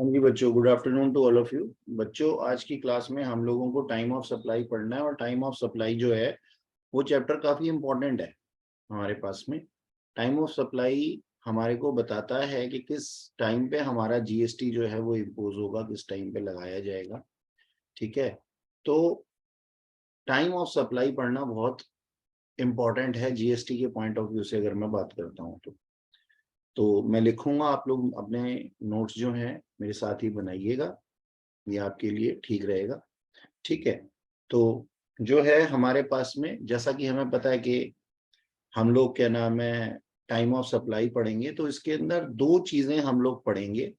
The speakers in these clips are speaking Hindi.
हाँ जी बच्चों, good afternoon to all of you. बच्चों, आज की क्लास में हम लोगों को टाइम ऑफ सप्लाई पढ़ना है और टाइम ऑफ सप्लाई जो है वो चैप्टर काफी इंपॉर्टेंट है हमारे पास में। टाइम ऑफ सप्लाई हमारे को बताता है कि किस टाइम पे हमारा जीएसटी जो है वो इम्पोज होगा, किस टाइम पे लगाया जाएगा। ठीक है, तो टाइम ऑफ सप्लाई पढ़ना बहुत इंपॉर्टेंट है जीएसटी के पॉइंट ऑफ व्यू से अगर मैं बात करता हूँ तो मैं लिखूंगा, आप लोग अपने नोट्स जो हैं मेरे साथ ही बनाइएगा, ये आपके लिए ठीक रहेगा। ठीक है, तो जो है हमारे पास में, जैसा कि हमें पता है कि हम लोग क्या नाम है टाइम ऑफ सप्लाई पढ़ेंगे, तो इसके अंदर दो चीजें हम लोग पढ़ेंगे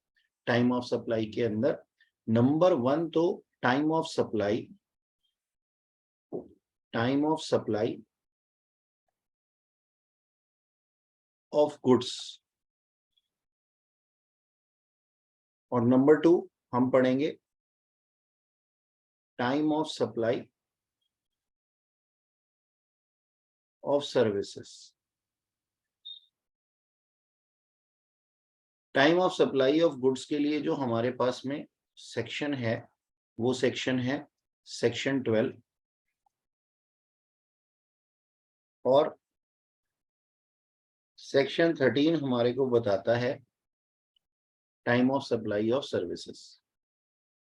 टाइम ऑफ सप्लाई के अंदर। नंबर वन तो time of supply of goods, और नंबर टू हम पढ़ेंगे time of supply of services. Time of supply of goods के लिए जो हमारे पास में सेक्शन है वो सेक्शन है सेक्शन 12, और सेक्शन 13 हमारे को बताता है time of supply of services.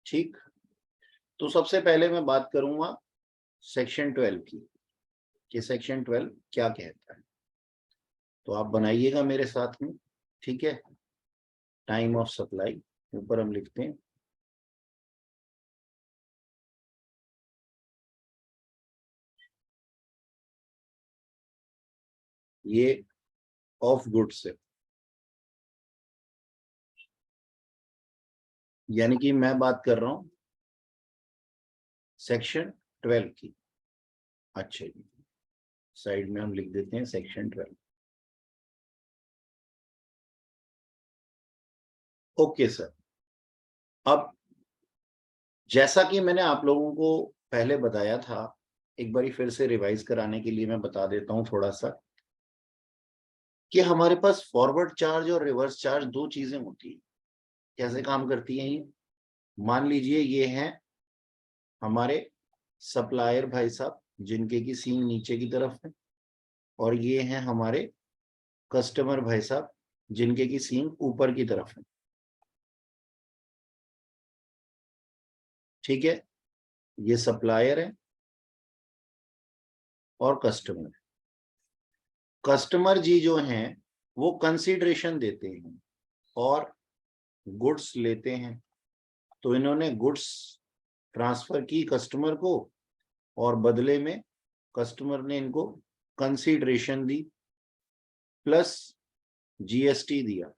ठीक, तो सबसे पहले मैं बात करूंगा सेक्शन 12 की कि सेक्शन 12 क्या कहता है, तो आप बनाइएगा मेरे साथ में। ठीक है, टाइम ऑफ सप्लाई ऊपर हम लिखते हैं ये ऑफ गुड्स है, यानी कि मैं बात कर रहा हूं सेक्शन 12 की। अच्छा जी, साइड में हम लिख देते हैं सेक्शन 12। ओके सर, अब जैसा कि मैंने आप लोगों को पहले बताया था, एक बारी फिर से रिवाइज कराने के लिए मैं बता देता हूं थोड़ा सा कि हमारे पास फॉरवर्ड चार्ज और रिवर्स चार्ज दो चीजें होती है। कैसे काम करती हैं ये? मान लीजिए ये हैं हमारे सप्लायर भाई साहब जिनके की सीन नीचे की तरफ है, और ये हैं हमारे कस्टमर भाई साहब जिनके की सीन ऊपर की तरफ है। ठीक है, ये सप्लायर है और कस्टमर। कस्टमर जी जो हैं वो कंसीडरेशन देते हैं और गुड्स लेते हैं, तो इन्होंने गुड्स ट्रांसफर की कस्टमर को और बदले में कस्टमर ने इनको कंसीडरेशन दी प्लस जीएसटी दिया।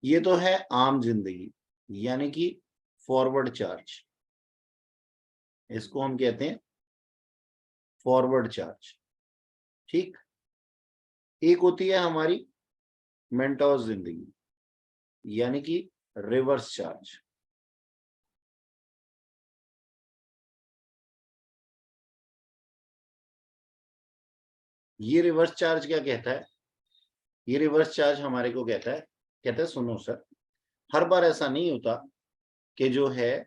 ये तो है आम जिंदगी, यानी कि फॉरवर्ड चार्ज, इसको हम कहते हैं फॉरवर्ड चार्ज। ठीक, एक होती है हमारी मेंटोस जिंदगी, यानी कि रिवर्स चार्ज। ये रिवर्स चार्ज क्या कहता है? ये रिवर्स चार्ज हमारे को कहता है सुनो सर, हर बार ऐसा नहीं होता कि जो है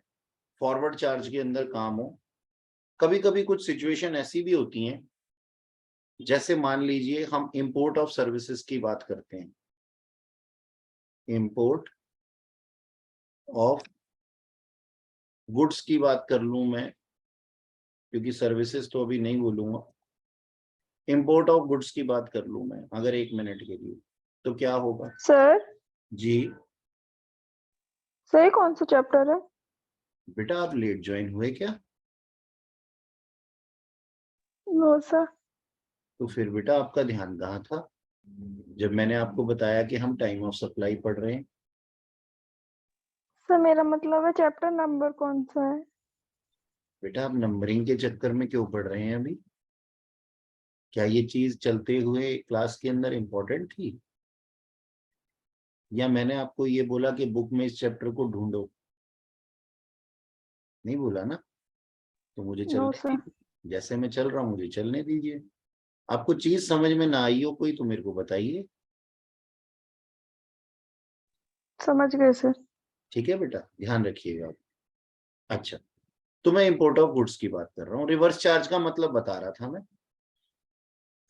फॉरवर्ड चार्ज के अंदर काम हो। कभी कभी कुछ सिचुएशन ऐसी भी होती हैं, जैसे मान लीजिए हम इंपोर्ट ऑफ सर्विसेज की बात करते हैं, इंपोर्ट ऑफ गुड्स की बात कर लूं मैं, क्योंकि सर्विसेज तो अभी नहीं बोलूंगा। इंपोर्ट ऑफ गुड्स की बात कर लूं मैं अगर 1 मिनट के लिए, तो क्या होगा? सर जी सर, ये कौन सा चैप्टर है? बेटा, आप लेट ज्वाइन हुए क्या? No sir. तो फिर बेटा आपका ध्यान कहाँ था जब मैंने आपको बताया कि हम टाइम ऑफ सप्लाई पढ़ रहे हैं? सर मेरा मतलब है चैप्टर नंबर कौन सा है? बेटा आप नंबरिंग के चक्कर में क्यों पढ़ रहे हैं अभी? क्या ये चीज चलते हुए क्लास के अंदर इम्पोर्टेंट थी, या मैंने आपको ये बोला कि बुक में इस चैप्टर को ढूंढो? नहीं बोला ना, तो मुझे नो चलने सर। दीजिए, जैसे मैं चल रहा हूँ मुझे चलने दीजिए। आपको चीज समझ में ना आई हो कोई तो मेरे को बताइए। समझ गए सर। ठीक है बेटा, ध्यान रखिएगा। अच्छा, तो मैं इंपोर्ट ऑफ गुड्स की बात कर रहा हूँ। रिवर्स चार्ज का मतलब बता रहा था मैं।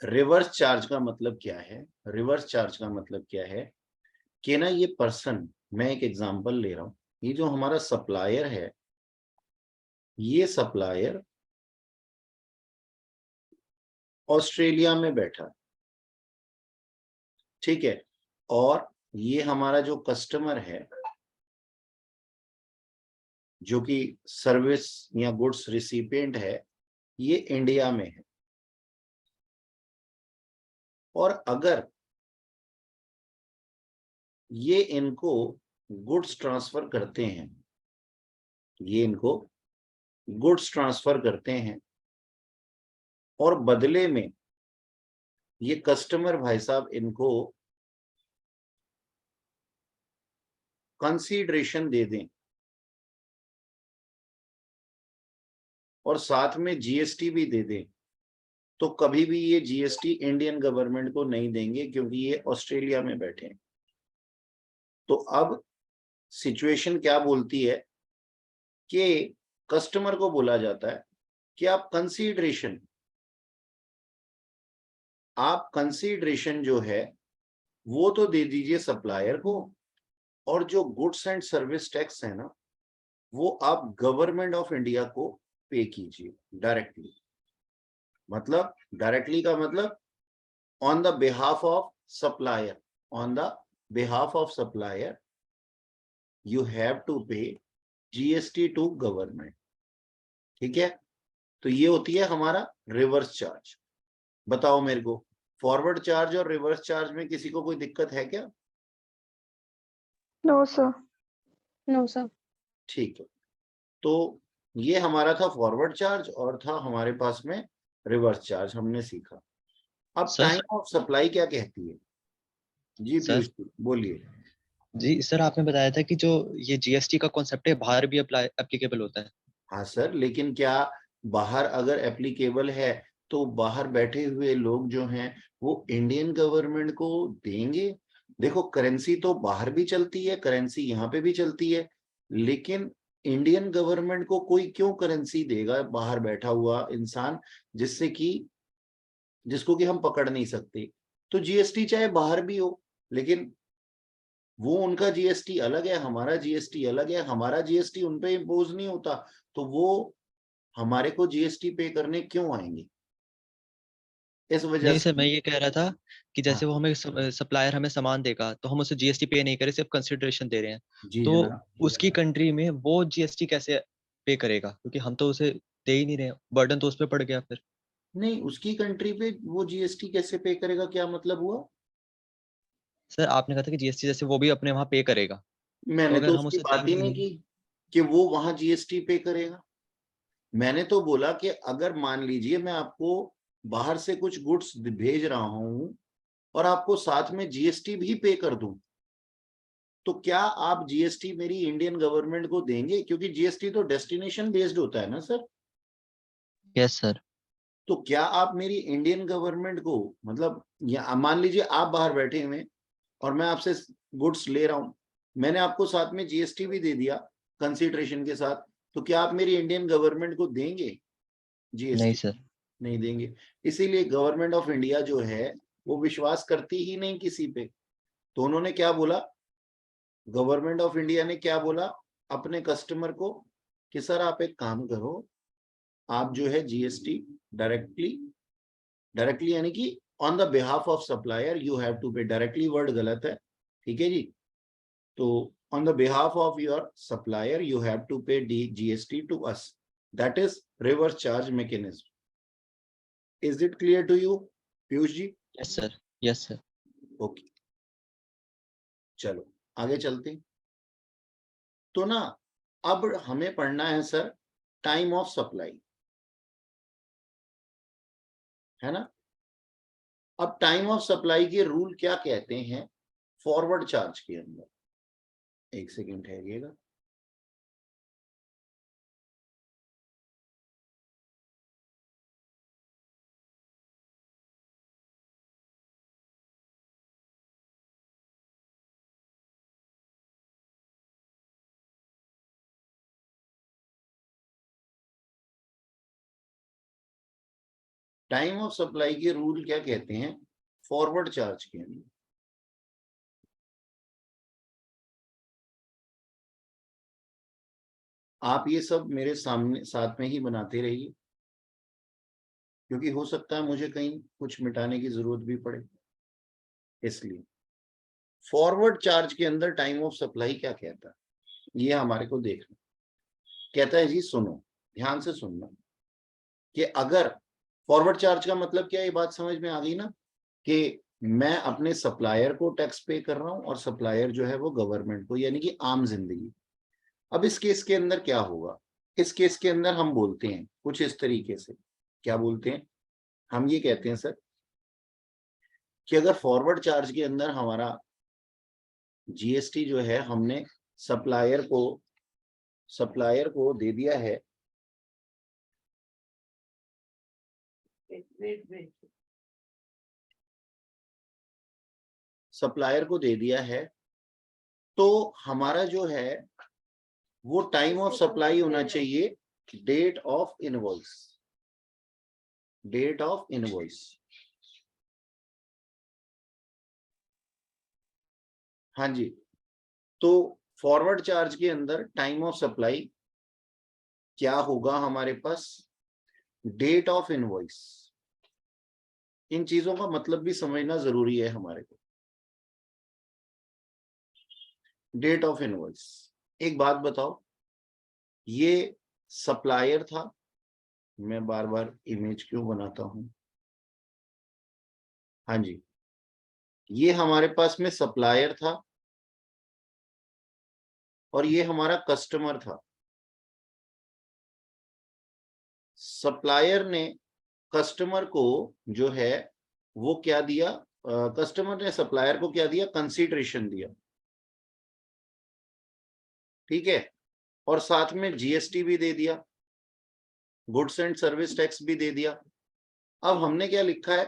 रिवर्स चार्ज का मतलब क्या है? रिवर्स चार्ज का मतलब क्या है कि ना, ये पर्सन, मैं एक एग्जांपल ले रहा हूं, ये जो हमारा सप्लायर है, ये सप्लायर ऑस्ट्रेलिया में बैठा है, ठीक है, और ये हमारा जो कस्टमर है, जो कि सर्विस या गुड्स रिसिपिएंट है, ये इंडिया में है। और अगर ये इनको गुड्स ट्रांसफर करते हैं, ये इनको गुड्स ट्रांसफर करते हैं, और बदले में ये कस्टमर भाई साहब इनको कंसीडरेशन दे दें, और साथ में जीएसटी भी दे दें, तो कभी भी ये जीएसटी इंडियन गवर्नमेंट को नहीं देंगे, क्योंकि ये ऑस्ट्रेलिया में बैठे हैं। तो अब सिचुएशन क्या बोलती है कि कस्टमर को बोला जाता है कि आप कंसीडरेशन जो है वो तो दे दीजिए सप्लायर को, और जो गुड्स एंड सर्विस टैक्स है ना, वो आप गवर्नमेंट ऑफ इंडिया को पे कीजिए डायरेक्टली। मतलब डायरेक्टली का मतलब on the behalf of supplier, on the behalf of supplier you have to pay GST to government। ठीक है, तो ये होती है हमारा रिवर्स चार्ज। बताओ मेरे को, फॉरवर्ड चार्ज और रिवर्स चार्ज में किसी को कोई दिक्कत है क्या? No sir. No sir. ठीक है, तो ये हमारा था फॉरवर्ड चार्ज, और था हमारे पास में रिवर्स चार्ज, हमने सीखा। अब सर टाइम ऑफ सप्लाई क्या कहती है? जी सर पीयूष जी बोलिए। जी सर, आपने बताया था कि जो ये जीएसटी का कॉन्सेप्ट है बाहर भी अप्लाई एप्लीकेबल होता है। हाँ सर, लेकिन क्या बाहर अगर एप्लीकेबल है तो बाहर बैठे हुए लोग जो हैं वो इंडियन गवर्नमेंट को देंगे? देखो, करेंसी तो बाहर भी चलती है, करेंसी यहाँ पे भी चलती है, लेकिन इंडियन गवर्नमेंट को कोई क्यों करेंसी देगा, बाहर बैठा हुआ इंसान, जिससे कि जिसको कि हम पकड़ नहीं सकते? तो जीएसटी चाहे बाहर भी हो, लेकिन वो उनका जीएसटी अलग है, हमारा जीएसटी अलग है, हमारा जीएसटी उन पे इम्पोज नहीं होता, तो वो हमारे को जीएसटी पे करने क्यों आएंगे? इस वजह नहीं सर, से। मैं ये कह रहा था कि हाँ जैसे वो हमें सप्लायर हमें सामान देगा तो हम उसे जीएसटी पे नहीं करे, सिर्फ कंसिडरेशन दे रहे हैं। जी तो जनाब। उसकी कंट्री में वो जीएसटी कैसे पे करेगा, क्योंकि हम तो उसे दे ही नहीं रहे, बर्डन तो उस पर पड़ गया फिर। नहीं, उसकी कंट्री पे वो जीएसटी कैसे पे करेगा, क्या मतलब हुआ? सर आपने कहा था कि जीएसटी जैसे वो भी अपने वहां पे करेगा, तो मैंने अगर तो हम उसकी उसे बात देंगे ही ही नहीं नहीं। की कि वो वहां जीएसटी पे करेगा। मैंने तो बोला कि अगर मान लीजिए मैं आपको बाहर से कुछ गुड्स भेज रहा हूं और आपको साथ में जीएसटी भी पे कर दूं, तो क्या आप जीएसटी मेरी इंडियन गवर्नमेंट को देंगे? क्योंकि जीएसटी तो डेस्टिनेशन बेस्ड होता है ना सर। Yes sir. तो क्या आप मेरी इंडियन गवर्नमेंट को, मतलब या मान लीजिए आप बाहर बैठे हुए हैं और मैं आपसे गुड्स ले रहा हूं, मैंने आपको साथ में जीएसटी भी दे दिया कंसीडरेशन के साथ, तो क्या आप मेरी इंडियन गवर्नमेंट को देंगे नहीं जीएसटी? सर। नहीं देंगे। इसीलिए गवर्नमेंट ऑफ इंडिया जो है वो विश्वास करती ही नहीं किसी पे। तो उन्होंने क्या बोला, गवर्नमेंट ऑफ इंडिया ने क्या बोला अपने कस्टमर को, कि सर आप एक काम करो, आप जो है जीएसटी डायरेक्टली, डायरेक्टली यानी कि on the behalf of supplier you have to pay, directly word गलत है, ठीक है जी। तो on the behalf of your supplier you have to pay GST to us, that is reverse charge mechanism. Is it clear to you Piyush ji? Yes sir. Yes sir. Okay, चलो आगे चलते हैं। तो ना, अब हमें पढ़ना है सर टाइम ऑफ सप्लाई, है ना। अब टाइम ऑफ सप्लाई के रूल क्या कहते हैं फॉरवर्ड चार्ज के अंदर? एक सेकेंड ठहरिएगा। टाइम ऑफ सप्लाई के रूल क्या कहते हैं फॉरवर्ड चार्ज के अंदर? आप ये सब मेरे सामने साथ में ही बनाते रहिए, क्योंकि हो सकता है मुझे कहीं कुछ मिटाने की जरूरत भी पड़े। इसलिए फॉरवर्ड चार्ज के अंदर टाइम ऑफ सप्लाई क्या कहता है ये हमारे को देखना। कहता है जी सुनो, ध्यान से सुनना, कि अगर फॉरवर्ड चार्ज का मतलब क्या है, ये बात समझ में आ गई ना, कि मैं अपने सप्लायर को टैक्स पे कर रहा हूं और सप्लायर जो है वो गवर्नमेंट को, यानी कि आम जिंदगी। अब इस केस के अंदर क्या होगा, इस केस के अंदर हम बोलते हैं कुछ इस तरीके से, क्या बोलते हैं, हम ये कहते हैं सर कि अगर फॉरवर्ड चार्ज के अंदर हमारा जीएसटी जो है हमने सप्लायर को दे दिया है, सप्लायर को दे दिया है, तो हमारा जो है वो टाइम ऑफ सप्लाई होना चाहिए date of invoice, date of invoice. हाँ जी, तो फॉरवर्ड चार्ज के अंदर टाइम ऑफ सप्लाई क्या होगा हमारे पास, डेट ऑफ इनवॉइस। इन चीजों का मतलब भी समझना जरूरी है हमारे को। डेट ऑफ इनवॉइस, एक बात बताओ, ये सप्लायर था, मैं बार बार इमेज क्यों बनाता हूं, हाँ जी, ये हमारे पास में सप्लायर था और ये हमारा कस्टमर था। सप्लायर ने कस्टमर को जो है वो क्या दिया, कस्टमर ने सप्लायर को क्या दिया, कंसीडरेशन दिया, ठीक है, और साथ में जीएसटी भी दे दिया, गुड्स एंड सर्विस टैक्स भी दे दिया। अब हमने क्या लिखा है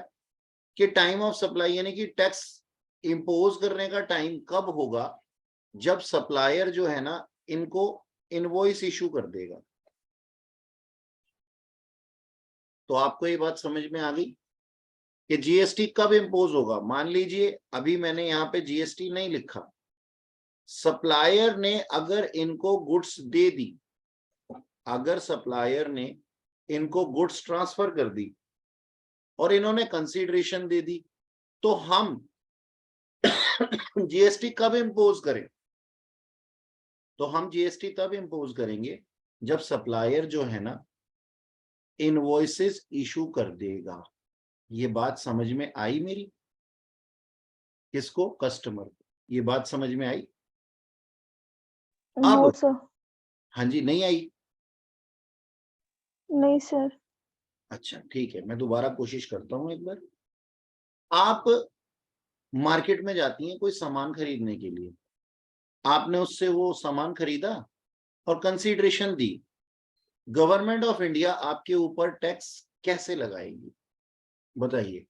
कि टाइम ऑफ सप्लाई यानी कि टैक्स इंपोज करने का टाइम कब होगा, जब सप्लायर जो है ना इनको इनवॉइस इशू कर देगा। तो आपको ये बात समझ में आ गई कि जीएसटी कब इंपोज होगा। मान लीजिए अभी मैंने यहाँ पे जीएसटी नहीं लिखा, सप्लायर ने अगर इनको गुड्स दे दी, अगर सप्लायर ने इनको गुड्स ट्रांसफर कर दी और इन्होंने कंसीडरेशन दे दी, तो हम जीएसटी कब इंपोज करें, तो हम जीएसटी तब इंपोज करेंगे जब सप्लायर जो है ना इनवॉइसेस इशू कर देगा। ये बात समझ में आई मेरी, किसको, कस्टमर को, ये बात समझ में आई। नो अब सर। हाँ जी, नहीं आई, नहीं सर। अच्छा ठीक है, मैं दोबारा कोशिश करता हूं एक बार। आप मार्केट में जाती हैं कोई सामान खरीदने के लिए, आपने उससे वो सामान खरीदा और consideration the, government of India आपके ऊपर टैक्स कैसे लगाएगी बताइए,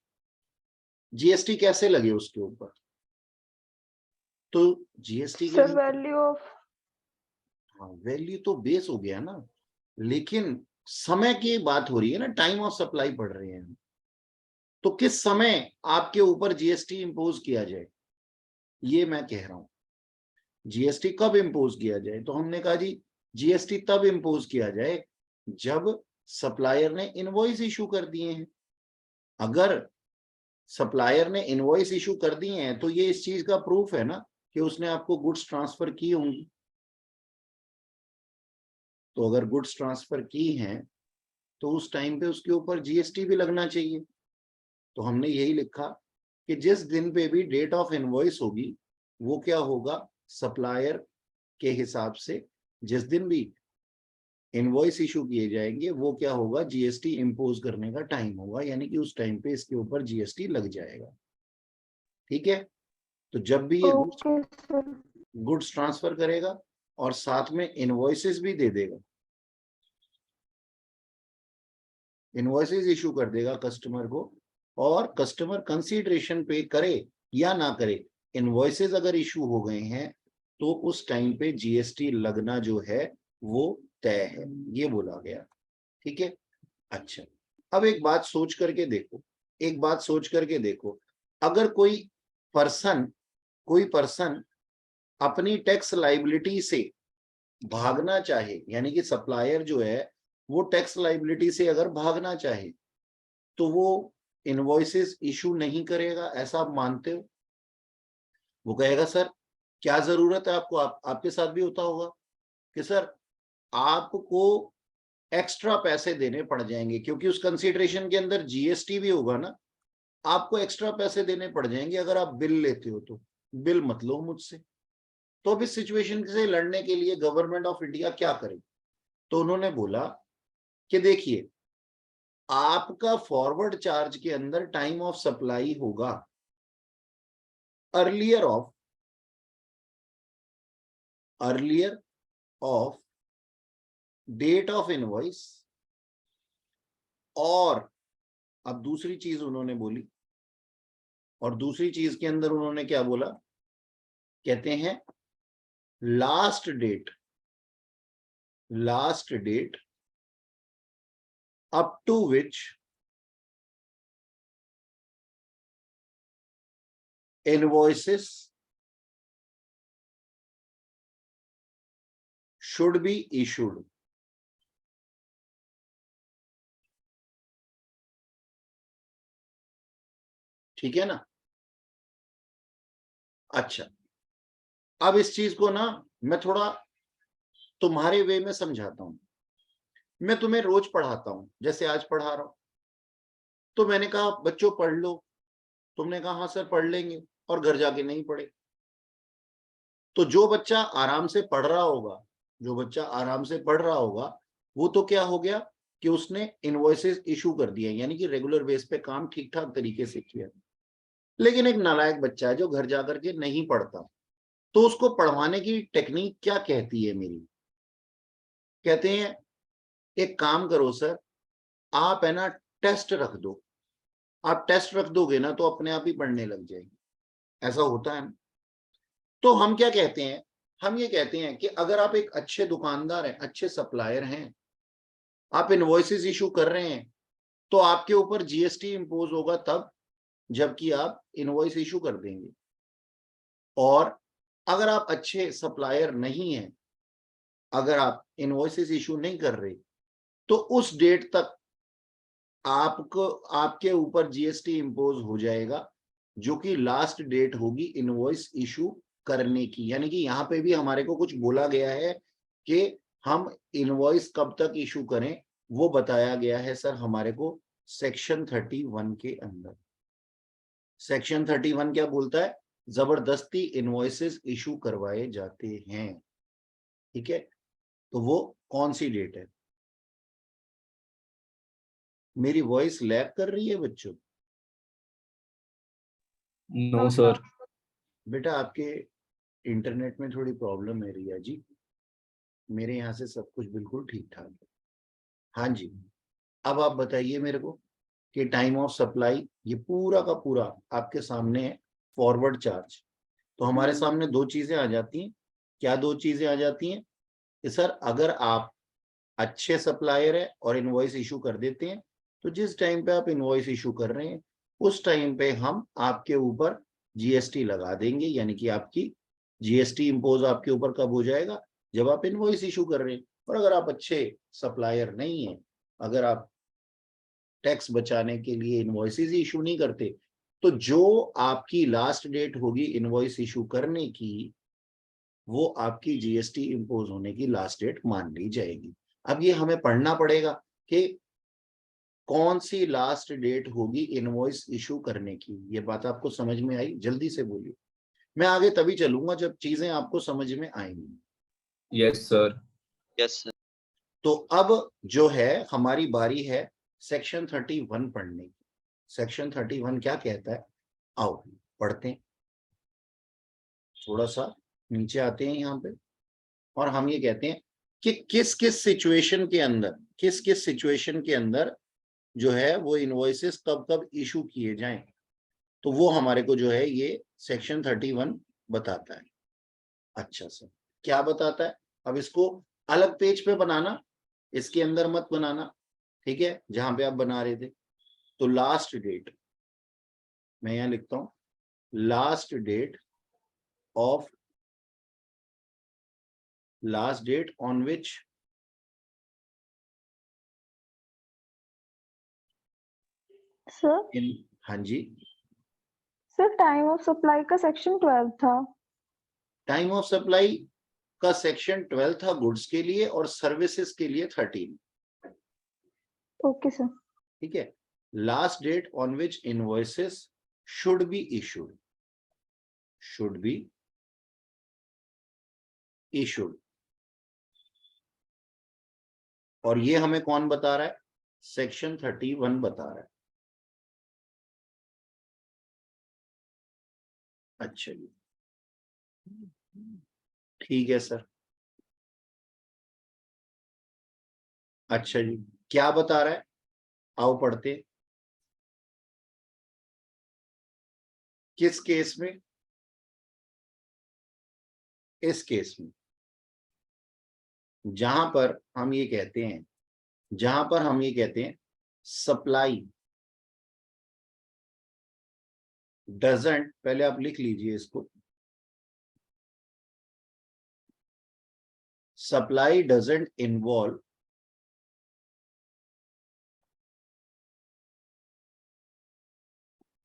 जीएसटी कैसे लगे उसके ऊपर, तो जीएसटी के सर वैल्यू ऑफ, हाँ वैल्यू तो बेस हो गया ना, लेकिन समय की बात हो रही है ना, टाइम ऑफ सप्लाई पढ़ रहे हैं, तो किस समय आपके ऊपर जीएसटी इंपोज किया जाए, ये मैं कह रहा हूं। जीएसटी कब इंपोज किया जाए, तो हमने कहा जी जीएसटी तब इंपोज किया जाए जब सप्लायर ने इनवॉइस इशू कर दिए हैं। अगर सप्लायर ने इनवॉइस इशू कर दिए हैं तो ये इस चीज का प्रूफ है ना कि उसने आपको गुड्स ट्रांसफर की होंगी। तो अगर गुड्स ट्रांसफर की हैं तो उस टाइम पे उसके ऊपर जीएसटी भी लगना चाहिए। तो हमने यही लिखा कि जिस दिन पे भी डेट ऑफ इनवॉइस होगी वो क्या होगा, सप्लायर के हिसाब से जिस दिन भी इनवॉइस इशू किए जाएंगे वो क्या होगा, जीएसटी इंपोज करने का टाइम होगा, यानी कि उस टाइम पे इसके ऊपर जीएसटी लग जाएगा। ठीक है, तो जब भी ये ओके सर। गुड्स ट्रांसफर करेगा और साथ में इनवॉइसेस भी दे देगा, इनवॉइसेस इशू कर देगा कस्टमर को, और कस्टमर कंसीडरेशन पे करे या ना करे, इनवॉइसेस अगर इशू हो गए हैं तो उस टाइम पे जीएसटी लगना जो है वो तय है, ये बोला गया। ठीक है, अच्छा अब एक बात सोच करके देखो, अगर कोई पर्सन अपनी टैक्स लाइबिलिटी से भागना चाहे, यानी कि सप्लायर जो है वो टैक्स लाइबिलिटी से अगर भागना चाहे तो वो इनवॉइसेस इशू नहीं करेगा, ऐसा आप मानते हो? वो कहेगा सर क्या जरूरत है आपको, आपके साथ भी होता होगा कि सर आपको एक्स्ट्रा पैसे देने पड़ जाएंगे, क्योंकि उस कंसीडरेशन के अंदर जीएसटी भी होगा ना, आपको एक्स्ट्रा पैसे देने पड़ जाएंगे अगर आप बिल लेते हो तो बिल मत लो मुझसे। तो अब इस सिचुएशन से लड़ने के लिए गवर्नमेंट ऑफ इंडिया क्या करे? तो उन्होंने बोला कि देखिए आपका फॉरवर्ड चार्ज के अंदर टाइम ऑफ सप्लाई होगा earlier of date of invoice, और अब दूसरी चीज उन्होंने बोली, और दूसरी चीज के अंदर उन्होंने क्या बोला, कहते हैं last date up to which invoices should be issued. ठीक है ना? अच्छा, अब इस चीज को ना मैं थोड़ा तुम्हारे वे में समझाता हूं। मैं तुम्हें रोज पढ़ाता हूं, जैसे आज पढ़ा रहा हूं, तो मैंने कहा बच्चों पढ़ लो, तुमने कहा हाँ सर पढ़ लेंगे, और घर जाके नहीं पढ़े। तो जो बच्चा आराम से पढ़ रहा होगा, वो तो क्या हो गया कि उसने इनवॉइसेस इशू कर दिए, यानी कि रेगुलर बेस पे काम ठीक ठाक तरीके से किया। लेकिन एक नालायक बच्चा है जो घर जाकर के नहीं पढ़ता, तो उसको पढ़वाने की टेक्निक क्या कहती है मेरी? कहते हैं एक काम करो सर, आप है ना टेस्ट रख दो, आप टेस्ट रख दोगे ना तो अपने आप ही पढ़ने लग जाएगी। ऐसा होता है ना? तो हम क्या कहते हैं, हम ये कहते हैं कि अगर आप एक अच्छे दुकानदार हैं, अच्छे सप्लायर हैं, आप इनवॉइसेस इशू कर रहे हैं, तो आपके ऊपर जीएसटी इंपोज होगा तब जबकि आप इनवॉइस इशू कर देंगे। और अगर आप अच्छे सप्लायर नहीं हैं, अगर आप इनवॉइसेस इशू नहीं कर रहे, तो उस डेट तक आपके ऊपर जीएसटी इंपोज हो जाएगा, जो कि लास्ट डेट होगी इनवॉइस इशू करने की। यानी कि यहाँ पे भी हमारे को कुछ बोला गया है कि हम इनवॉइस कब तक इशू करें, वो बताया गया है सर हमारे को सेक्शन 31 के अंदर। सेक्शन 31 क्या बोलता है? जबरदस्ती इनवॉइसेस इशू करवाए जाते हैं। ठीक है, तो वो कौन सी डेट है? मेरी वॉइस लैग कर रही है बच्चों? No sir. बेटा आपके इंटरनेट में थोड़ी प्रॉब्लम है रिया जी, मेरे यहाँ से सब कुछ बिल्कुल ठीक ठाक है। हाँ जी, अब आप बताइए मेरे को कि टाइम ऑफ सप्लाई ये पूरा का पूरा आपके सामने है, फॉरवर्ड चार्ज। तो हमारे सामने दो चीजें आ जाती हैं। क्या दो चीजें आ जाती हैं कि सर अगर आप अच्छे सप्लायर है और इनवॉइस इशू कर देते हैं, तो जिस टाइम पे आप इनवॉइस इशू कर रहे हैं उस टाइम पे हम आपके ऊपर जीएसटी लगा देंगे, यानी कि आपकी जीएसटी इंपोज आपके ऊपर कब हो जाएगा? जब आप इनवॉइस इशू कर रहे हैं। और अगर आप अच्छे सप्लायर नहीं है, अगर आप टैक्स बचाने के लिए इनवॉइसेस इशू नहीं करते, तो जो आपकी लास्ट डेट होगी इनवॉइस इशू करने की, वो आपकी जीएसटी इंपोज होने की लास्ट डेट मान ली जाएगी। अब ये हमें पढ़ना पड़ेगा कि कौन सी लास्ट डेट होगी इनवॉइस इशू करने की। ये बात आपको समझ में आई? जल्दी से बोलिए, मैं आगे तभी चलूंगा जब चीजें आपको समझ में आएंगी। Yes sir. Yes sir. तो अब जो है हमारी बारी है सेक्शन 31 पढ़ने की। सेक्शन 31 क्या कहता है, आओ पढ़ते हैं। थोड़ा सा नीचे आते हैं यहाँ पे, और हम ये कहते हैं कि किस किस सिचुएशन के अंदर जो है वो इनवॉइसेस कब कब इशू किए जाएं। तो वो हमारे को जो है ये सेक्शन 31 बताता है। अच्छा सर क्या बताता है? अब इसको अलग पेज पे बनाना, इसके अंदर मत बनाना, ठीक है, जहां पे आप बना रहे थे। तो लास्ट डेट मैं यहां लिखता हूं, last date on which sir हाँ जी, सर टाइम ऑफ सप्लाई का सेक्शन 12 था। टाइम ऑफ सप्लाई का सेक्शन 12 था गुड्स के लिए और सर्विसेज के लिए 13। Okay sir. ठीक है, last date on which invoices should be issued, और ये हमें कौन बता रहा है, सेक्शन 31 बता रहा है। अच्छा जी, ठीक है सर। अच्छा जी, क्या बता रहा है, आओ पढ़ते। किस केस में, इस केस में जहां पर हम ये कहते हैं सप्लाई डजंट, पहले आप लिख लीजिए इसको, supply doesn't involve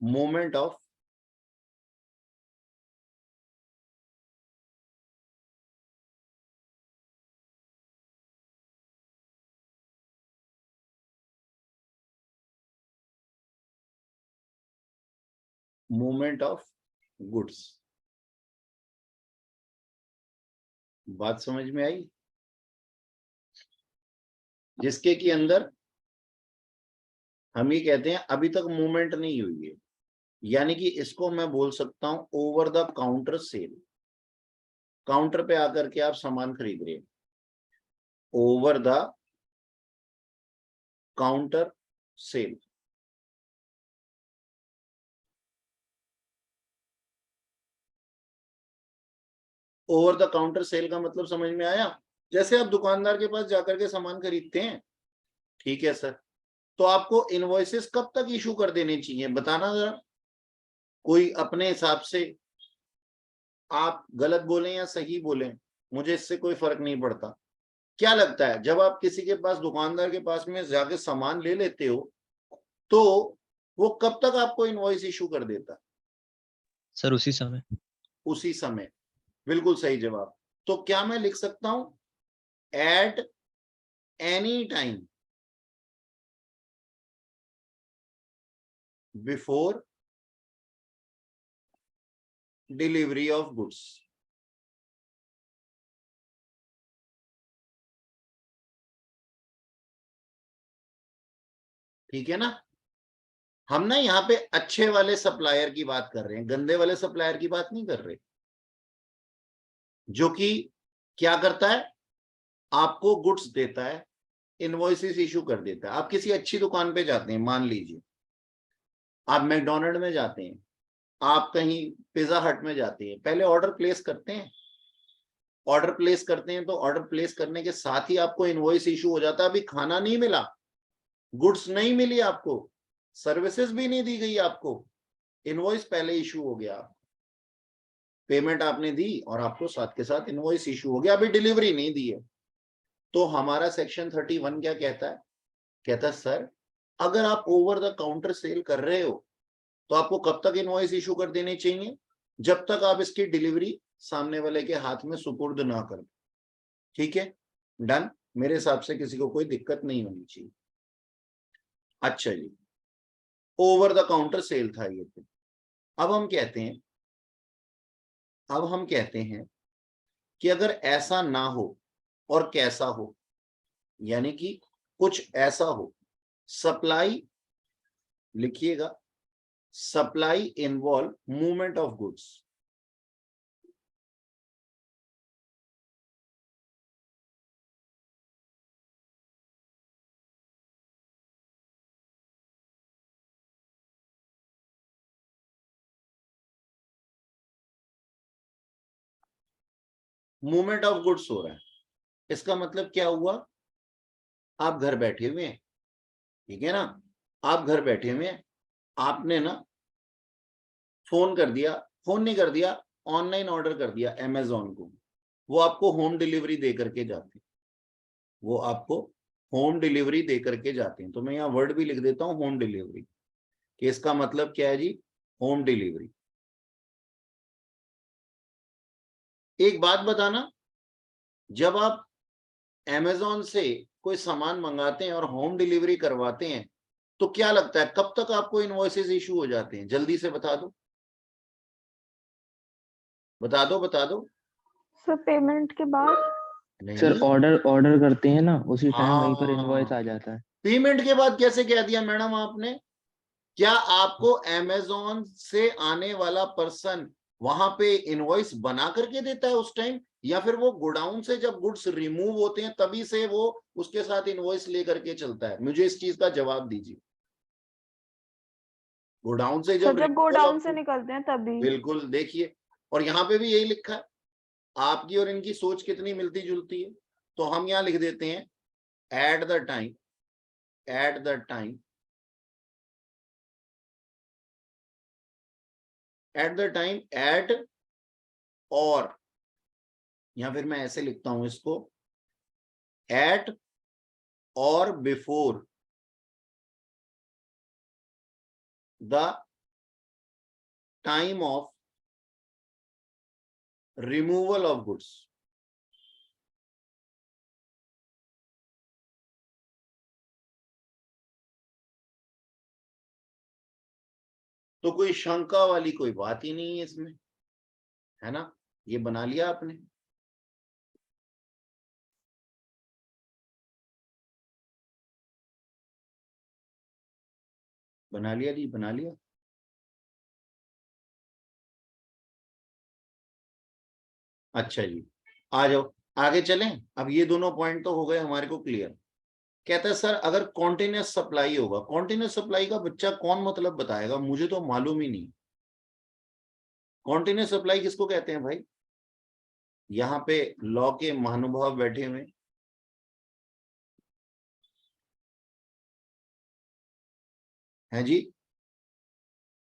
moment of goods. बात समझ में आई, जिसके की अंदर हम ये कहते हैं अभी तक मूवमेंट नहीं हुई है, यानी कि इसको मैं बोल सकता हूं over the counter sale. Counter पे आकर के आप सामान खरीद रहे हैं, over the counter sale. Over the counter sale का मतलब समझ में आया, जैसे आप दुकानदार के पास जाकर के सामान खरीदते हैं, ठीक है सर, तो आपको इनवॉइसेस कब तक इशू कर देने चाहिए, बताना जरा, कोई अपने हिसाब से, आप गलत बोलें या सही बोलें, मुझे इससे कोई फर्क नहीं पड़ता। क्या लगता है, जब आप किसी के पास, दुकानदार के पास में जाके सामान ले लेते हो, तो वो कब तक आपको इनवॉइस इशू कर देता? सर उसी समय। उसी समय, बिल्कुल सही जवाब। तो क्या मैं लिख सकता हूं, at any time before delivery of goods. ठीक है ना, हम ना यहाँ पे अच्छे वाले सप्लायर की बात कर रहे हैं, गंदे वाले सप्लायर की बात नहीं कर रहे, जो कि क्या करता है, आपको गुड्स देता है, इनवॉइसेस इशू कर देता है। आप किसी अच्छी दुकान पे जाते हैं, मान लीजिए आप मैकडोनल्ड में जाते हैं, आप कहीं पिज्जा हट में जाते हैं, पहले ऑर्डर प्लेस करते हैं, ऑर्डर प्लेस करते हैं, तो ऑर्डर प्लेस करने के साथ ही आपको इनवॉइस इशू हो जाता है। अभी खाना नहीं मिला, गुड्स नहीं मिली आपको, सर्विसेज भी नहीं दी गई आपको, इनवॉइस पहले इशू हो गया, पेमेंट आपने दी और आपको साथ के साथ इनवॉइस इशू हो गया, अभी डिलीवरी नहीं दी है। तो हमारा सेक्शन 31 क्या कहता है, कहता है सर अगर आप ओवर द काउंटर सेल कर रहे हो तो आपको कब तक इनवॉइस इशू कर देने चाहिए, जब तक आप इसकी डिलीवरी सामने वाले के हाथ में सुपुर्द ना कर। ठीक है, डन, मेरे हिसाब से किसी को कोई दिक्कत नहीं होनी चाहिए। अच्छा जी, ओवर द काउंटर सेल था ये तो। अब हम कहते हैं कि अगर ऐसा ना हो और कैसा हो, यानी कि कुछ ऐसा हो, सप्लाई, लिखिएगा, supply involve movement of goods. Movement of goods हो रहा है, इसका मतलब क्या हुआ, आप घर बैठे हुए हैं, ठीक है ना। आप घर बैठे हुए हैं, आपने ना फोन कर दिया, फोन नहीं कर दिया, ऑनलाइन ऑर्डर कर दिया अमेजोन को, वो आपको होम डिलीवरी दे करके जाते हैं, वो आपको होम डिलीवरी दे करके जाते हैं। तो मैं यहाँ वर्ड भी लिख देता हूँ होम डिलीवरी, कि इसका मतलब क्या है जी, होम डिलीवरी। एक बात बताना, जब आप अमेजोन से कोई सामान मंगाते हैं और होम डिलीवरी करवाते हैं, तो क्या लगता है कब तक आपको इनवॉइसेस इशू हो जाते हैं? जल्दी से बता दो, बता दो, बता दो। सर पेमेंट के बाद। सर नहीं, ऑर्डर करते हैं ना, उसी टाइम वहीं पर इनवॉइस हाँ, आ जाता है। पेमेंट के बाद कैसे कह दिया मैडम आपने? क्या आपको अमेजोन से आने वाला पर्सन वहां पे इनवॉइस बना करके देता है उस टाइम, या फिर वो गोडाउन से जब गुड्स रिमूव होते हैं तभी से वो उसके साथ इनवॉइस लेकर के चलता है? मुझे इस चीज का जवाब दीजिए। गोडाउन से सर जब जब removal गोडाउन of से goods- निकलते हैं तभी। बिल्कुल, देखिए, और यहाँ पे भी यही लिखा है। आपकी और इनकी सोच कितनी मिलती जुलती है। तो हम यहाँ लिख देते हैं at the time, at the time, at the time, at और, या फिर मैं ऐसे लिखता हूं इसको, एट और before the time of removal of goods. तो कोई शंका वाली कोई बात ही नहीं है इसमें, है ना। ये बना लिया आपने। बना लिया जी, बना लिया। अच्छा जी, आ जाओ, आगे चलें। अब ये दोनों पॉइंट तो हो गए हमारे को क्लियर। कहता है सर अगर कॉन्टिन्यूस सप्लाई होगा, कॉन्टिन्यूस सप्लाई का बच्चा कौन मतलब बताएगा, मुझे तो मालूम ही नहीं। कॉन्टिन्यूस सप्लाई किसको कहते हैं भाई? यहाँ पे लॉ के महानुभाव बैठे हुए हैं जी।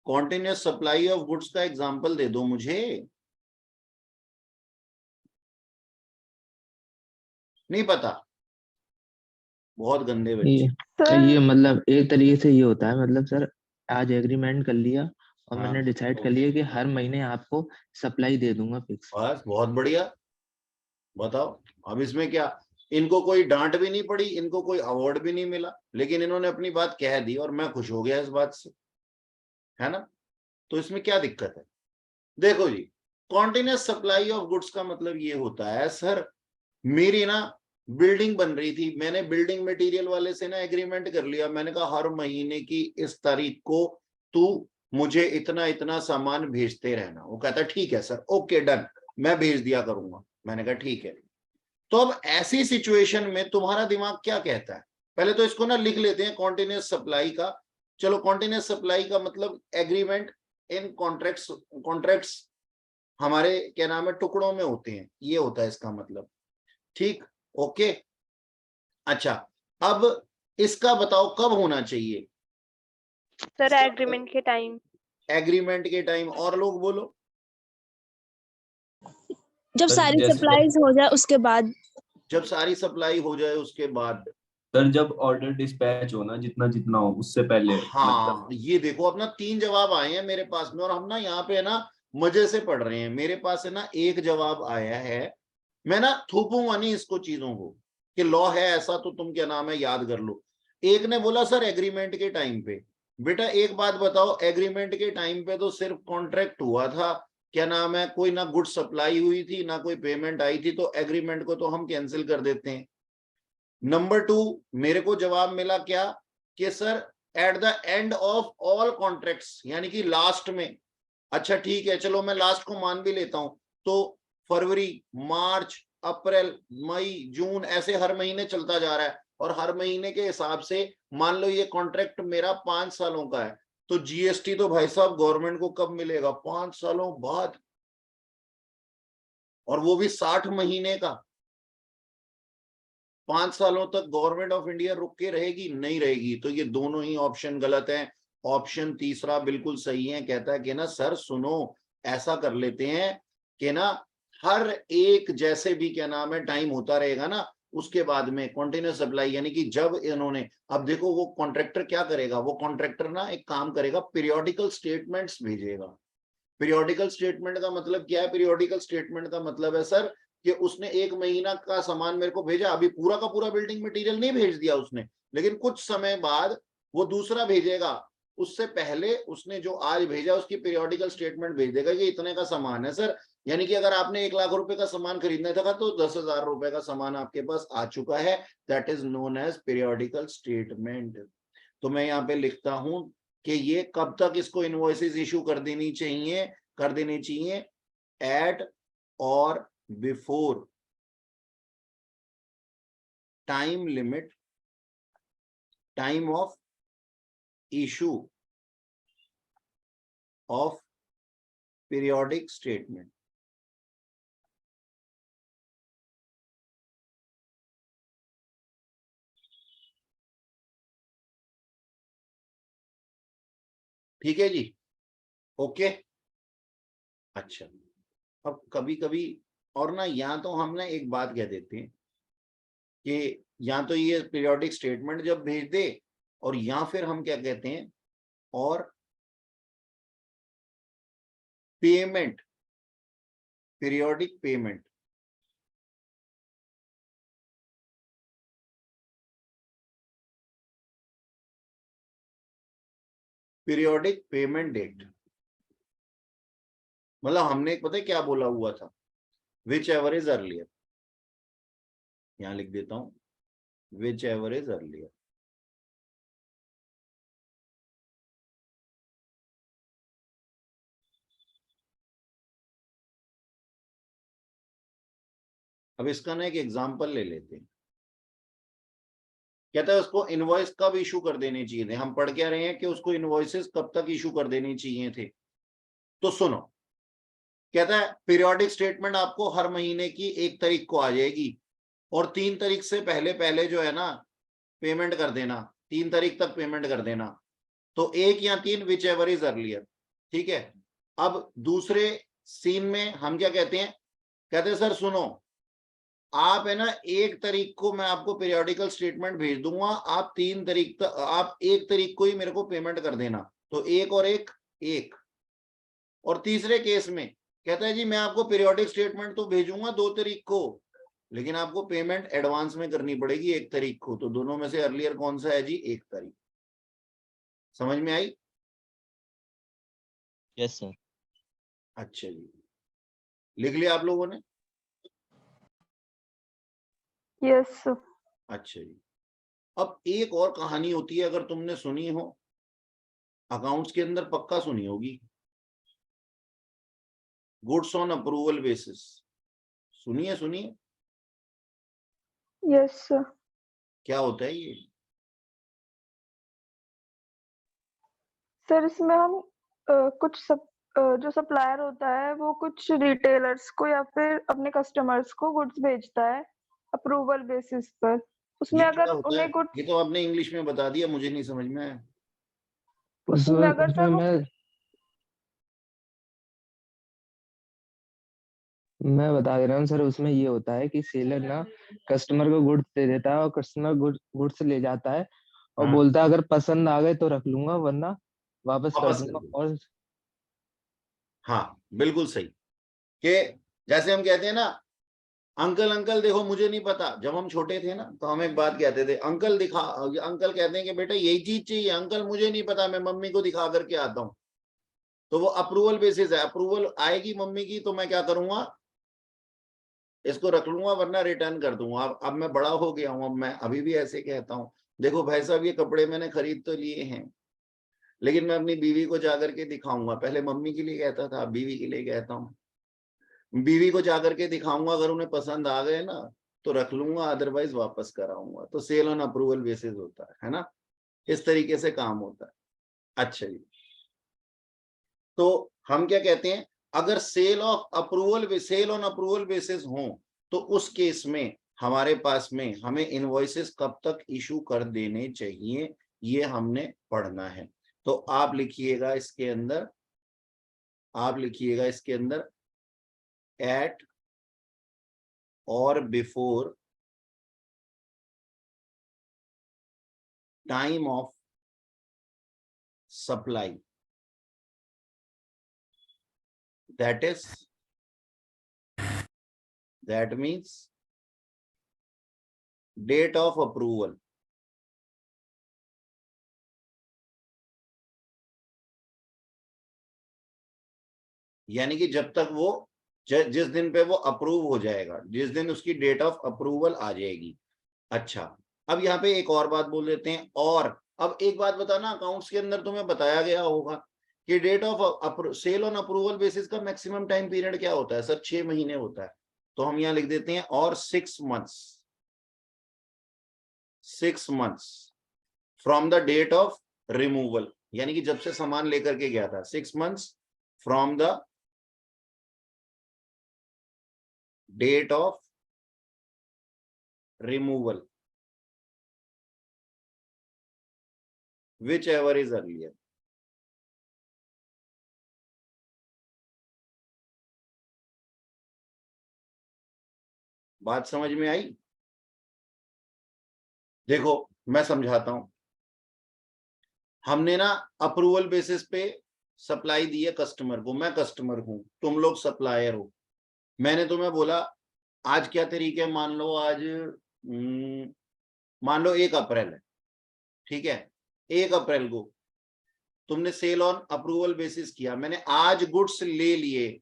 कॉन्टिन्यूस सप्लाई ऑफ गुड्स का एग्जांपल दे दो मुझे। नहीं पता, बहुत गंदे बच्चे। ये मतलब एक तरीके से ये होता है, मतलब सर आज एग्रीमेंट कर लिया और हाँ, मैंने डिसाइड कर लिया कि हर महीने आपको सप्लाई दे दूंगा फिक्स। बस बहुत बढ़िया। बताओ अब इसमें क्या, इनको कोई डांट भी नहीं पड़ी, इनको कोई अवार्ड भी नहीं मिला, लेकिन इन्होंने अपनी बात कह दी और मैं खुश हो गया इस बात से, है ना। तो इसमें क्या दिक्कत है? देखो जी, कॉन्टिन्यूस सप्लाई ऑफ गुड्स का मतलब ये होता है सर, मेरी ना बिल्डिंग बन रही थी, मैंने बिल्डिंग मटेरियल वाले से ना एग्रीमेंट कर लिया, मैंने कहा हर महीने की इस तारीख को तू मुझे इतना इतना सामान भेजते रहना। वो कहता ठीक है सर, ओके डन, मैं भेज दिया करूंगा। मैंने कहा ठीक है। तो अब ऐसी सिचुएशन में तुम्हारा दिमाग क्या कहता है? पहले तो इसको ना लिख लेते हैं कॉन्टिन्यूस सप्लाई का। चलो, कॉन्टिन्यूस सप्लाई का मतलब एग्रीमेंट इन कॉन्ट्रैक्ट्स, कॉन्ट्रैक्ट्स हमारे क्या नाम है टुकड़ों में होते हैं, ये होता है इसका मतलब। ठीक, ओके। अच्छा, अब इसका बताओ कब होना चाहिए? सर एग्रीमेंट के टाइम। एग्रीमेंट के टाइम। और लोग बोलो। जब सारी सप्लाईज हो जाए उसके बाद। जब सारी सप्लाई हो जाए उसके बाद। सर जब ऑर्डर डिस्पैच हो ना, जितना जितना हो उससे पहले। हाँ, ये देखो अपना 3 जवाब आए हैं मेरे पास में, और हम ना यहाँ पे ना मजे से पढ़ रहे हैं। मेरे पास है ना एक जवाब आया है, मैं ना थोपूंगा नहीं इसको चीजों को कि लॉ है ऐसा तो तुम क्या नाम है याद कर लो। एक ने बोला सर एग्रीमेंट के टाइम पे। बेटा एक बात बताओ, एग्रीमेंट के टाइम पे तो सिर्फ कॉन्ट्रैक्ट हुआ था, क्या नाम है, कोई ना गुड सप्लाई हुई थी ना कोई पेमेंट आई थी, तो एग्रीमेंट को तो हम कैंसिल कर देते हैं। नंबर 2, मेरे को जवाब मिला क्या कि sir at the end of all contracts, यानी कि लास्ट में। अच्छा ठीक है, चलो मैं लास्ट को मान भी लेता हूं। तो फरवरी, मार्च, अप्रैल, मई, जून, ऐसे हर महीने चलता जा रहा है, और हर महीने के हिसाब से मान लो ये कॉन्ट्रैक्ट मेरा 5 सालों का है, तो जीएसटी तो भाई साहब गवर्नमेंट को कब मिलेगा? 5 सालों बाद, और वो भी 60 महीने का। 5 सालों तक गवर्नमेंट ऑफ इंडिया रुक के रहेगी? नहीं रहेगी। तो ये दोनों ही ऑप्शन गलत है। ऑप्शन तीसरा बिल्कुल सही है, कहता है कि ना सर सुनो, ऐसा कर लेते हैं कि ना हर एक जैसे भी क्या नाम है टाइम होता रहेगा ना, उसके बाद में कॉन्टिन्यूस सप्लाई, यानी कि जब इन्होंने, अब देखो वो कॉन्ट्रैक्टर क्या करेगा, वो कॉन्ट्रैक्टर ना एक काम करेगा, पीरियोडिकल स्टेटमेंट्स भेजेगा। पीरियोडिकल स्टेटमेंट का मतलब क्या है? पीरियोडिकल स्टेटमेंट का मतलब है सर कि उसने 1 महीना का सामान मेरे को भेजा, अभी पूरा का पूरा बिल्डिंग मटेरियल नहीं भेज दिया उसने, लेकिन कुछ समय बाद वो दूसरा भेजेगा, उससे पहले उसने जो आज भेजा उसकी पीरियोडिकल स्टेटमेंट भेज देगा कि इतने का सामान है सर। यानी कि अगर आपने 1 लाख रुपए का सामान खरीदना था तो 10,000 रुपए का सामान आपके पास आ चुका है, that is known as periodical statement. तो मैं यहाँ पे लिखता हूं कि ये कब तक इसको इनवॉइसेस इशू कर देनी चाहिए? एट और before time limit, time of issue of periodic statement. ठीक है जी, ओके। अच्छा, अब कभी कभी और ना, या तो हम ना एक बात कह देते हैं कि या तो ये पीरियोडिक स्टेटमेंट जब भेज दे, और या फिर हम क्या कहते हैं, और payment, periodic payment, periodic payment date. मतलब हमने पता है क्या बोला हुआ था? विच एवर इज अर्लियर, यहां लिख देता हूं, विच एवर इज अर्लियर। अब इसका ना एक एग्जांपल ले लेते हैं। कहता है उसको इनवॉइस कब इशू कर देने चाहिए थे। हम पढ़ क्या रहे हैं कि उसको इनवॉइसेस कब तक इशू कर देने चाहिए थे। तो सुनो, कहता है पीरियोडिक स्टेटमेंट आपको हर महीने की 1 तारीख को आ जाएगी, और 3 तारीख से पहले पहले जो है ना पेमेंट कर देना, 3 तारीख तक पेमेंट कर देना। तो 1 या 3, विच एवर इज अर्लियर। ठीक है। अब दूसरे सीन में हम क्या कहते हैं? कहते हैं सर सुनो, आप है ना 1 तारीख को मैं आपको पीरियोडिकल स्टेटमेंट भेज दूंगा, आप 3 तारीख तक, आप 1 तारीख को ही मेरे को पेमेंट कर देना। तो 1 और 1। और तीसरे केस में कहता है जी मैं आपको पीरियोडिक स्टेटमेंट तो भेजूंगा 2 तारीख को, लेकिन आपको पेमेंट एडवांस में करनी पड़ेगी 1 तारीख को। तो दोनों में से अर्लियर कौन सा है जी? 1 तारीख। समझ में आई? Yes sir. अच्छा जी, लिख लिया आप लोगों ने? यस। अच्छा जी। अब एक और कहानी होती है, अगर तुमने सुनी हो, अकाउंट्स के अंदर पक्का सुनी होगी, गुड्स ऑन अप्रूवल बेसिस। सुनिए। यस। क्या होता है ये? सर इसमें हम जो सप्लायर होता है वो कुछ रिटेलर्स को या फिर अपने कस्टमर्स को गुड्स भेजता है अप्रूवल बेसिस पर। उसमें ये अगर क्या होता है? उन्हें गुड्स, ये तो आपने इंग्लिश में बता दिया, मुझे नहीं समझ में आया। उसमें अगर सर वो मैं बता दे रहा हूँ सर, उसमें ये होता है कि सेलर ना कस्टमर को गुड्स दे देता है और कस्टमर गुड्स ले जाता है और हाँ, बोलता है अगर पसंद आ गए तो रख लूंगा वरना वापस कर वापस कर दूंगा। दो। और हाँ बिल्कुल सही। कि जैसे हम कहते हैं ना, अंकल अंकल देखो मुझे नहीं पता। जब हम छोटे थे ना तो हम एक बात कहते थे, अंकल दिखा, अंकल कहते हैं कि बेटा यही चीज चाहिए, अंकल मुझे नहीं पता, मैं मम्मी को दिखा करके आता हूँ। तो वो अप्रूवल बेसिस है। अप्रूवल आएगी मम्मी की तो मैं क्या करूंगा, इसको रख लूंगा वरना रिटर्न कर दूंगा। अब मैं बड़ा हो गया हूं, अब मैं अभी भी ऐसे कहता हूँ, देखो भाई साहब ये कपड़े मैंने खरीद तो लिए हैं, लेकिन मैं अपनी बीवी को जाकर के दिखाऊंगा। पहले मम्मी के लिए कहता था, बीवी के लिए कहता हूँ, बीवी को जाकर के दिखाऊंगा, अगर उन्हें पसंद आ गए ना तो रख लूंगा, अदरवाइज वापस कराऊंगा। तो सेल ऑन अप्रूवल बेसिस होता है ना, इस तरीके से काम होता है। अच्छा जी, तो हम क्या कहते हैं, अगर सेल ऑन अप्रूवल बेसिस हो तो उस केस में हमारे पास में हमें इनवॉइसेस कब तक इशू कर देने चाहिए, ये हमने पढ़ना है। तो आप लिखिएगा इसके अंदर, एट और before time of supply, that means date of approval, यानी कि जब तक वो जिस दिन पे वो अप्रूव हो जाएगा, जिस दिन उसकी डेट ऑफ अप्रूवल आ जाएगी। अच्छा, अब यहाँ पे एक और बात बोल देते हैं। और अब एक बात बताना, अकाउंट्स के अंदर तुम्हें बताया गया होगा कि date of sale on approval basis का मैक्सिमम टाइम पीरियड क्या होता है सर? 6 महीने होता है। तो हम यहाँ लिख देते हैं और 6 months from the date of removal, यानी कि जब से सामान लेकर के गया था, 6 months from the date of removal, whichever is earlier। बात समझ में आई? देखो मैं समझाता हूं। हमने ना अप्रूवल बेसिस पे सप्लाई दी है कस्टमर को। मैं कस्टमर हूं, तुम लोग सप्लायर हो। मैंने तुम्हें बोला आज क्या तारीख है, मान लो आज मान लो 1 अप्रैल है, ठीक है। 1 अप्रैल को तुमने सेल ऑन अप्रूवल बेसिस किया, मैंने आज गुड्स ले लिए,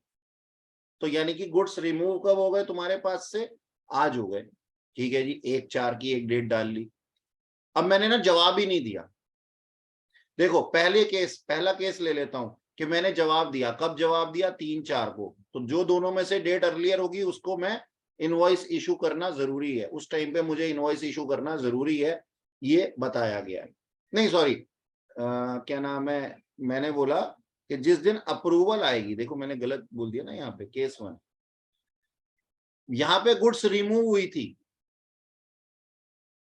तो यानी कि गुड्स रिमूव कब हो गए तुम्हारे पास से? आज हो गए, ठीक है जी। 1/4 की एक डेट डाल ली। अब मैंने ना जवाब ही नहीं दिया। देखो पहला केस ले लेता हूं कि मैंने जवाब दिया। कब जवाब दिया? 3/4 को। तो जो दोनों में से डेट अर्लियर होगी उसको मैं इनवॉइस इशू करना जरूरी है, उस टाइम पे मुझे इनवॉइस इशू करना जरूरी है, ये बताया गया है। नहीं सॉरी, क्या नाम है, मैंने बोला कि जिस दिन अप्रूवल आएगी, देखो मैंने गलत बोल दिया ना, यहाँ पे केस 1, यहाँ पे गुड्स रिमूव हुई थी,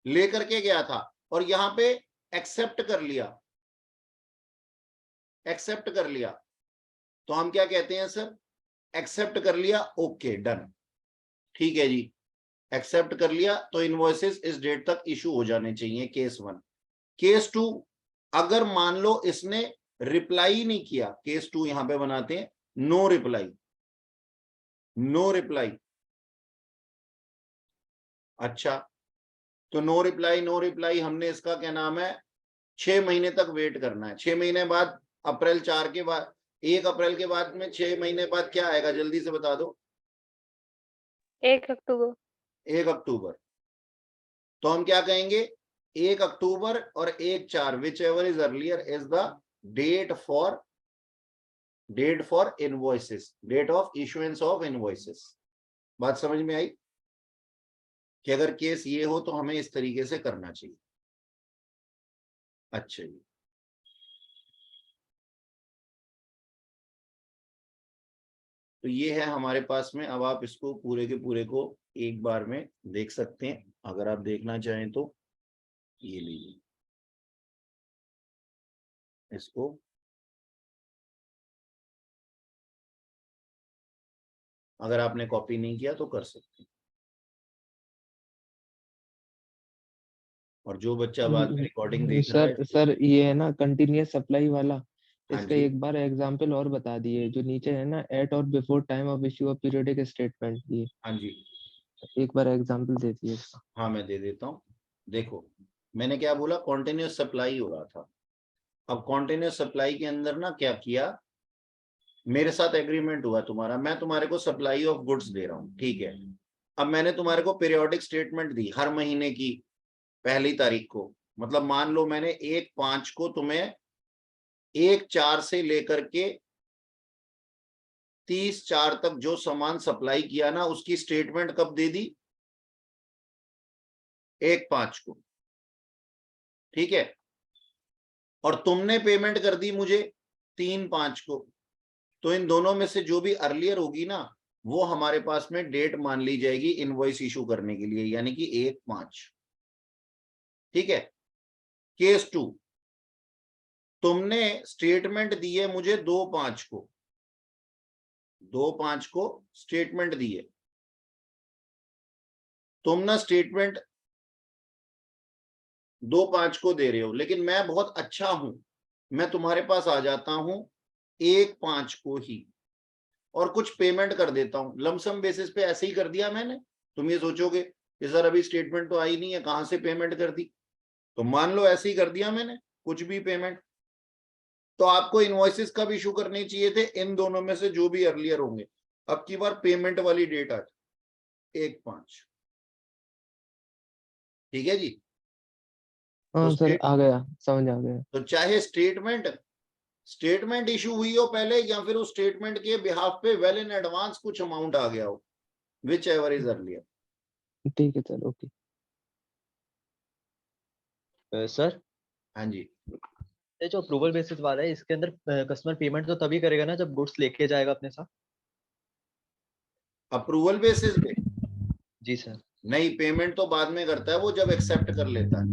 लेकर के गया था, और यहाँ पे एक्सेप्ट कर लिया, तो हम क्या कहते हैं सर? एक्सेप्ट कर लिया, ओके डन, ठीक है जी। एक्सेप्ट कर लिया तो इनवॉइसेस इस डेट तक इशू हो जाने चाहिए, केस 1। केस 2, अगर मान लो इसने रिप्लाई नहीं किया, केस 2 यहां पे बनाते हैं नो रिप्लाई। अच्छा, तो नो रिप्लाई हमने इसका क्या नाम है, 6 महीने तक वेट करना है। 6 महीने बाद अप्रैल 4 के बाद, 1 अप्रैल के बाद में 6 महीने बाद क्या आएगा, जल्दी से बता दो? 1 अक्टूबर। 1 अक्टूबर। तो हम क्या कहेंगे? 1 अक्टूबर और 1/4, whichever is earlier is the date for invoices, date of issuance of invoices. बात समझ में आई कि अगर केस ये हो तो हमें इस तरीके से करना चाहिए। अच्छा जी, तो ये है हमारे पास में। अब आप इसको पूरे के पूरे को एक बार में देख सकते हैं, अगर आप देखना चाहें तो। ये लीजिए इसको, अगर आपने कॉपी नहीं किया तो कर सकते हैं। और जो बच्चा बाद में रिकॉर्डिंग देख रहा है, सर ये है ना कंटिन्यूअस सप्लाई वाला, हाँ इसका जी, एक बार एग्जांपल और बता दिए। जो नीचे है ना एट और before time of issue of periodic statement, ये हाँ जी, एक बार एग्जांपल दे दिए इसका। हाँ मैं दे देता हूँ। देखो मैंने क्या बोला, कॉन्टिन्यूस सप्लाई हो रहा था। अब कॉन्टिन्यूस सप्लाई के अंदर ना क्या किया, मेरे साथ एग्रीमेंट हुआ तुम्हारा, मैं तुम्हारे को सप्लाई ऑफ गुड्स दे रहा हूँ, ठीक है। अब मैंने तुम्हारे को पीरियोडिक स्टेटमेंट दी हर महीने की 1 तारीख को, मतलब मान लो मैंने 1/5 को तुम्हें 1/4 से लेकर के 30/4 तक जो सामान सप्लाई किया ना, उसकी स्टेटमेंट कब दे दी? 1/5 को, ठीक है। और तुमने पेमेंट कर दी मुझे 3/5 को। तो इन दोनों में से जो भी अर्लियर होगी ना, वो हमारे पास में डेट मान ली जाएगी इनवॉइस इशू करने के लिए, यानी कि 1/5। ठीक है। केस 2, तुमने स्टेटमेंट दी है मुझे 2/5 को, 2/5 को स्टेटमेंट दी है। तुम ना स्टेटमेंट 2/5 को दे रहे हो, लेकिन मैं बहुत अच्छा हूं, मैं तुम्हारे पास आ जाता हूं 1/5 को ही और कुछ पेमेंट कर देता हूं लमसम बेसिस पे। ऐसे ही कर दिया मैंने। तुम ये सोचोगे कि सर अभी स्टेटमेंट तो आई नहीं है, कहां से पेमेंट कर दी। तो मान लो ऐसे ही कर दिया मैंने कुछ भी पेमेंट। तो आपको इनवॉइसेस कब इशू करने चाहिए थे? इन दोनों में से जो भी अर्लियर होंगे। अब की बार पेमेंट वाली डेट आ 1/5। ठीक है जी। हाँ तो सर, आ गया, समझ आ गया। तो चाहे स्टेटमेंट इशू हुई हो पहले, या फिर उस स्टेटमेंट के बिहाफ पे वेल इन एडवांस कुछ अमाउंट आ गया हो, विच एवर इज अर्लियर। ठीक है सर, ओके। सर, हाँ जी। ये जो अप्रूवल बेसिस वाला है, इसके अंदर कस्टमर पेमेंट तो तभी करेगा ना जब गुड्स लेके जाएगा अपने साथ। अप्रूवल बेसिस पे जी सर। नहीं, पेमेंट तो बाद में करता है वो, जब एक्सेप्ट कर लेता है।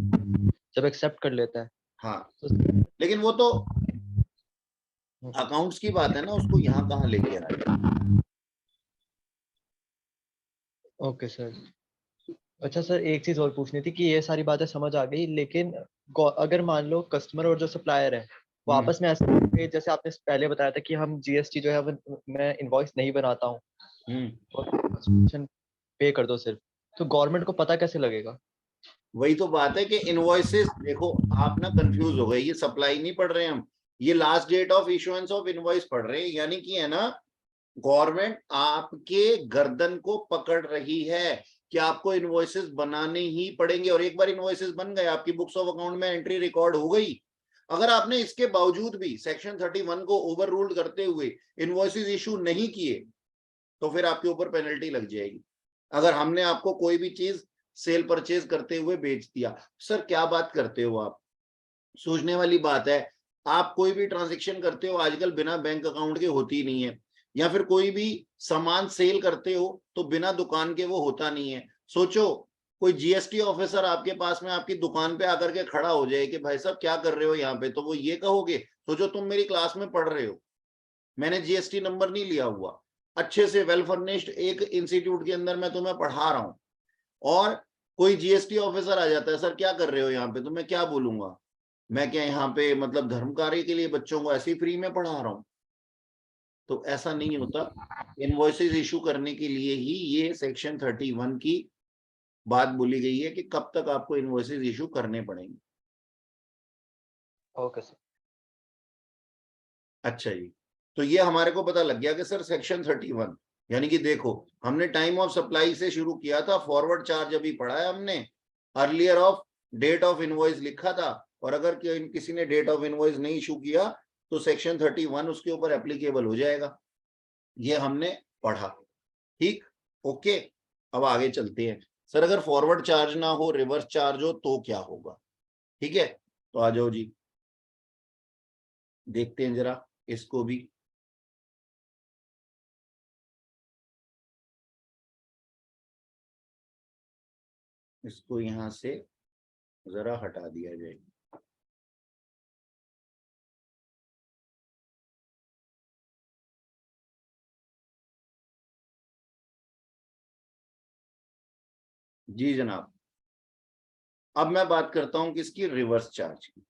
जब एक्सेप्ट कर लेता है हाँ, तो लेकिन वो तो अकाउंट्स की बात है ना, उसको यहाँ कहाँ लेके आए। Okay sir. अच्छा सर, एक चीज और पूछनी थी कि ये सारी बातें समझ आ गई, लेकिन अगर मान लो कस्टमर और जो सप्लायर है वो आपस में ऐसे हैं, जैसे आपने पहले बताया था कि हम जीएसटी जो है वो मैं इनवॉइस नहीं बनाता हूँ और पे कर दो सिर्फ, तो गवर्नमेंट को पता कैसे लगेगा? वही तो बात है कि इनवॉइसेस, देखो आप ना कंफ्यूज हो गए, ये सप्लाई नहीं पढ़ रहे हम, ये last date of issuance of invoice पढ़ रहे हैं। यानी कि है ना, गवर्नमेंट आपके गर्दन को पकड़ रही है कि आपको इनवॉइसेस बनाने ही पड़ेंगे। और एक बार इनवॉइसेस बन गए, आपकी बुक्स ऑफ अकाउंट में एंट्री रिकॉर्ड हो गई। अगर आपने इसके बावजूद भी सेक्शन 31 को ओवर रूल्ड करते हुए इनवॉइसेस इशू नहीं किए, तो फिर आपके ऊपर पेनल्टी लग जाएगी। अगर हमने आपको कोई भी चीज सेल परचेज करते हुए बेच दिया। सर क्या बात करते हो आप, सोचने वाली बात है। आप कोई भी ट्रांजेक्शन करते हो आजकल बिना बैंक अकाउंट के होती नहीं है, या फिर कोई भी सामान सेल करते हो तो बिना दुकान के वो होता नहीं है। सोचो कोई जीएसटी ऑफिसर आपके पास में आपकी दुकान पे आकर के खड़ा हो जाए कि भाई साहब क्या कर रहे हो यहाँ पे, तो वो ये कहोगे, सोचो तुम मेरी क्लास में पढ़ रहे हो, मैंने जीएसटी नंबर नहीं लिया हुआ, अच्छे से वेल फर्निश्ड एक इंस्टीट्यूट के अंदर मैं तुम्हें पढ़ा रहा हूँ, और कोई जीएसटी ऑफिसर आ जाता है, सर क्या कर रहे हो यहाँ पे, तो मैं क्या बोलूंगा? मैं क्या यहाँ पे मतलब धर्म कार्य के लिए बच्चों को ऐसे ही फ्री में पढ़ा रहा हूँ? तो ऐसा नहीं होता। इनवॉइसेस इशू करने के लिए ही ये सेक्शन 31 की बात बोली गई है कि कब तक आपको इनवॉइसेस इशू करने पड़ेंगे। Okay sir. अच्छा जी, तो ये हमारे को पता लग गया कि सर सेक्शन 31, यानी कि देखो हमने टाइम ऑफ सप्लाई से शुरू किया था, फॉरवर्ड चार्ज अभी पढ़ा है हमने, earlier of date of invoice लिखा था, और अगर किसी ने डेट ऑफ इनवॉइस नहीं इशू किया तो सेक्शन 31 उसके ऊपर एप्लीकेबल हो जाएगा। ये हमने पढ़ा। ठीक, ओके। अब आगे चलते हैं। सर अगर फॉरवर्ड चार्ज ना हो, रिवर्स चार्ज हो, तो क्या होगा? ठीक है, तो आ जाओ जी, देखते हैं जरा इसको भी। इसको यहां से जरा हटा दिया जाए। जी जनाब, अब मैं बात करता हूं किसकी? रिवर्स चार्ज की।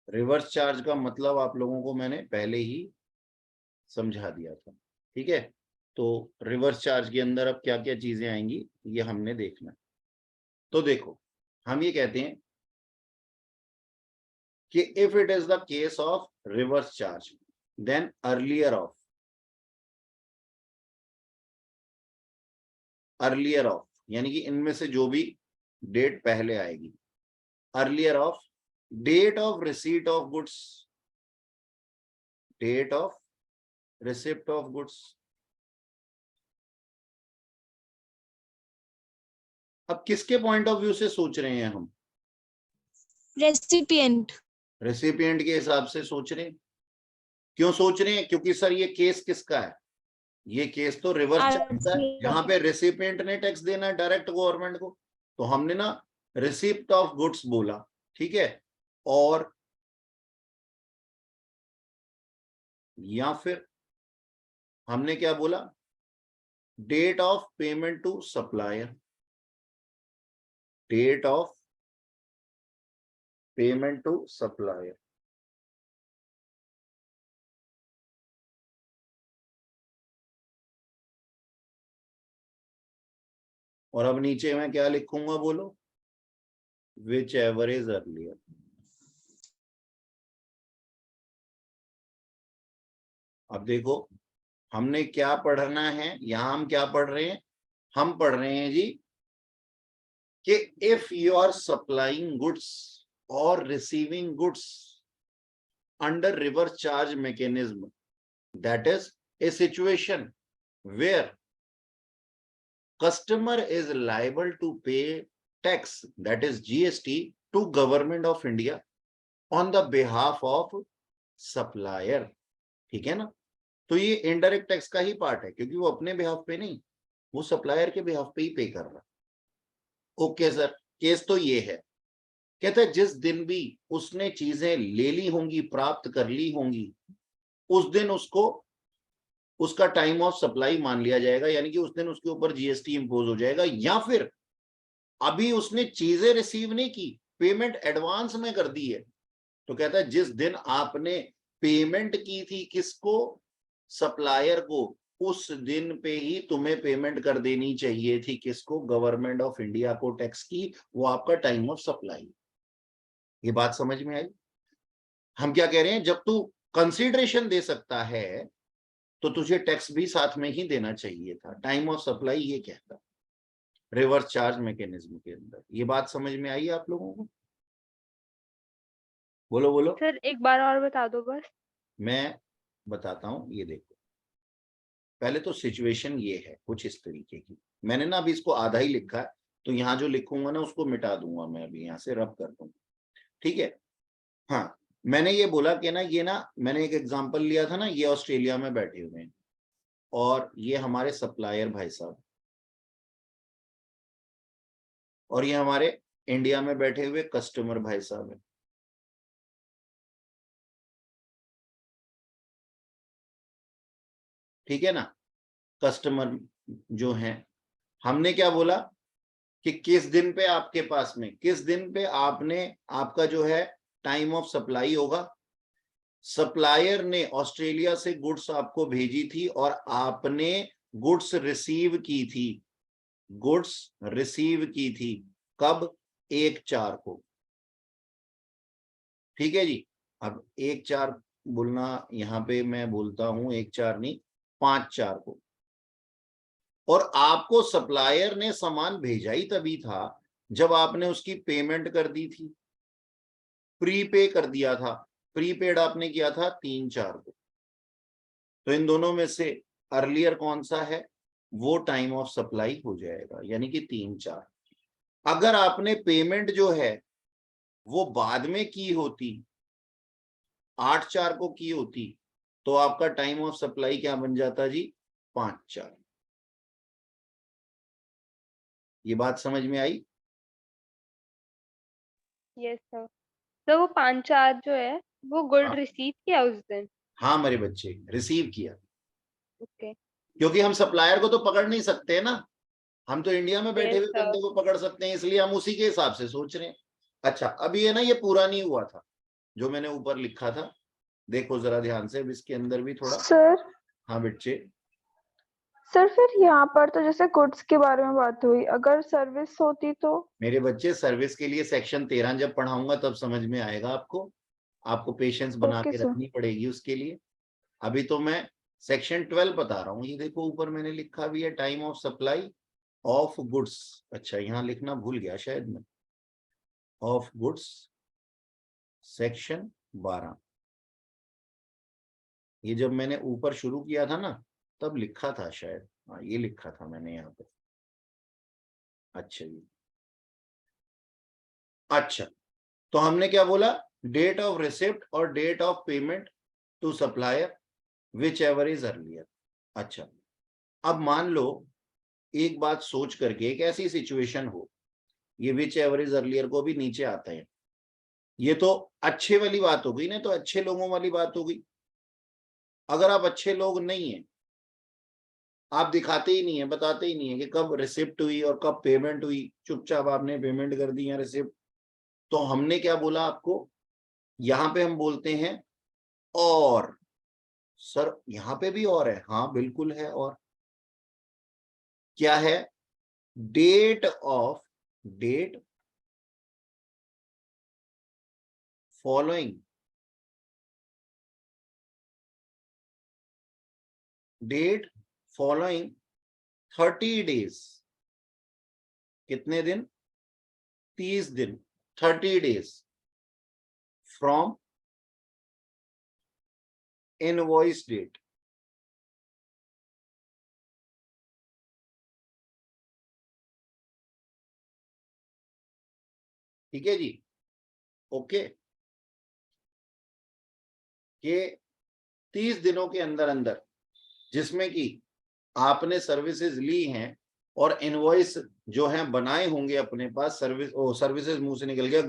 रिवर्स चार्ज का मतलब आप लोगों को मैंने पहले ही समझा दिया था। ठीक है, तो रिवर्स चार्ज के अंदर अब क्या क्या चीजें आएंगी ये हमने देखना। तो देखो, हम ये कहते हैं कि if it is the case of reverse charge, then earlier of यानी कि इनमें से जो भी डेट पहले आएगी, earlier of date of receipt of goods, date of receipt of goods, अब किसके पॉइंट ऑफ व्यू से सोच रहे हैं हम? रेसिपिएंट। रेसिपिएंट के हिसाब से सोच रहे हैं। क्यों सोच रहे हैं? क्योंकि सर ये केस किसका है? ये केस तो रिवर्स चार्ज का है, जहां पे रेसिपिएंट ने टैक्स देना है डायरेक्ट गवर्नमेंट को। तो हमने ना रिसिप्ट ऑफ गुड्स बोला, ठीक है, और या फिर हमने क्या बोला? Date of payment to supplier, date of payment to supplier. और अब नीचे मैं क्या लिखूंगा बोलो? Whichever is earlier. अब देखो हमने क्या पढ़ना है, यहां हम क्या पढ़ रहे हैं? हम पढ़ रहे हैं जी कि if you are supplying goods और receiving goods under reverse charge mechanism, that is a situation where customer is liable to pay tax, that is GST, to government of India on the behalf of supplier। ठीक है ना? तो ये इनडायरेक्ट टैक्स का ही पार्ट है, क्योंकि वो अपने बिहाफ पे नहीं, वो सप्लायर के बिहाफ पे ही पे कर रहा है। ओके सर, केस तो ये है। कहते हैं जिस दिन भी उसने चीजें ले ली होंगी, प्राप्त कर ली होंगी, उस दिन उसको उसका टाइम ऑफ सप्लाई मान लिया जाएगा, यानी कि उस दिन उसके ऊपर जीएसटी इंपोज हो जाएगा। या फिर अभी उसने चीजें रिसीव नहीं की, पेमेंट एडवांस में कर दी है, तो कहता है जिस दिन आपने पेमेंट की थी किसको? सप्लायर को, उस दिन पे ही तुम्हें पेमेंट कर देनी चाहिए थी। किसको? गवर्नमेंट ऑफ इंडिया को टैक्स की। वो आपका टाइम ऑफ सप्लाई। ये बात समझ में आई? हम क्या कह रहे हैं? जब तू कंसीडरेशन दे सकता है तो तुझे टैक्स भी साथ में ही देना चाहिए था। टाइम ऑफ सप्लाई ये कहता है रिवर्स चार्ज मैकेनिज्म के अंदर। ये बात समझ में आई आप लोगों को? बोलो बोलो। सर एक बार और बता दो बस। मैं बताता हूं, ये देखो। पहले तो सिचुएशन ये है कुछ इस तरीके की। मैंने ना अभी इसको आधा ही लिखा है, तो यहाँ जो लिखूंगा ना उसको मिटा दूंगा मैं, अभी यहाँ से रब कर दूंगा, ठीक है? हाँ, मैंने ये बोला कि ना, ये ना मैंने एक एग्जांपल लिया था ना, ये ऑस्ट्रेलिया में बैठे हुए हैं और ये हमारे सप्लायर भाई साहब, और ये हमारे इंडिया में बैठे हुए कस्टमर भाई साहब हैं। ठीक है ना? कस्टमर जो हैं, हमने क्या बोला कि किस दिन पे आपके पास में, किस दिन पे आपने, आपका जो है टाइम ऑफ सप्लाई होगा। सप्लायर ने ऑस्ट्रेलिया से गुड्स आपको भेजी थी और आपने गुड्स रिसीव की थी, गुड्स रिसीव की थी कब? 1/4 को। ठीक है जी। अब 1/4 बोलना, यहाँ पे मैं बोलता हूं 1/4 नहीं, 5/4 को। और आपको सप्लायर ने सामान भेजा ही तभी था जब आपने उसकी पेमेंट कर दी थी, प्रीपे कर दिया था। प्रीपेड आपने किया था 3/4 को। तो इन दोनों में से अर्लियर कौन सा है? वो टाइम ऑफ सप्लाई हो जाएगा, यानी कि 3/4। अगर आपने पेमेंट जो है वो बाद में की होती, 8/4 को की होती, तो आपका टाइम ऑफ सप्लाई क्या बन जाता जी? 5/4। ये बात समझ में आई? Yes sir. तो वो 5/4 जो है वो गुड हाँ, रिसीव किया उस दिन। हाँ मेरे बच्चे, रिसीव किया। ओके। क्योंकि हम सप्लायर को तो पकड़ नहीं सकते है ना, हम तो इंडिया में बैठे यस हुए सर। बंदे को पकड़ सकते हैं, इसलिए हम उसी के हिसाब से सोच रहे हैं। अच्छा, अभी है ना, ये पूरा नहीं हुआ था जो मैंने ऊपर लिखा था, देखो जरा ध्यान से। अब इसके अंदर भी थोड़ा। सर हाँ बच्चे। सर फिर यहाँ पर तो जैसे गुड्स के बारे में बात हुई, अगर सर्विस होती तो? मेरे बच्चे, सर्विस के लिए सेक्शन 13 जब पढ़ाऊंगा तब समझ में आएगा आपको। आपको पेशेंस बना ओके के सर। रखनी पड़ेगी उसके लिए। अभी तो मैं सेक्शन 12 बता रहा हूँ। ये देखो ऊपर मैंने लिखा भी है, time of supply of goods. अच्छा, यहाँ लिखना भूल गया शायद मैं, ऑफ गुड्स सेक्शन 12। ये जब मैंने ऊपर शुरू किया था ना तब लिखा था शायद, हाँ ये लिखा था मैंने यहाँ पे। अच्छा जी, अच्छा, तो हमने क्या बोला, डेट ऑफ रिसिप्ट और date of payment to supplier whichever is earlier. अच्छा, अब मान लो एक बात सोच करके, एक ऐसी सिचुएशन हो, ये विच एवर इज अर्लियर को भी नीचे आता है, ये तो अच्छे वाली बात हो गई ना, तो अच्छे लोगों वाली बात हो गई। अगर आप अच्छे लोग नहीं हैं, आप दिखाते ही नहीं है, बताते ही नहीं है कि कब रिसिप्ट हुई और कब पेमेंट हुई, चुपचाप आपने पेमेंट कर दी या रिसिप्ट, तो हमने क्या बोला आपको, यहां पे हम बोलते हैं और। सर यहां पे भी और है? हाँ बिल्कुल है। और क्या है? Date following date following 30 days. कितने दिन? 30 दिन, 30 डेज फ्रॉम इनवॉइस डेट। ठीक है जी, ओके, ये 30 दिनों के अंदर अंदर, जिसमें कि आपने सर्विसेज ली हैं और इनवॉइस जो है बनाए होंगे अपने पास, सर्विसेज मुंह से निकल गया,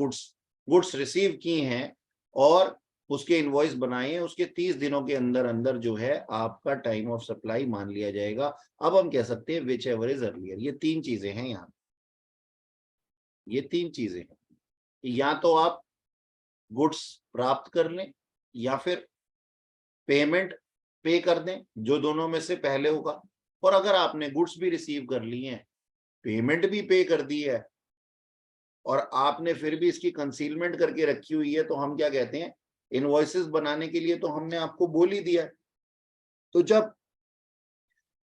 गुड्स रिसीव की हैं और उसके इनवॉइस बनाए हैं, उसके 30 दिनों के अंदर अंदर जो है आपका टाइम ऑफ सप्लाई मान लिया जाएगा। अब हम कह सकते हैं विच एवर इज अर्लियर। ये 3 चीजें हैं यहाँ, ये 3 चीजें हैं, या तो आप गुड्स प्राप्त कर लें या फिर पेमेंट पे कर दें, जो दोनों में से पहले होगा। और अगर आपने गुड्स भी रिसीव कर ली हैं, पेमेंट भी पे कर दी है और आपने फिर भी इसकी कंसीलमेंट करके रखी हुई है, तो हम क्या कहते हैं, इनवॉइसेस बनाने के लिए तो हमने आपको बोल ही दिया है। तो जब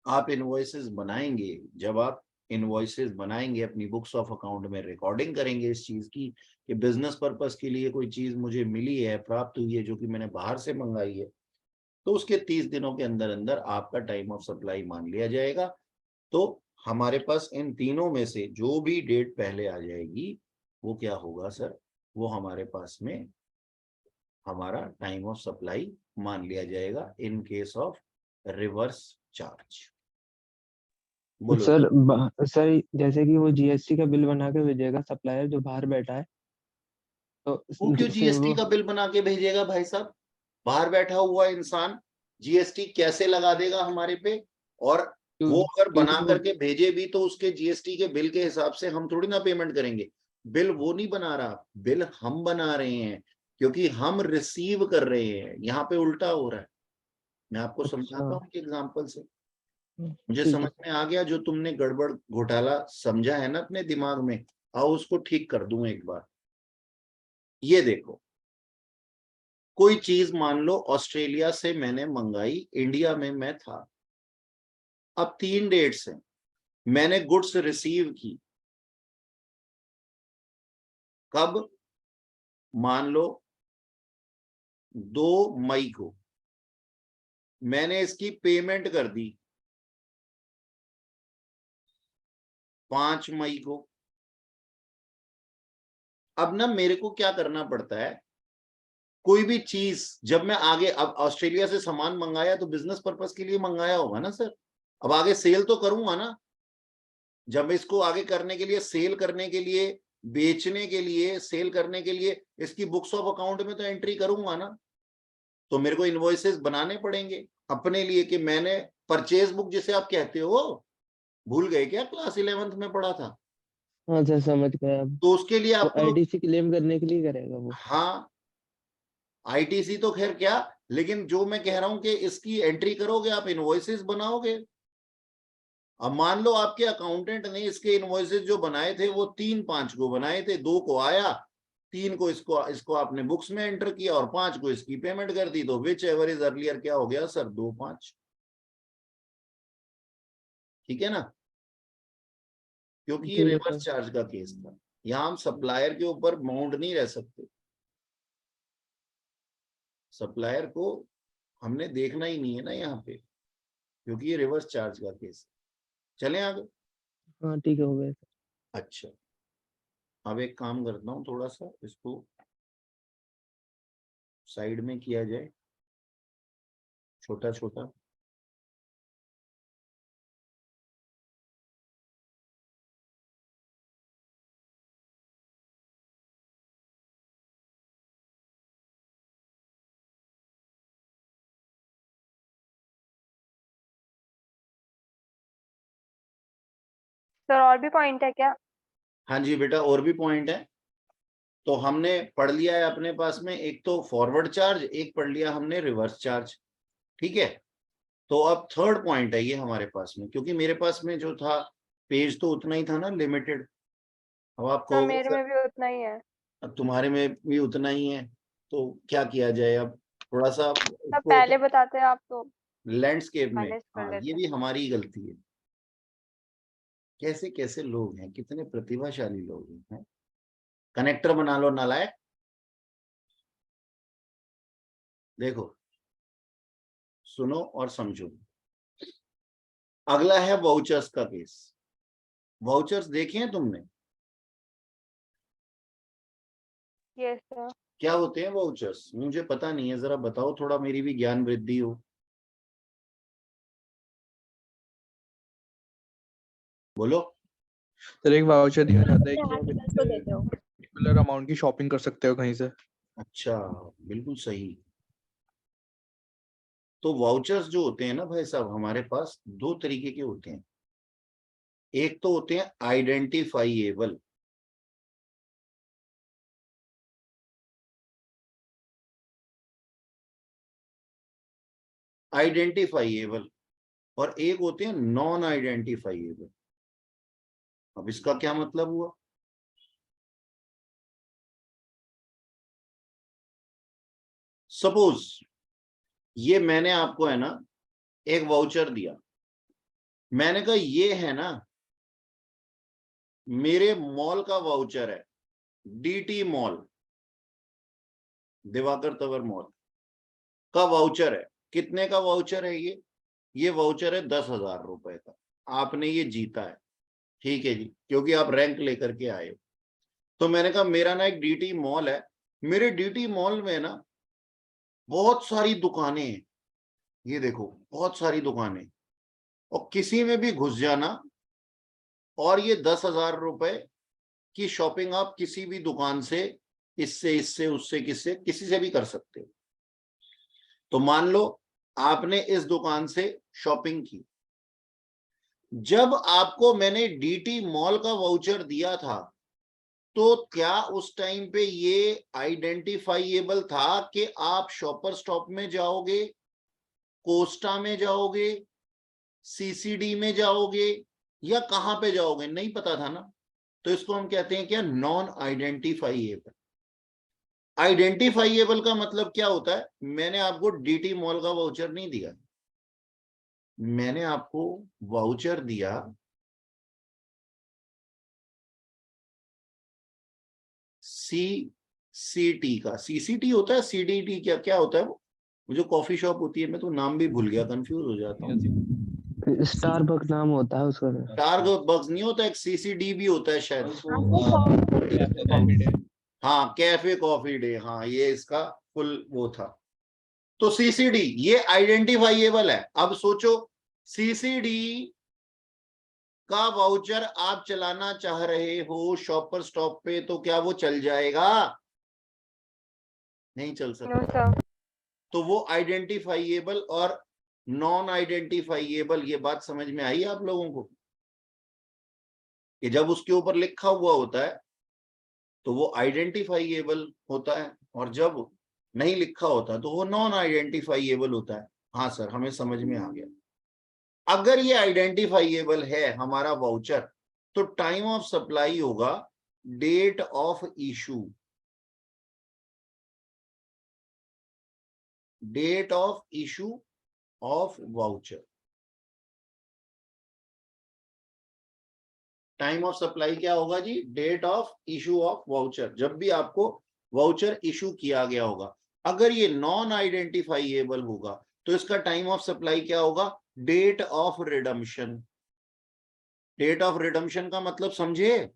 आप इनवॉइसेस बनाएंगे, जब आप इनवॉइसेस बनाएंगे, अपनी बुक्स ऑफ अकाउंट में रिकॉर्डिंग करेंगे इस चीज की कि बिजनेस पर्पस के लिए कोई चीज मुझे मिली है, प्राप्त हुई है, जो कि मैंने बाहर से मंगाई है, तो उसके 30 दिनों के अंदर अंदर आपका टाइम ऑफ सप्लाई मान लिया जाएगा। तो हमारे पास इन तीनों में से जो भी डेट पहले आ जाएगी वो क्या होगा सर, वो हमारे पास में हमारा टाइम ऑफ सप्लाई मान लिया जाएगा in case of reverse charge. बोलो सर सर जैसे कि वो जीएसटी का बिल बना के भेजेगा सप्लायर जो बाहर बैठा है, तो वो क्यों जिससे जीएसटी वो का बिल बना के भेजेगा भाई साहब? बाहर बैठा हुआ इंसान जीएसटी कैसे लगा देगा हमारे पे? और वो अगर बना क्योंकि वो करके भेजे भी तो उसके जीएसटी के बिल के हिसाब से हम थोड़ी ना पेमेंट करेंगे। बिल वो नहीं बना रहा, बिल हम बना रहे हैं, क्योंकि हम रिसीव कर रहे हैं। यहाँ पे उल्टा हो रहा है। मैं आपको समझाता अच्छा हूँ एक एग्जाम्पल से, मुझे ठीक समझ है। में आ गया। जो तुमने गड़बड़ घोटाला समझा है ना अपने दिमाग में, आओ उसको ठीक कर दूं एक बार। ये देखो, कोई चीज मान लो ऑस्ट्रेलिया से मैंने मंगाई, इंडिया में मैं था, अब 3 डेट्स हैं, मैंने गुड्स रिसीव की कब? मान लो 2 मई को, मैंने इसकी पेमेंट कर दी 5 मई को। अब ना मेरे को क्या करना पड़ता है, कोई भी चीज जब मैं आगे, अब ऑस्ट्रेलिया से सामान मंगाया तो बिजनेस पर्पस के लिए मंगाया होगा ना सर, अब आगे सेल तो करूंगा ना। जब इसको आगे करने के लिए, सेल करने के लिए, बेचने के लिए, सेल करने के लिए इसकी बुक्स ऑफ अकाउंट में तो एंट्री करूंगा ना, तो मेरे को इनवॉइसेस बनाने पड़ेंगे अपने लिए कि मैंने परचेज बुक जिसे आप कहते हो, भूल गए क्या? क्लास 11th में पढ़ा था। हाँ सर समझ गया अब। तो उसके लिए वो आपको, आईटीसी क्लेम करने के लिए करेगा वो। हाँ आईटीसी तो खैर क्या, लेकिन जो मैं कह रहा हूं कि इसकी एंट्री करोगे आप, इनवॉइसेस बनाओगे। अब मान लो आपके अकाउंटेंट ने इसके इनवॉइसेस जो बनाए थे वो 3-5 को बनाए थे, 2 को आया, 3 को इसको आपने बुक्स में एंटर किया और 5 को इसकी पेमेंट कर दी, तो विच एवर इज अर्लियर क्या हो गया सर? 2-5। ठीक है ना, क्योंकि ये ठीक है रिवर्स सर। चार्ज का केस था। यहां हम सप्लायर के ऊपर बाउंड नहीं रह सकते, सप्लायर को हमने देखना ही नहीं है ना यहाँ पे, क्योंकि ये रिवर्स चार्ज का केस है। चलें आगे। हाँ ठीक है हो गया। अच्छा, अब एक काम करता हूँ, थोड़ा सा इसको साइड में किया जाए, छोटा छोटा। सर और भी पॉइंट है क्या? हाँ जी बेटा, और भी पॉइंट है। तो हमने पढ़ लिया है अपने पास में, एक तो फॉरवर्ड चार्ज, एक पढ़ लिया हमने रिवर्स चार्ज, ठीक है। तो अब थर्ड पॉइंट है ये हमारे पास में, क्योंकि मेरे पास में जो था पेज तो उतना ही था ना, लिमिटेड। अब आप हाँ, कहोगे मेरे सर में भी उतना ही है। अब तुम्हारे में भी उतना ही है, तो क्या किया जाए अब, थोड़ा सा सब इसको पहले बताते आप तो लैंडस्केप में। मैनेज कर हाँ, ये लेते। भी हमारी ही गलती है। कैसे कैसे लोग हैं, कितने प्रतिभाशाली लोग हैं। कनेक्टर बना लो नालायक। देखो, सुनो और समझो। अगला है वाउचर्स का केस। वाउचर्स देखे हैं तुमने? Yes sir. क्या होते हैं वाउचर्स? मुझे पता नहीं है, जरा बताओ, थोड़ा मेरी भी ज्ञान वृद्धि हो। बोलो। सर एक वाउचर दिया जाता है कि आप आर्टिकल्स को देते हो। पर्टिकुलर अमाउंट की शॉपिंग कर सकते हो कहीं से। अच्छा, बिल्कुल सही। तो वाउचर्स जो होते हैं ना भाई साहब, हमारे पास दो तरीके के होते हैं। एक तो होते हैं आइडेंटिफाइएबल। आइडेंटिफाइएबल और एक होते हैं नॉन आइडेंटिफाइएबल। अब इसका क्या मतलब हुआ? सपोज ये मैंने आपको है ना एक वाउचर दिया, मैंने कहा ये है ना मेरे मॉल का वाउचर है, DT mall, Diwakar Tanwar mall का वाउचर है। कितने का वाउचर है ये वाउचर है 10,000 रुपए का। आपने ये जीता है, ठीक है जी, क्योंकि आप रैंक लेकर के आए हो। तो मैंने कहा मेरा ना एक डीटी मॉल है, मेरे डीटी मॉल में ना बहुत सारी दुकानें हैं, ये देखो बहुत सारी दुकानें, और किसी में भी घुस जाना और ये 10,000 रुपए की शॉपिंग आप किसी भी दुकान से, इससे इससे उससे किससे किसी से भी कर सकते हो। तो मान लो आपने इस दुकान से शॉपिंग की, जब आपको मैंने डीटी मॉल का वाउचर दिया था, तो क्या उस टाइम पे ये आइडेंटिफाइएबल था कि आप शॉपर स्टॉप में जाओगे, कोस्टा में जाओगे, सीसीडी में जाओगे, या कहां पे जाओगे? नहीं पता था ना। तो इसको हम कहते हैं क्या? नॉन आइडेंटिफाइएबल। आइडेंटिफाइएबल का मतलब क्या होता है? मैंने आपको डीटी मॉल का वाउचर नहीं दिया, मैंने आपको वाउचर दिया सीसीटी का। सीसीटी होता है, सीडीटी क्या क्या होता है वो जो कॉफी शॉप होती है, मैं तो नाम भी भूल गया, कंफ्यूज हो जाता हूँ। स्टारबक्स नाम होता है उसका। स्टारबक्स नहीं होता, एक सीसीडी भी होता है शायद। हाँ, कैफे कॉफी डे, हाँ ये इसका फुल वो था। तो सीसीडी ये आइडेंटिफाइएबल है। अब सोचो, सीसीडी का वाउचर आप चलाना चाह रहे हो शॉपर स्टॉप पे, तो क्या वो चल जाएगा? नहीं चल नो सकता। सर। तो वो आइडेंटिफाइएबल और नॉन आइडेंटिफाइएबल, ये बात समझ में आई आप लोगों को? कि जब उसके ऊपर लिखा हुआ होता है तो वो आइडेंटिफाइएबल होता है, और जब नहीं लिखा होता तो वो नॉन आइडेंटिफाइएबल होता है। हाँ सर, हमें समझ में आ गया। अगर ये आइडेंटिफाइएबल है हमारा वाउचर, तो टाइम ऑफ सप्लाई होगा date of issue. Date of issue of voucher. Time of supply क्या होगा जी? Date of issue of voucher, जब भी आपको वाउचर इशू किया गया होगा। अगर ये नॉन आइडेंटिफाइएबल होगा तो इसका टाइम ऑफ सप्लाई क्या होगा? Date of redemption. Date of redemption का मतलब समझे?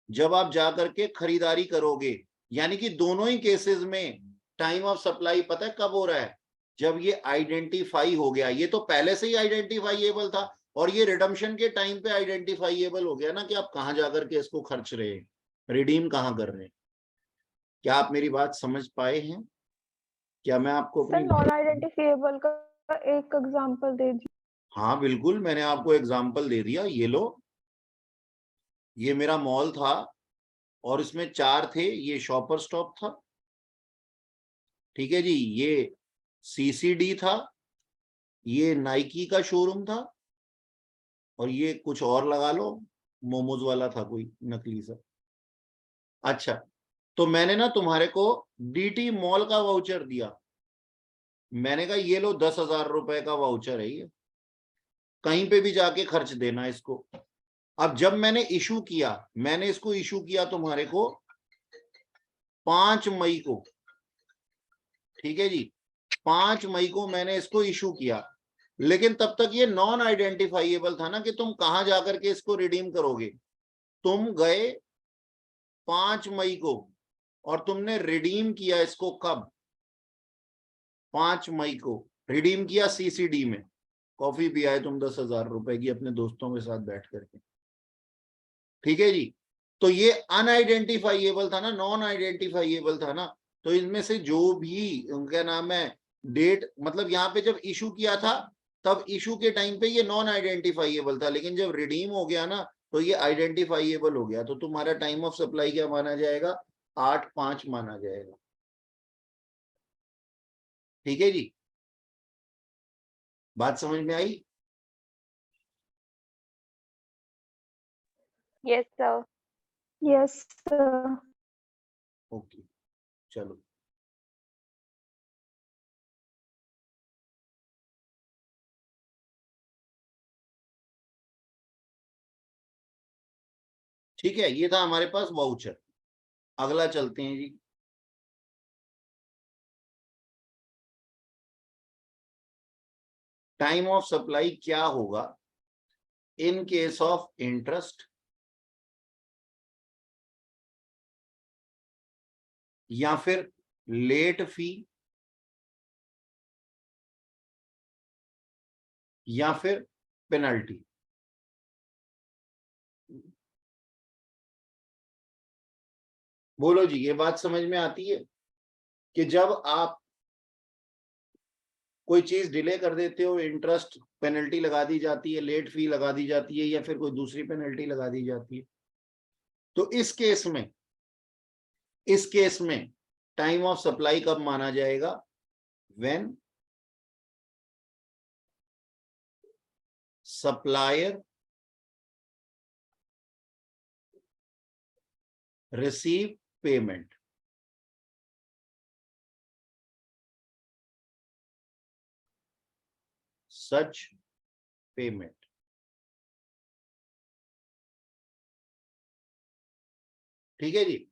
जब आप जा करके खरीदारी करोगे, यानी कि दोनों ही केसेस में टाइम ऑफ सप्लाई पता है कब हो रहा है, जब ये आइडेंटिफाई हो गया। ये तो पहले से ही आइडेंटिफाइएबल था और ये रिडम्पशन के टाइम पे आइडेंटिफाइएबल हो गया ना कि आप कहां जाकर के इसको खर्च रहे हैं, रिडीम कहां कर रहे हैं। क्या आप मेरी बात समझ पाए हैं? क्या मैं आपको सर अपनी नॉन आइडेंटिफिएबल का एक एग्जांपल दे दीजिए। हाँ बिल्कुल, मैंने आपको एग्जांपल दे दिया। ये लो, ये मेरा मॉल था और इसमें 4 थे, ये शॉपर स्टॉप था, ठीक है जी, ये सीसीडी था, ये नाइकी का शोरूम था, और ये कुछ और लगा लो, मोमोज वाला था कोई नकली सा। अच्छा, तो मैंने ना तुम्हारे को डीटी मॉल का वाउचर दिया, मैंने कहा ये लो 10,000 रुपए का वाउचर है, ये कहीं पे भी जाके खर्च देना इसको। अब जब मैंने इशू किया, मैंने इसको इशू किया तुम्हारे को 5 मई को, ठीक है जी, 5 मई को मैंने इसको इशू किया, लेकिन तब तक ये नॉन आइडेंटिफाइएबल था ना कि तुम कहां जाकर के इसको रिडीम करोगे। तुम गए 5 मई को और तुमने रिडीम किया इसको कब? 5 मई को रिडीम किया सीसीडी में, कॉफी पियाए तुम 10,000 रुपए की अपने दोस्तों के साथ बैठ करके, ठीक है जी। तो ये अनआइडेंटिफाइएबल था ना, नॉन आइडेंटिफाइएबल था ना। तो इनमें से जो भी उनका नाम है डेट, मतलब यहाँ पे जब इशू किया था तब इशू के टाइम पे ये नॉन आइडेंटिफाइएबल था, लेकिन जब रिडीम हो गया ना तो ये आइडेंटिफाइएबल हो गया। तो तुम्हारा टाइम ऑफ सप्लाई क्या माना जाएगा? 8/5 माना जाएगा, ठीक है जी। बात समझ में आई? Yes sir. Yes sir. Okay, चलो। ठीक है, ये था हमारे पास वाउचर। अगला चलते हैं जी। टाइम ऑफ सप्लाई क्या होगा इन केस ऑफ इंटरेस्ट या फिर लेट फी या फिर पेनल्टी। बोलो जी, ये बात समझ में आती है कि जब आप कोई चीज डिले कर देते हो, इंटरेस्ट पेनल्टी लगा दी जाती है, लेट फी लगा दी जाती है, या फिर कोई दूसरी पेनल्टी लगा दी जाती है। तो इस केस में टाइम ऑफ सप्लाई कब माना जाएगा? When supplier receive payment, such payment। ठीक है जी।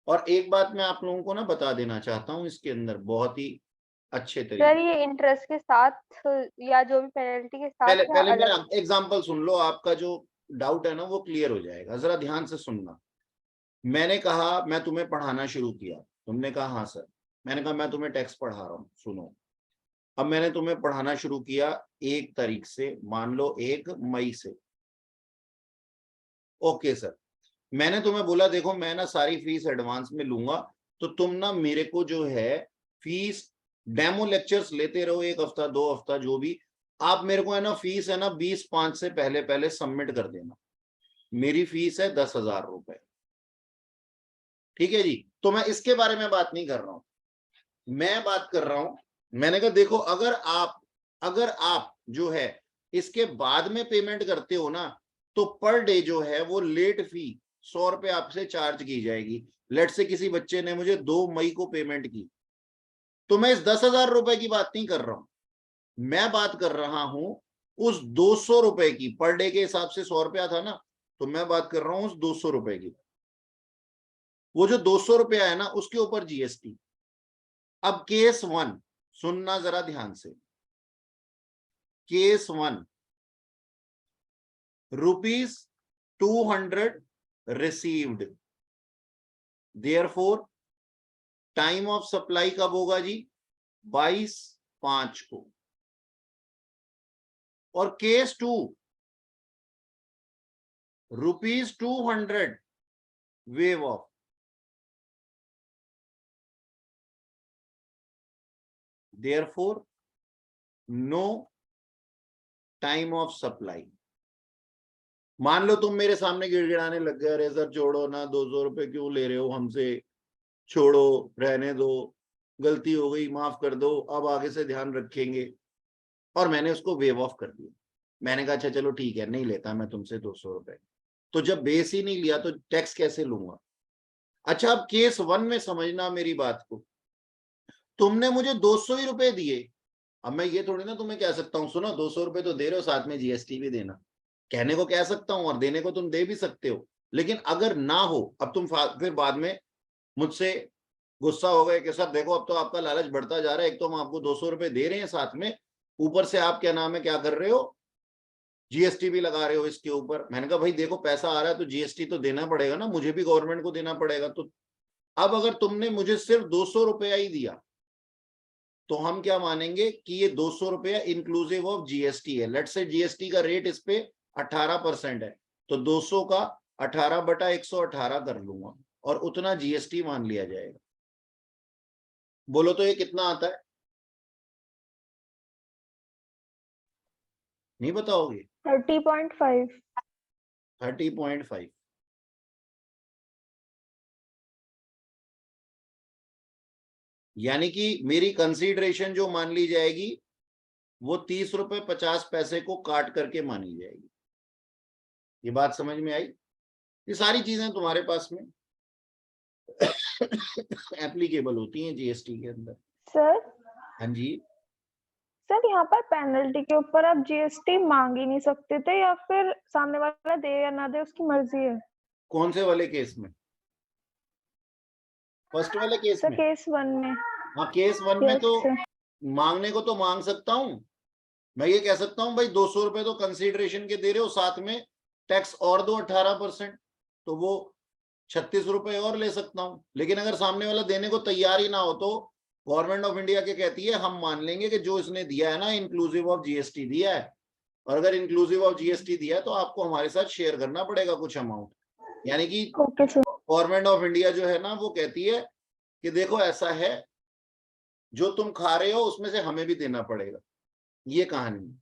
और एक बात मैं आप लोगों को ना बता देना चाहता हूं इसके अंदर बहुत ही अच्छे सर तरीके। ये इंटरेस्ट के साथ या जो भी पेनल्टी के साथ पहले या पहले मेरा अलग? एग्जांपल सुन लो, आपका जो डाउट है ना वो क्लियर हो जाएगा। जरा ध्यान से सुनना। मैंने कहा मैं तुम्हें पढ़ाना शुरू किया, तुमने कहा हाँ सर। मैंने कहा मैं तुम्हें टेक्स्ट पढ़ा रहा हूँ, सुनो। अब मैंने तुम्हें पढ़ाना शुरू किया 1 तारीख से, मान लो 1 मई से। ओके सर, मैंने तुम्हें बोला देखो मैं ना सारी फीस एडवांस में लूंगा, तो तुम ना मेरे को जो है फीस डेमो लेक्चर्स लेते रहो, 1 हफ्ता 2 हफ्ता जो भी। आप मेरे को है ना फीस है ना 20/5 से पहले पहले सबमिट कर देना। मेरी फीस है 10,000 रुपए, ठीक है जी। तो मैं इसके बारे में बात नहीं कर रहा हूं, मैं बात कर रहा हूं, मैंने कहा देखो अगर आप जो है इसके बाद में पेमेंट करते हो ना, तो पर डे जो है वो लेट फी 100 रुपए आपसे चार्ज की जाएगी। लेट से किसी बच्चे ने मुझे 2 मई को पेमेंट की, तो मैं इस 10,000 रुपए की बात नहीं कर रहा हूं, मैं बात कर रहा हूं उस 200 रुपए की। पर डे के हिसाब से 100 रुपया था ना, तो मैं बात कर रहा हूं उस 200 रुपए की। वो जो 200 रुपया है ना उसके ऊपर जीएसटी। अब केस 1 सुनना जरा ध्यान से। Case 1 ₹200 received. Therefore time of supply कब होगा जी? 22/5 को। और case 2 ₹200 waive off. Therefore no time of supply. मान लो तुम मेरे सामने गिड़गिड़ाने लग गए, अरे सर छोड़ो ना, 200 रुपए क्यों ले रहे हो हमसे, छोड़ो, रहने दो, गलती हो गई, माफ कर दो, अब आगे से ध्यान रखेंगे। और मैंने उसको वेव ऑफ कर दिया। मैंने कहा अच्छा चलो ठीक है, नहीं लेता मैं तुमसे 200 रुपए। तो जब बेस ही नहीं लिया तो टैक्स कैसे लूंगा? अच्छा, अब केस 1 में समझना मेरी बात को। तुमने मुझे 200 ही रुपए दिए। अब मैं ये थोड़ी ना तुम्हें कह सकता हूँ सुनो 200 रुपए तो दे रहे हो, साथ में जीएसटी भी देना। कहने को कह सकता हूँ और देने को तुम दे भी सकते हो। लेकिन अगर ना हो, अब तुम फिर बाद में मुझसे गुस्सा हो गए कि सर देखो अब तो आपका लालच बढ़ता जा रहा है, एक तो हम आपको 200 रुपए दे रहे हैं साथ में, ऊपर से आप क्या नाम है क्या कर रहे हो, जीएसटी भी लगा रहे हो इसके ऊपर। मैंने कहा भाई देखो पैसा आ रहा है तो जीएसटी तो देना पड़ेगा ना, मुझे भी गवर्नमेंट को देना पड़ेगा। तो अब अगर तुमने मुझे सिर्फ 200 रुपया ही दिया तो हम क्या मानेंगे कि ये 200 रुपया इंक्लूसिव ऑफ जीएसटी है। लेट्स से जीएसटी का रेट इस पे 18% है, तो 200 का 18/118 कर लूंगा और उतना जीएसटी मान लिया जाएगा। बोलो तो ये कितना आता है? नहीं बताओगे? 30.5। 30.5। यानी कि मेरी कंसीडरेशन जो मान ली जाएगी वो 30 रुपए 50 पैसे को काट करके मानी जाएगी। ये बात समझ में आई? ये सारी चीजें तुम्हारे पास में एप्लीकेबल होती हैं जीएसटी के अंदर। सर हाँ जी। सर यहाँ पर पेनल्टी के ऊपर आप जीएसटी मांग ही नहीं सकते थे, या फिर सामने वाला दे या ना दे उसकी मर्जी है? कौन से वाले केस में? फर्स्ट वाले केस सर में? केस 1 में। हाँ, केस 1 में यस तो सर। मांगने को तो मांग सकता हूँ। मैं ये कह सकता हूँ भाई 200 रुपए तो कंसीडरेशन के दे रहे हो, साथ में टैक्स और दो 18%, तो वो 36 रुपए और ले सकता हूँ। लेकिन अगर सामने वाला देने को तैयार ही ना हो तो गवर्नमेंट ऑफ इंडिया के कहती है हम मान लेंगे कि जो इसने दिया है ना इंक्लूसिव ऑफ जीएसटी दिया है, और अगर इंक्लूसिव ऑफ जीएसटी दिया है तो आपको हमारे साथ शेयर करना पड़ेगा कुछ अमाउंट। यानी कि okay sir. Government of India जो है ना वो कहती है कि देखो ऐसा है, जो तुम खा रहे हो उसमें से हमें भी देना पड़ेगा। ये कहानी है।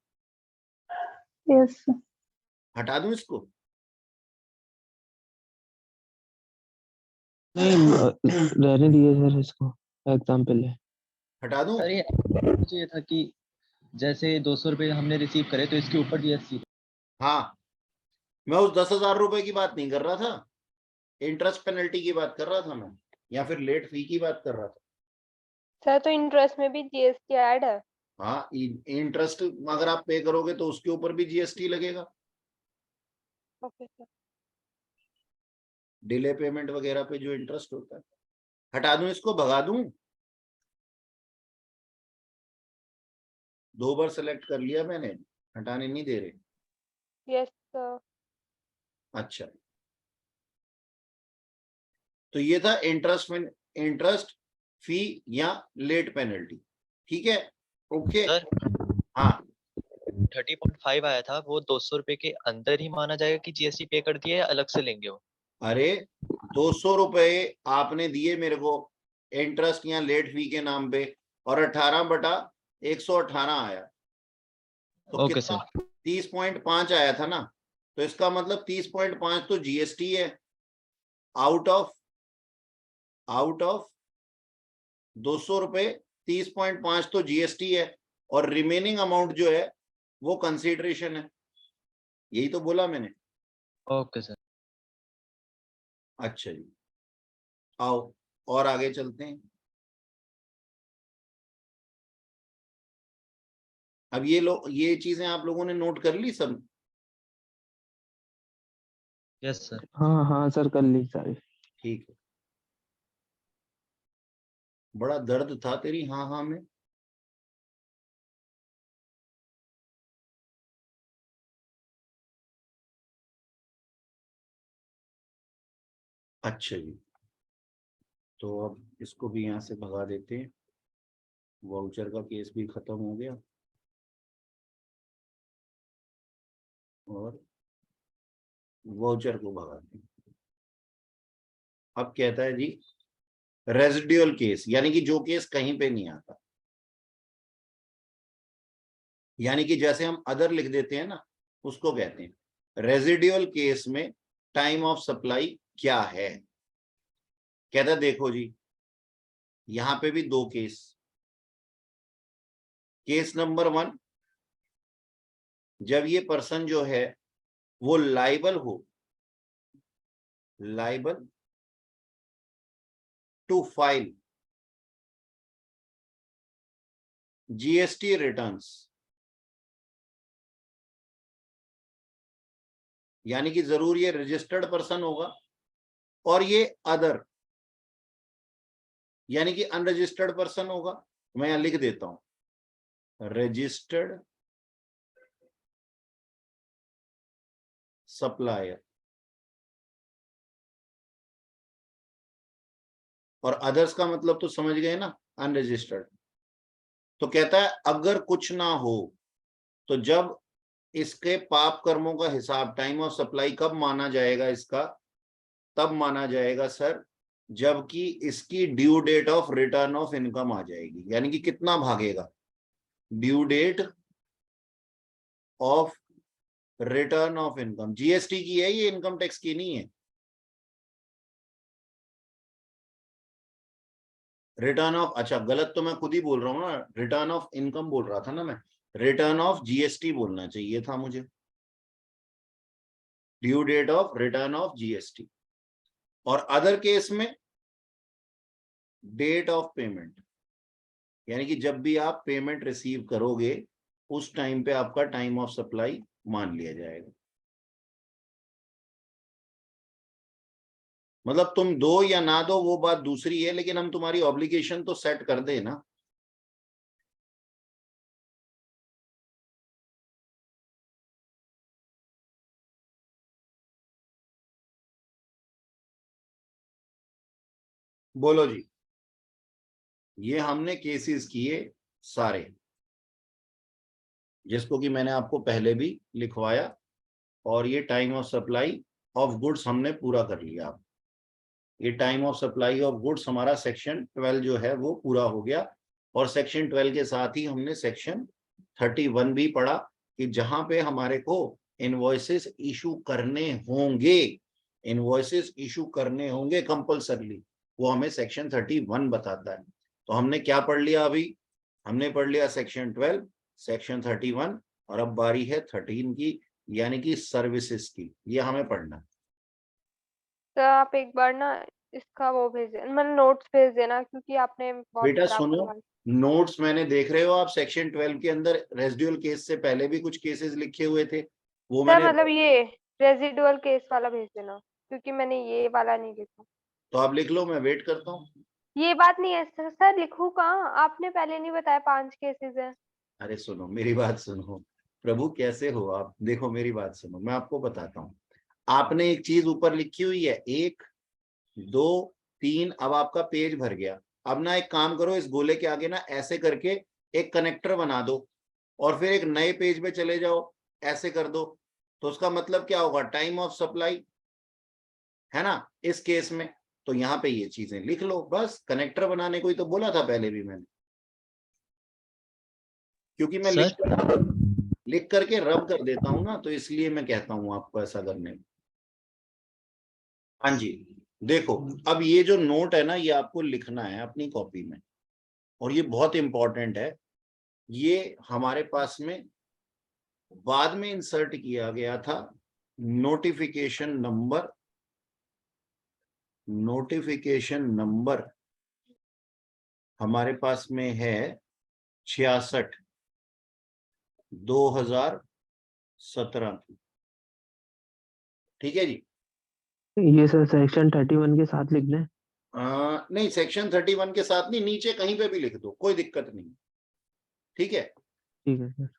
Yes sir. हटा दूं इसको? नहीं रहने दिए सर, इसको एग्जाम्पल है। हटा दूं? सर ये मुझे ये था कि जैसे 200 रुपये हमने रिसीव करे तो इसके ऊपर जीएसटी। हाँ, मैं उस 10,000 रुपए की बात नहीं कर रहा था, इंटरेस्ट पेनल्टी की बात कर रहा था मैं, या फिर लेट फी की बात कर रहा था। सर तो इंटरेस्ट में भी जीएसटी ऐड है? हाँ, इंटरेस्ट अगर आप पे करोगे तो उसके ऊपर भी जीएसटी लगेगा। Okay sir. डिले पेमेंट वगैरह पे जो इंटरेस्ट होता है। हटा दूं इसको, भगा दूं? 2 बार सेलेक्ट कर लिया मैंने, हटाने नहीं दे रहे। Yes sir. अच्छा, तो ये था इंटरेस्ट फी या लेट पेनल्टी। ठीक है, ओके। सर हाँ 30.5 आया था, वो 200 रुपये के अंदर ही माना जाएगा कि जीएसटी पे कर दिया है या अलग से लेंगे वो? अरे 200 रुपए आपने दिए मेरे को इंटरेस्ट या लेट फी के नाम पे, और 18/118 आया, तो ओके कितना? सर। 30.5 आया था ना, तो इसका मतलब 30.5 तो जीएसटी है। आउट ऑफ 200 रुपए 30.5 तो जीएसटी है, और रिमेनिंग अमाउंट जो है वो कंसीडरेशन है। यही तो बोला मैंने। Okay sir. अच्छा जी, आओ और आगे चलते हैं। अब ये चीजें आप लोगों ने नोट कर ली सब? Yes sir. हाँ हाँ सर, कर ली सारी। ठीक है। बड़ा दर्द था तेरी हाँ हाँ में। अच्छा जी, तो अब इसको भी यहाँ से भगा देते हैं। वाउचर का केस भी खत्म हो गया और वाउचर को भगाते हैं। अब कहता है जी रेजिडुअल केस, यानी कि जो केस कहीं पे नहीं आता, यानी कि जैसे हम अदर लिख देते हैं ना, उसको कहते हैं रेजिडुअल केस में टाइम ऑफ सप्लाई क्या है। कहता देखो जी, यहां पे भी दो केस। केस नंबर 1, जब ये पर्सन जो है वो लाइबल हो, liable to file GST returns, यानी कि जरूर ये रजिस्टर्ड पर्सन होगा, और ये अदर यानी कि अनरजिस्टर्ड पर्सन होगा। मैं यहां लिख देता हूं रजिस्टर्ड सप्लायर, और अदर्स का मतलब तो समझ गए ना, अनरजिस्टर्ड। तो कहता है अगर कुछ ना हो तो जब इसके पाप कर्मों का हिसाब, टाइम ऑफ सप्लाई कब माना जाएगा इसका, तब माना जाएगा सर जबकि इसकी due date of return of income आ जाएगी। यानी कि कितना भागेगा, due date of return of income. GST की है ये, इनकम टैक्स की नहीं है। रिटर्न ऑफ, अच्छा गलत तो मैं खुद ही बोल रहा हूं ना, रिटर्न ऑफ इनकम बोल रहा था ना मैं, रिटर्न ऑफ जीएसटी बोलना चाहिए था मुझे, due date of return of GST. और अदर केस में डेट ऑफ पेमेंट, यानी कि जब भी आप पेमेंट रिसीव करोगे उस टाइम पे आपका टाइम ऑफ सप्लाई मान लिया जाएगा। मतलब तुम दो या ना दो वो बात दूसरी है, लेकिन हम तुम्हारी ऑब्लिगेशन तो सेट कर दे ना। बोलो जी, ये हमने केसेस किए सारे, जिसको कि मैंने आपको पहले भी लिखवाया, और ये time of supply of goods हमने पूरा कर लिया। ये time of supply of goods हमारा सेक्शन 12 जो है वो पूरा हो गया। और सेक्शन 12 के साथ ही हमने सेक्शन 31 भी पढ़ा कि जहां पे हमारे को इनवॉइसेस इशू करने होंगे, इनवॉइसेस इशू करने होंगे कंपल्सरली, वो हमें सेक्शन 31 बताता है। तो हमने क्या पढ़ लिया अभी, हमने पढ़ लिया सेक्शन 12, सेक्शन 31, और अब बारी है 13 की, यानी कि सर्विसेज की। ये हमें पढ़ना है। तो आप एक बार ना इसका वो भेज देना, मतलब नोट्स भेज देना, क्योंकि आपने बहुत बेटा खराब सुनो, करवाया। नोट्स मैंने देख रहे हो आप सेक्शन 12 के अंदर रेजिडुअल केस से पहले भी कुछ केसेस लिखे हुए थे, वो सर मैंने, मतलब ये रेजिडुअल केस वाला भेज देना, क्योंकि मैंने ये वाला नहीं लिखा। तो आप लिख लो, मैं वेट करता हूँ। ये बात नहीं है सर, सर लिखूं कहाँ, आपने पहले नहीं बताया 5 केसेस है। अरे सुनो मेरी बात सुनो, प्रभु कैसे हो आप, देखो मेरी बात सुनो, मैं आपको बताता हूँ। आपने एक चीज ऊपर लिखी हुई है 1 2 3, अब आपका पेज भर गया। अब ना एक काम करो, इस गोले के आगे ना ऐसे करके एक कनेक्टर बना दो, और फिर एक नए पेज पे चले जाओ, ऐसे कर दो। तो उसका मतलब क्या होगा, टाइम ऑफ सप्लाई है ना इस केस में। तो यहाँ पे ये चीजें लिख लो, बस कनेक्टर बनाने को ही तो बोला था पहले भी मैंने, क्योंकि मैं सर लिख करके रब कर देता हूं ना, तो इसलिए मैं कहता हूं आपको ऐसा करने। हाँ जी, देखो अब ये जो नोट है ना, ये आपको लिखना है अपनी कॉपी में, और ये बहुत इंपॉर्टेंट है। ये हमारे पास में बाद में इंसर्ट किया गया था, नोटिफिकेशन नंबर, नोटिफिकेशन नंबर हमारे पास में है 66 2017 की। ठीक है जी, ये सर सेक्शन 31 के साथ लिख दें? नहीं सेक्शन 31 के साथ नहीं, नीचे कहीं पे भी लिख दो, कोई दिक्कत नहीं। ठीक है, ठीक है सर।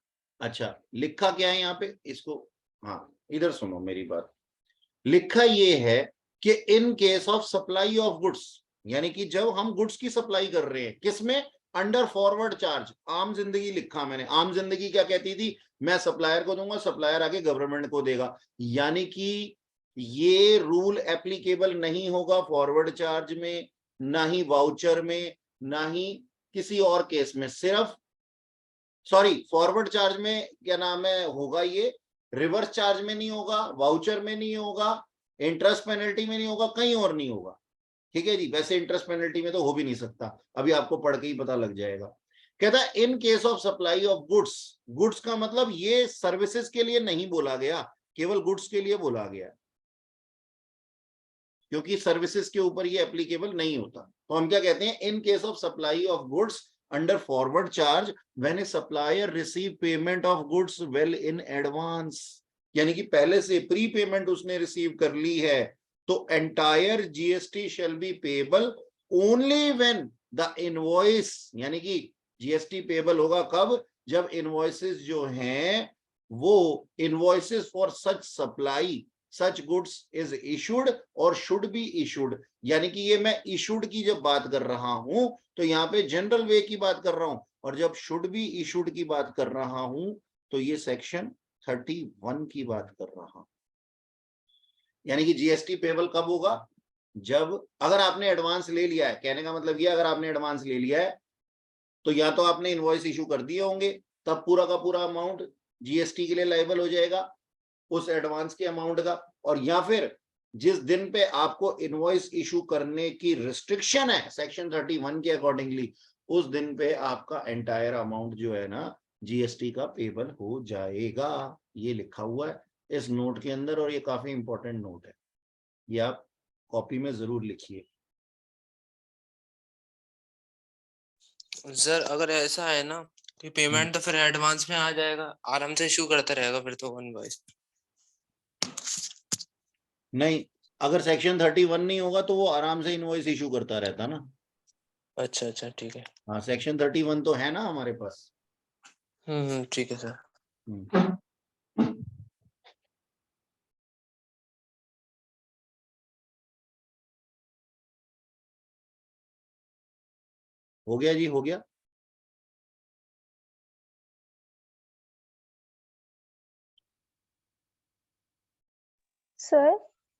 अच्छा लिखा क्या है यहाँ पे इसको, हाँ इधर सुनो मेरी बात। लिखा ये है कि in case of supply of goods, यानी कि जब हम गुड्स की सप्लाई कर रहे हैं, किसमें, अंडर फॉरवर्ड चार्ज। आम जिंदगी लिखा मैंने, आम जिंदगी क्या कहती थी, मैं सप्लायर को दूंगा, सप्लायर आगे गवर्नमेंट को देगा, यानी कि ये रूल एप्लीकेबल नहीं होगा फॉरवर्ड चार्ज में, ना ही वाउचर में, ना ही किसी और केस में। सिर्फ सॉरी, फॉरवर्ड चार्ज में क्या नाम है होगा, ये रिवर्स चार्ज में नहीं होगा, वाउचर में नहीं होगा, इंटरेस्ट पेनल्टी में नहीं होगा, कहीं और नहीं होगा। ठीक है जी, वैसे इंटरेस्ट पेनल्टी में तो हो भी नहीं सकता, अभी आपको पढ़ के ही पता लग जाएगा। कहता है in case of supply of goods, goods का मतलब ये सर्विसेज के लिए नहीं बोला गया, केवल गुड्स के लिए बोला गया, क्योंकि सर्विसेज के ऊपर ये एप्लीकेबल नहीं होता। तो हम क्या कहते हैं, in case of supply of goods under forward charge when A supplier receive payment of goods well in advance, यानी कि पहले से प्री पेमेंट उसने रिसीव कर ली है, तो entire GST shall be payable only when the invoice, यानी कि जीएसटी पेबल होगा कब, जब इनवॉइसेस जो हैं वो invoices for such supply such goods is issued और शुड बी इशूड, यानी कि ये मैं इशूड की जब बात कर रहा हूं तो यहाँ पे जनरल वे की बात कर रहा हूं, और जब शुड बी इशूड की बात कर रहा हूं तो ये सेक्शन 31 की बात कर रहा हूं। यानी कि जीएसटी पेबल कब होगा, जब अगर आपने एडवांस ले लिया है, कहने का मतलब ये अगर आपने एडवांस ले लिया है तो या तो आपने इनवॉइस इशू कर दिए होंगे, तब पूरा का पूरा अमाउंट जीएसटी के लिए लायबल हो जाएगा उस एडवांस के अमाउंट का, और या फिर जिस दिन पे आपको इनवॉइस इशू करने की रिस्ट्रिक्शन है सेक्शन 31 के अकॉर्डिंगली, उस दिन पे आपका एंटायर अमाउंट जो है ना जीएसटी का पेबल हो जाएगा। ये लिखा हुआ है इस नोट के अंदर, और ये काफी इंपॉर्टेंट नोट है, ये आप कॉपी में जरूर लिखिए। सर अगर ऐसा है ना कि पेमेंट तो फिर एडवांस में आ जाएगा, आराम से इशू करता रहेगा फिर तो इनवॉइस। नहीं, अगर सेक्शन 31 नहीं होगा तो वो आराम से इनवॉइस इशू करता रहता ना। अच्छा अच्छा ठीक है। हाँ, सेक्शन 31 तो है ना हमारे पास। ठीक है सर। हो गया जी, हो गया। सर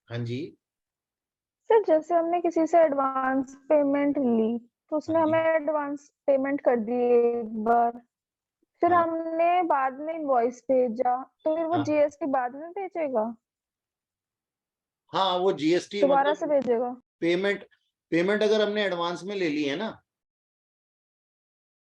हाँ जी, सर जैसे हमने किसी से एडवांस पेमेंट ली तो उसने हाँ जी। हमें एडवांस पेमेंट कर दी एक बार, फिर हाँ। हमने बाद में इनवॉइस भेजा तो फिर वो हाँ। जीएसटी बाद में भेजेगा, हाँ, वो जीएसटी दोबारा से मतलब भेजेगा? पेमेंट अगर हमने एडवांस में ले ली है ना,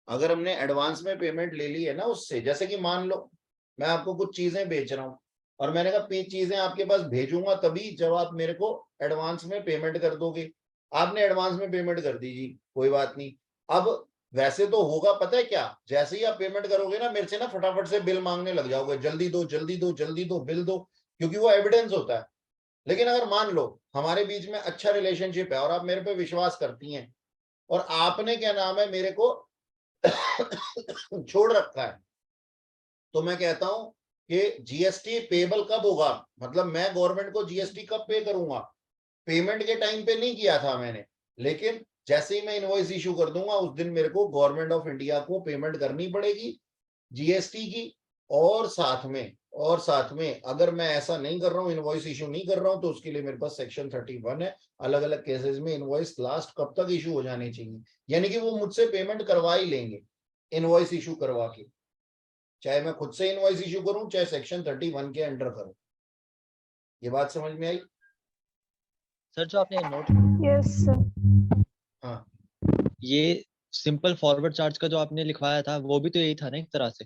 अगर हमने एडवांस में पेमेंट ले ली है ना उससे, जैसे कि मान लो मैं आपको कुछ चीजें बेच रहा हूँ और मैंने कहा चीजें आपके पास भेजूंगा तभी जब आप मेरे को एडवांस में पेमेंट कर दोगे। आपने एडवांस में पेमेंट कर दी जी, कोई बात नहीं। अब वैसे तो होगा पता है क्या, जैसे ही आप पेमेंट करोगे ना मेरे से ना फटाफट से बिल मांगने लग जाओगे, जल्दी दो जल्दी दो जल्दी दो बिल दो, क्योंकि वो एविडेंस होता है। लेकिन अगर मान लो हमारे बीच में अच्छा रिलेशनशिप है और आप मेरे पे विश्वास करती हैं और आपने क्या नाम है मेरे को छोड़ रखा है, तो मैं कहता हूं कि जीएसटी पेबल कब होगा, मतलब मैं गवर्नमेंट को जीएसटी कब पे करूंगा, पेमेंट के टाइम पे नहीं किया था मैंने, लेकिन जैसे ही मैं इनवॉइस इशू कर दूंगा उस दिन मेरे को गवर्नमेंट ऑफ इंडिया को पेमेंट करनी पड़ेगी जीएसटी की। और साथ में अगर मैं ऐसा नहीं कर रहा हूँ, इनवॉइस इशू नहीं कर रहा हूँ, तो उसके लिए मेरे पास सेक्शन 31 है। अलग अलग केसेस में इनवॉइस लास्ट कब तक इशू हो जाने चाहिए, यानी कि वो मुझसे पेमेंट करवा ही लेंगे इनवॉइस इशू करवा के, चाहे मैं खुद से इनवॉइस इशू करूं चाहे सेक्शन 31 के अंडर करूं। ये बात समझ में आई? सर जो आपने नोट, यस सर। हाँ, ये सिंपल फॉरवर्ड चार्ज का जो आपने लिखवाया था वो भी तो यही था ना एक तरह से।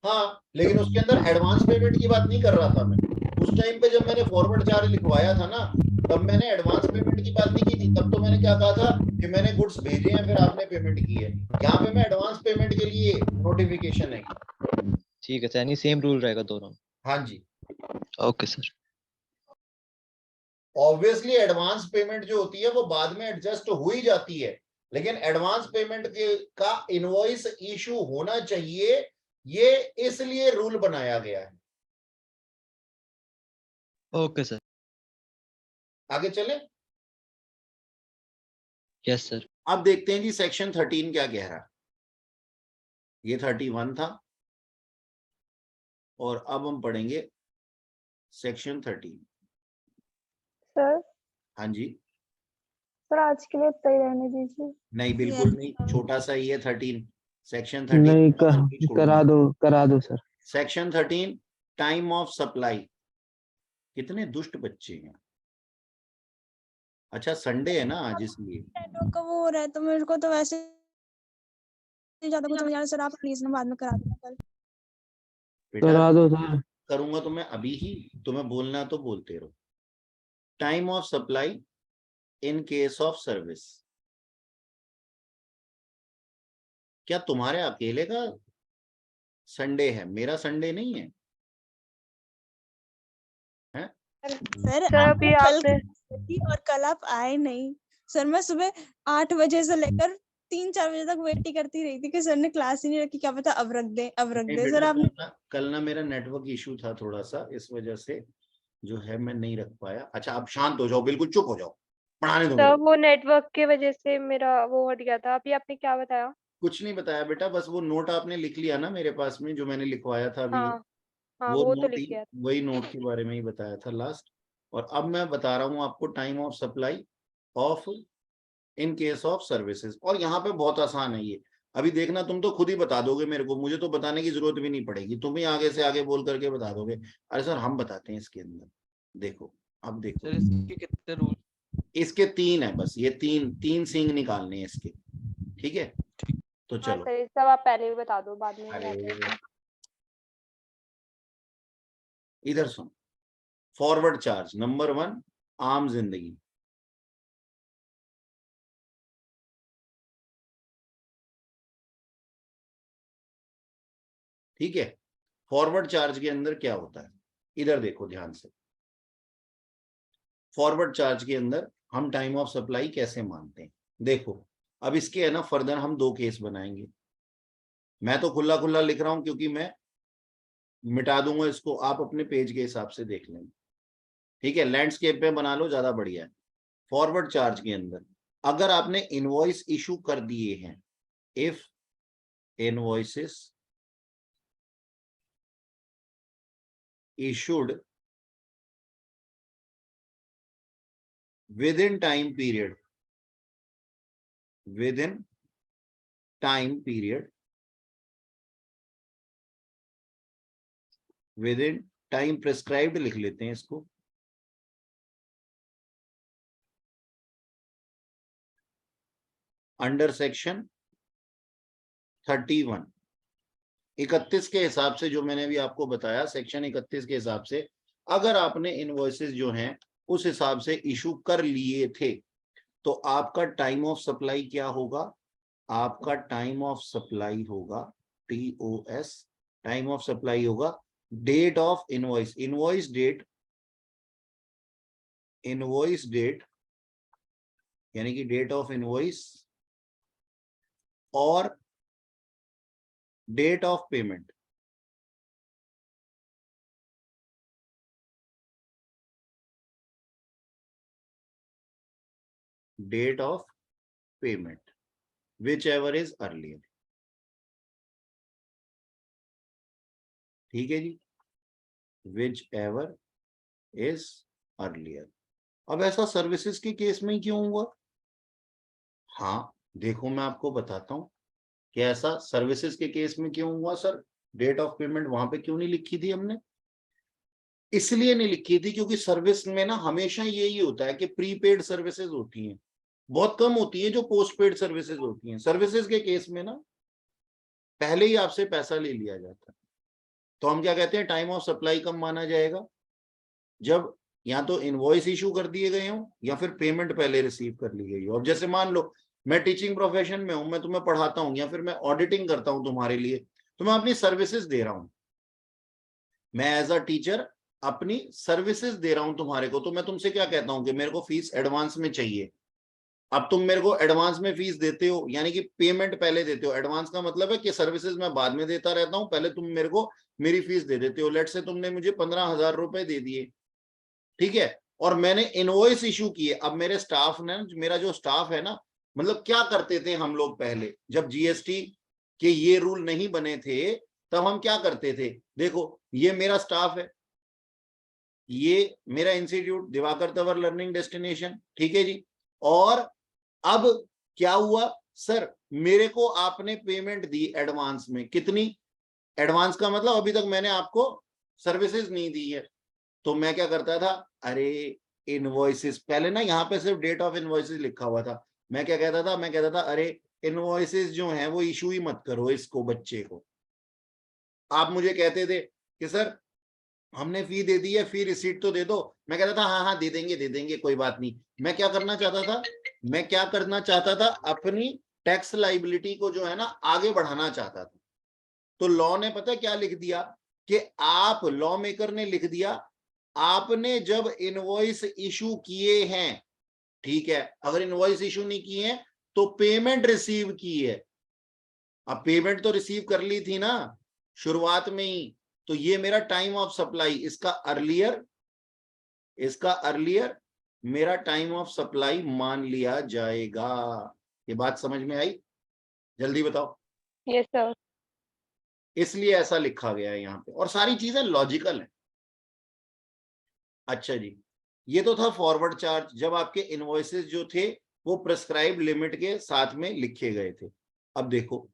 हाँ, लेकिन उसके अंदर एडवांस पेमेंट की बात नहीं कर रहा था मैं। उस टाइम पे जब मैंने फॉरवर्ड चार्ज लिखवाया था ना, तब मैंने एडवांस पेमेंट की बात नहीं की थी। तब तो मैंने क्या कहा था कि मैंने गुड्स भेजे हैं फिर आपने पेमेंट की है। यहाँ पे मैं एडवांस पेमेंट के लिए नोटिफिकेशन है। ठीक है, यानी सेम रूल रहेगा दोनों। हाँ जी, okay sir. Obviously advance payment जो होती है वो बाद में एडजस्ट हो ही जाती है, लेकिन एडवांस पेमेंट का इनवॉइस इशू होना चाहिए, ये इसलिए रूल बनाया गया है। Okay sir. आगे चले। Yes sir. अब देखते हैं जी सेक्शन 13 क्या कह रहा है। ये 31 था और अब हम पढ़ेंगे सेक्शन 13। सर हाँ जी। सर आज के लिए इतना ही रहने दीजिए। नहीं बिल्कुल नहीं, छोटा सा ही है 13, सेक्शन 13 नहीं करा दो sir. Section 13 time of supply. कितने दुष्ट बच्चे हैं। अच्छा संडे है ना आज इसलिए। नेटवर्क का वो हो रहा है तो मेरे को तो वैसे ज्यादा कुछ समझ आ रहा है सर, आप प्लीज ना बाद में करा देना कल। बेटा करा दो सर। करूंगा तो मैं अभी ही, तुम्हें बोलना है तो बोलते रहो। Time of supply in case of service. क्या तुम्हारे अकेले का संडे है, मेरा संडे नहीं है, हैं? सर सर आपने अभी कल आपने थी और कल आप आए नहीं सर। मैं सुबह 8 बजे से लेकर 3-4 बजे तक वेट ही करती रही थी कि सर ने क्लास ही नहीं रखी, क्या पता अब रख दे नहीं सर बेटा, आपने। कल ना मेरा नेटवर्क इशू था थोड़ा सा, इस वजह से जो है मैं नहीं रख पाया। अच्छा आप शांत हो जाओ, बिल्कुल चुप हो जाओ, पढ़ाने दो मेरे सर को। वो नेटवर्क की वजह से मेरा वो हट गया था। अभी आपने क्या बताया? कुछ नहीं बताया बेटा, बस वो नोट आपने लिख लिया ना मेरे पास में जो मैंने लिखवाया था अभी। हाँ हाँ, वो वो तो नोट लिख ही, गया था। वही नोट के बारे में ही बताया था लास्ट। और अब मैं बता रहा हूँ आपको time of supply of in case of services. और यहाँ पे बहुत आसान है ये, अभी देखना तुम तो खुद ही बता दोगे मेरे को, मुझे तो बताने की जरूरत भी नहीं पड़ेगी, तुम ही आगे से आगे बोल करके बता दोगे। अरे सर हम बताते हैं इसके अंदर, देखो अब देखो। सर इसके कितने रूल? इसके 3 है बस, ये तीन सींग निकालने हैं इसके, ठीक है। तो हाँ चलो। सर, ये सब आप पहले भी बता दो, बाद में अरे बताते हैं। इधर सुन, फॉरवर्ड चार्ज नंबर 1 आम जिंदगी। ठीक है, फॉरवर्ड चार्ज के अंदर क्या होता है, इधर देखो ध्यान से। फॉरवर्ड चार्ज के अंदर हम टाइम ऑफ सप्लाई कैसे मानते हैं, देखो। अब इसके है ना फर्दर हम 2 केस बनाएंगे। मैं तो खुला खुला लिख रहा हूं क्योंकि मैं मिटा दूंगा इसको, आप अपने पेज के हिसाब से देख लेंगे, ठीक है। लैंडस्केप पे बना लो, ज्यादा बढ़िया है। फॉरवर्ड चार्ज के अंदर अगर आपने इनवॉइस इशू कर दिए हैं, if invoices issued within time period within time prescribed लिख लेते हैं इसको, अंडर सेक्शन 31 31 के हिसाब से, जो मैंने भी आपको बताया सेक्शन 31 के हिसाब से, अगर आपने इनवॉइसेस जो हैं उस हिसाब से इशू कर लिए थे तो आपका टाइम ऑफ सप्लाई क्या होगा, आपका टाइम ऑफ सप्लाई होगा TOS, टाइम ऑफ सप्लाई होगा date of invoice, invoice date यानी कि डेट ऑफ इनवॉइस और date of payment. Date of payment whichever is earlier, ठीक है जी, विच एवर इज अर्लियर। अब ऐसा सर्विसेज के केस में क्यों हुआ, हाँ देखो मैं आपको बताता हूं कि ऐसा सर्विसेज के केस में क्यों हुआ। सर डेट ऑफ पेमेंट वहां पे क्यों नहीं लिखी थी हमने, इसलिए नहीं लिखी थी क्योंकि सर्विस में ना हमेशा यही होता है कि प्रीपेड सर्विसेज होती हैं, बहुत कम होती है जो पोस्ट पेड सर्विसेज होती हैं। सर्विसेज के केस में ना पहले ही आपसे पैसा ले लिया जाता है। तो हम क्या कहते हैं, टाइम ऑफ सप्लाई कब माना जाएगा, जब या तो इनवॉइस इशू कर दिए गए हो या फिर पेमेंट पहले रिसीव कर ली गई हो। अब जैसे मान लो मैं टीचिंग प्रोफेशन में हूं, मैं तुम्हें पढ़ाता हूं या फिर मैं ऑडिटिंग करता हूं तुम्हारे लिए, तो मैं अपनी सर्विसेज दे रहा हूं, मैं एज अ टीचर अपनी सर्विसेज दे रहा हूं तुम्हारे को। तो मैं तुमसे क्या कहता हूं कि मेरे को फीस एडवांस में चाहिए। अब तुम मेरे को एडवांस में फीस देते हो यानी कि पेमेंट पहले देते हो। एडवांस का मतलब है कि सर्विसेज मैं बाद में देता रहता हूं, पहले तुम मेरे को मेरी फीस दे देते हो। लेट से तुमने मुझे 15,000 रुपए दे दिए, ठीक है, और मैंने इनवॉइस इशू किए। अब मेरे स्टाफ ने, मेरा जो स्टाफ है ना, मतलब क्या करते थे हम लोग पहले, जब जीएसटी के ये रूल नहीं बने थे तब हम क्या करते थे, देखो ये मेरा स्टाफ है, ये मेरा institute Diwakar Tanwar learning destination, ठीक है जी। और अब क्या हुआ सर, मेरे को आपने पेमेंट दी एडवांस में, कितनी, एडवांस का मतलब अभी तक मैंने आपको सर्विसेज नहीं दी है। तो मैं क्या करता था, अरे इनवॉइसेस, पहले ना यहाँ पे सिर्फ डेट ऑफ इनवॉइसेस लिखा हुआ था, मैं क्या कहता था, मैं कहता था अरे इनवॉइसेस जो हैं वो इशू ही मत करो इसको, बच्चे को। आप मुझे कहते थे कि सर हमने फी दे दी है, फी रिसीट तो दे दो। मैं कहता था हाँ हाँ दे देंगे कोई बात नहीं। मैं क्या करना चाहता था, मैं क्या करना चाहता था, अपनी टैक्स लाइबिलिटी को जो है ना आगे बढ़ाना चाहता था। तो लॉ ने पता क्या लिख दिया, कि आप, लॉ मेकर ने लिख दिया, आपने जब इनवॉइस इशू किए हैं, ठीक है, अगर इनवॉइस इशू नहीं किए हैं तो पेमेंट रिसीव की है। अब पेमेंट तो रिसीव कर ली थी ना शुरुआत में ही, तो ये मेरा टाइम ऑफ सप्लाई, इसका अर्लियर मेरा टाइम ऑफ सप्लाई मान लिया जाएगा। ये बात समझ में आई? जल्दी बताओ। Yes sir. इसलिए ऐसा लिखा गया है यहाँ पे, और सारी चीजें लॉजिकल है। अच्छा जी, ये तो था फॉरवर्ड चार्ज, जब आपके इनवॉइसेस जो थे वो प्रेस्क्राइब लिमिट के साथ में लिखे गए थे। अब देखो,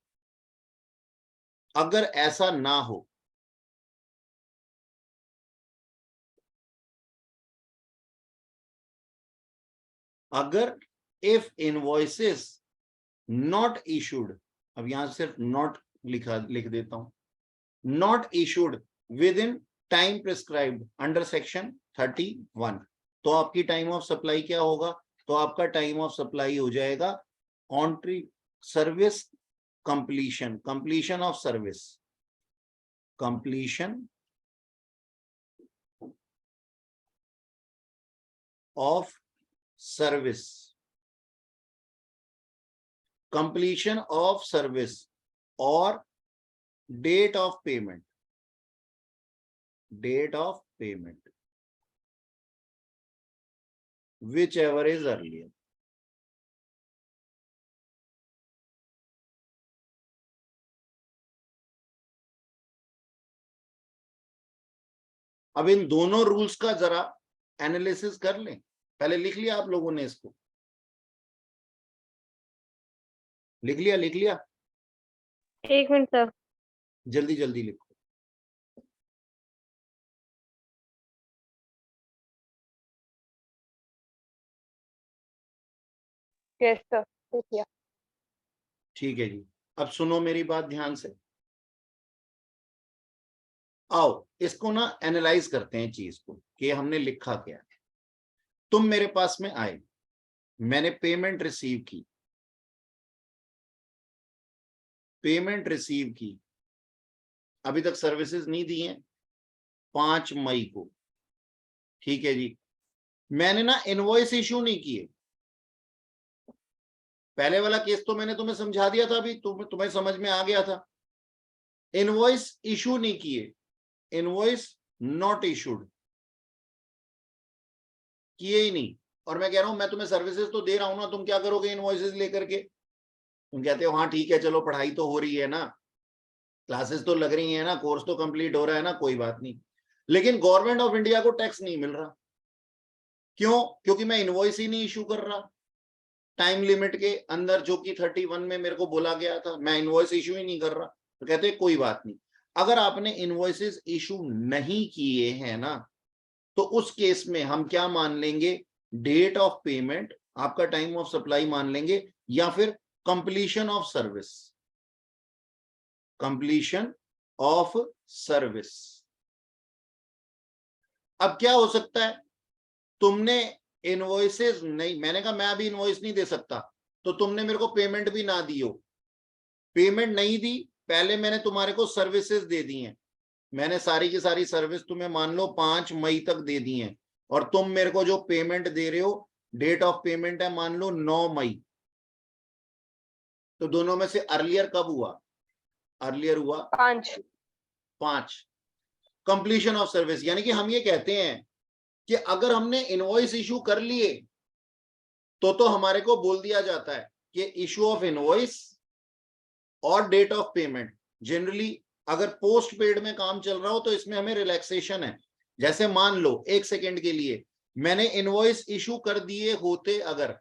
अगर ऐसा ना हो, अगर इफ इनवॉइसेस नॉट इशूड, अब यहां सिर्फ नॉट लिख देता हूं, not issued with in time prescribed under section 31, तो आपकी टाइम ऑफ सप्लाई क्या होगा, तो आपका टाइम ऑफ सप्लाई हो जाएगा service completion of service, completion of service, completion of service or date of payment, whichever is earlier. अब इन दोनों रूल्स का जरा एनालिसिस कर लें। पहले लिख लिया आप लोगों ने इसको, लिख लिया? एक मिनट सर। जल्दी जल्दी लिखो। यस सर, लिख लिया। ठीक है जी, अब सुनो मेरी बात ध्यान से, आओ इसको ना एनालाइज करते हैं चीज को, कि हमने लिखा क्या है। तुम मेरे पास में आए, मैंने पेमेंट रिसीव की, अभी तक सर्विसेज नहीं दी हैं, 5 मई को, ठीक है जी। मैंने ना इनवॉइस इशू नहीं किए, पहले वाला केस तो मैंने तुम्हें समझा दिया था, अभी तुम्हें समझ में आ गया था। इनवॉइस इशू नहीं किए, इनवॉइस नॉट इशूड किए ही नहीं। और मैं कह रहा हूं मैं तुम्हें सर्विसेज तो दे रहा हूं ना, तुम क्या करोगे इनवॉइसेज लेकर के? तुम कहते हो हाँ ठीक है चलो पढ़ाई तो हो रही है ना, क्लासेस तो लग रही है ना, कोर्स तो कंप्लीट हो रहा है ना, कोई बात नहीं। लेकिन गवर्नमेंट ऑफ इंडिया को टैक्स नहीं मिल रहा, क्यों? क्योंकि मैं इनवॉइस ही नहीं इशू कर रहा टाइम लिमिट के अंदर, जो कि 31 में मेरे को बोला गया था, मैं इनवॉइस इशू ही नहीं कर रहा। तो कहते हैं कोई बात नहीं, अगर आपने इनवॉइसेस इशू नहीं किए हैं ना, तो उस केस में हम क्या मान लेंगे, डेट ऑफ पेमेंट, आपका टाइम ऑफ सप्लाई मान लेंगे, या फिर कंप्लीशन ऑफ सर्विस। अब क्या हो सकता है, तुमने इनवॉइसेस नहीं, मैंने कहा मैं अभी इनवॉइस नहीं दे सकता, तो तुमने मेरे को पेमेंट भी ना दी हो, पेमेंट नहीं दी, पहले मैंने तुम्हारे को सर्विसेज दे दी हैं, मैंने सारी की सारी सर्विस तुम्हें मान लो 5 मई तक दे दी हैं, और तुम मेरे को जो पेमेंट दे रहे हो, डेट ऑफ पेमेंट है मान लो 9 मई, तो दोनों में से अर्लियर कब हुआ? अर्लियर हुआ 5 कंप्लीशन ऑफ सर्विस। यानी कि हम ये कहते हैं कि अगर हमने इनवॉइस इशू कर लिए तो हमारे को बोल दिया जाता है कि इशू ऑफ इनवॉइस और डेट ऑफ पेमेंट। जनरली अगर पोस्ट पेड में काम चल रहा हो तो इसमें हमें रिलैक्सेशन है। जैसे मान लो 1 सेकेंड के लिए मैंने इनवॉइस इशू कर दिए होते, अगर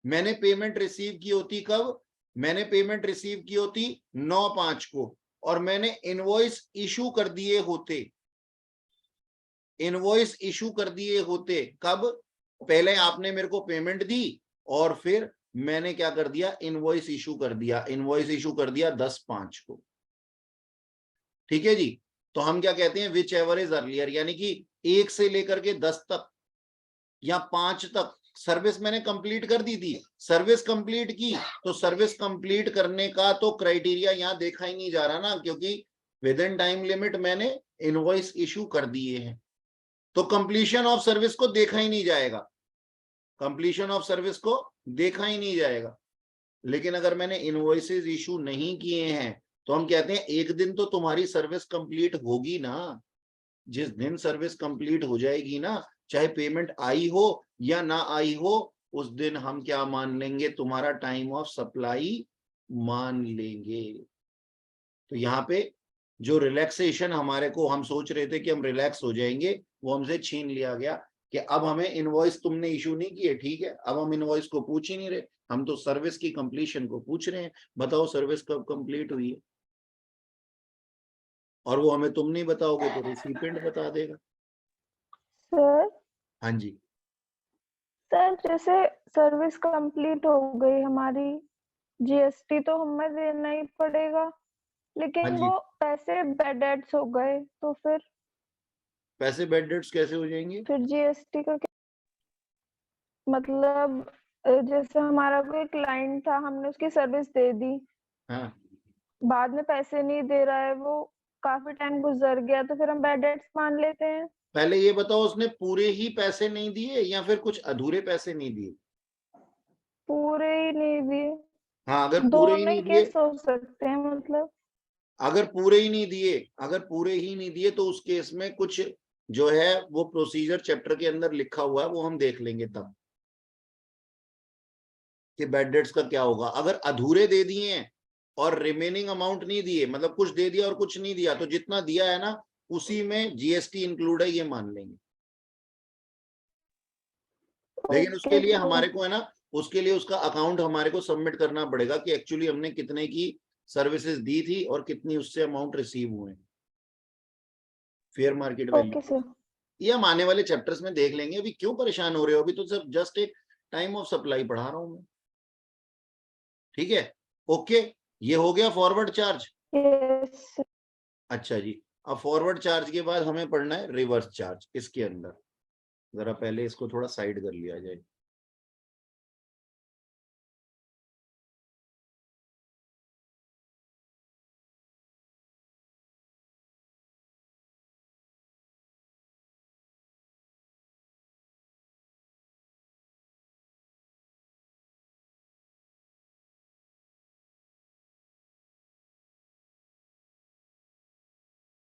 मैंने पेमेंट रिसीव की होती, कब मैंने पेमेंट रिसीव की होती 9/5 को, और मैंने इनवॉइस इशू कर दिए होते, इनवॉइस इशू कर दिए होते कब, पहले आपने मेरे को पेमेंट दी और फिर मैंने क्या कर दिया, इनवॉइस इशू कर दिया। इनवॉइस इशू कर दिया 10/5 को, ठीक है जी। तो हम क्या कहते हैं, विच एवर इज अर्लियर, यानी कि 1 से लेकर के 10 तक या 5 तक सर्विस मैंने कंप्लीट कर दी थी। सर्विस कंप्लीट की तो सर्विस कंप्लीट करने का तो क्राइटेरिया यहां देखा ही नहीं जा रहा ना, क्योंकि विद इन टाइम लिमिट मैंने इनवॉइस इशू कर दिए हैं, तो कंप्लीशन ऑफ सर्विस को देखा ही नहीं जाएगा, कंप्लीशन ऑफ सर्विस को देखा ही नहीं जाएगा। लेकिन अगर मैंने इनवॉइसेस इशू नहीं किए हैं तो हम कहते हैं एक दिन तो तुम्हारी सर्विस कंप्लीट होगी ना। जिस दिन सर्विस कंप्लीट हो जाएगी ना, चाहे पेमेंट आई हो या ना आई हो, उस दिन हम क्या मान लेंगे, तुम्हारा टाइम ऑफ सप्लाई मान लेंगे। तो यहाँ पे जो रिलैक्सेशन हमारे को, हम सोच रहे थे कि हम रिलैक्स हो जाएंगे, वो हमसे छीन लिया गया कि अब हमें इनवॉइस तुमने इशू नहीं की है, ठीक है, अब हम इनवॉइस को पूछ ही नहीं रहे, हम तो सर्विस की कंप्लीशन को पूछ रहे हैं। बताओ सर्विस कब कंप्लीट हुई है, और वो हमें तुम नहीं बताओगे तो रिसिपिएंट बता देगा। सर हाँ जी, सर जैसे सर्विस कंप्लीट हो गई हमारी, जीएसटी तो हमें देना ही पड़ेगा, हाँ लेकिन जी। वो पैसे बैड डेट्स हो गए तो फिर पैसे बैड डेट्स कैसे हो जाएंगे? फिर जीएसटी का क्या मतलब? जैसे हमारा कोई क्लाइंट था, हमने उसकी सर्विस दे दी, हाँ, बाद में पैसे नहीं दे रहा है, वो काफी टाइम गुजर गया, तो फिर हम बैड डेट्स मान लेते हैं। पहले ये बताओ उसने पूरे ही पैसे नहीं दिए या फिर कुछ अधूरे पैसे नहीं दिए? पूरे ही नहीं दिए। हाँ, अगर पूरे ही दोनों ही नहीं दिए, केस हो सकते हैं मतलब। अगर पूरे ही नहीं दिए, अगर पूरे ही नहीं दिए तो उस केस में कुछ जो है वो प्रोसीजर चैप्टर के अंदर लिखा हुआ है, वो हम देख लेंगे तब कि बैड डेट्स का क्या होगा। अगर अधूरे दे दिए हैं और रिमेनिंग अमाउंट नहीं दिए, मतलब कुछ दे दिया और कुछ नहीं दिया, तो जितना दिया है ना उसी में जीएसटी इंक्लूड है, ये मान लेंगे। लेकिन उसके ओके लिए सर। हमारे को है ना, उसके लिए उसका अकाउंट हमारे को सबमिट करना पड़ेगा कि एक्चुअली हमने कितने की सर्विसेज दी थी और कितनी उससे अमाउंट रिसीव हुए, fair market value. Okay sir. ये हम आने वाले चैप्टर्स में देख लेंगे, अभी क्यों परेशान हो रहे हो, अभी तो सिर्फ जस्ट एक टाइम ऑफ सप्लाई पढ़ा रहा हूं मैं, ठीक है। ओके, ये हो गया फॉरवर्ड चार्ज। Yes sir. अच्छा जी, अब फॉरवर्ड चार्ज के बाद हमें पढ़ना है रिवर्स चार्ज। इसके अंदर जरा पहले इसको थोड़ा साइड कर लिया जाए।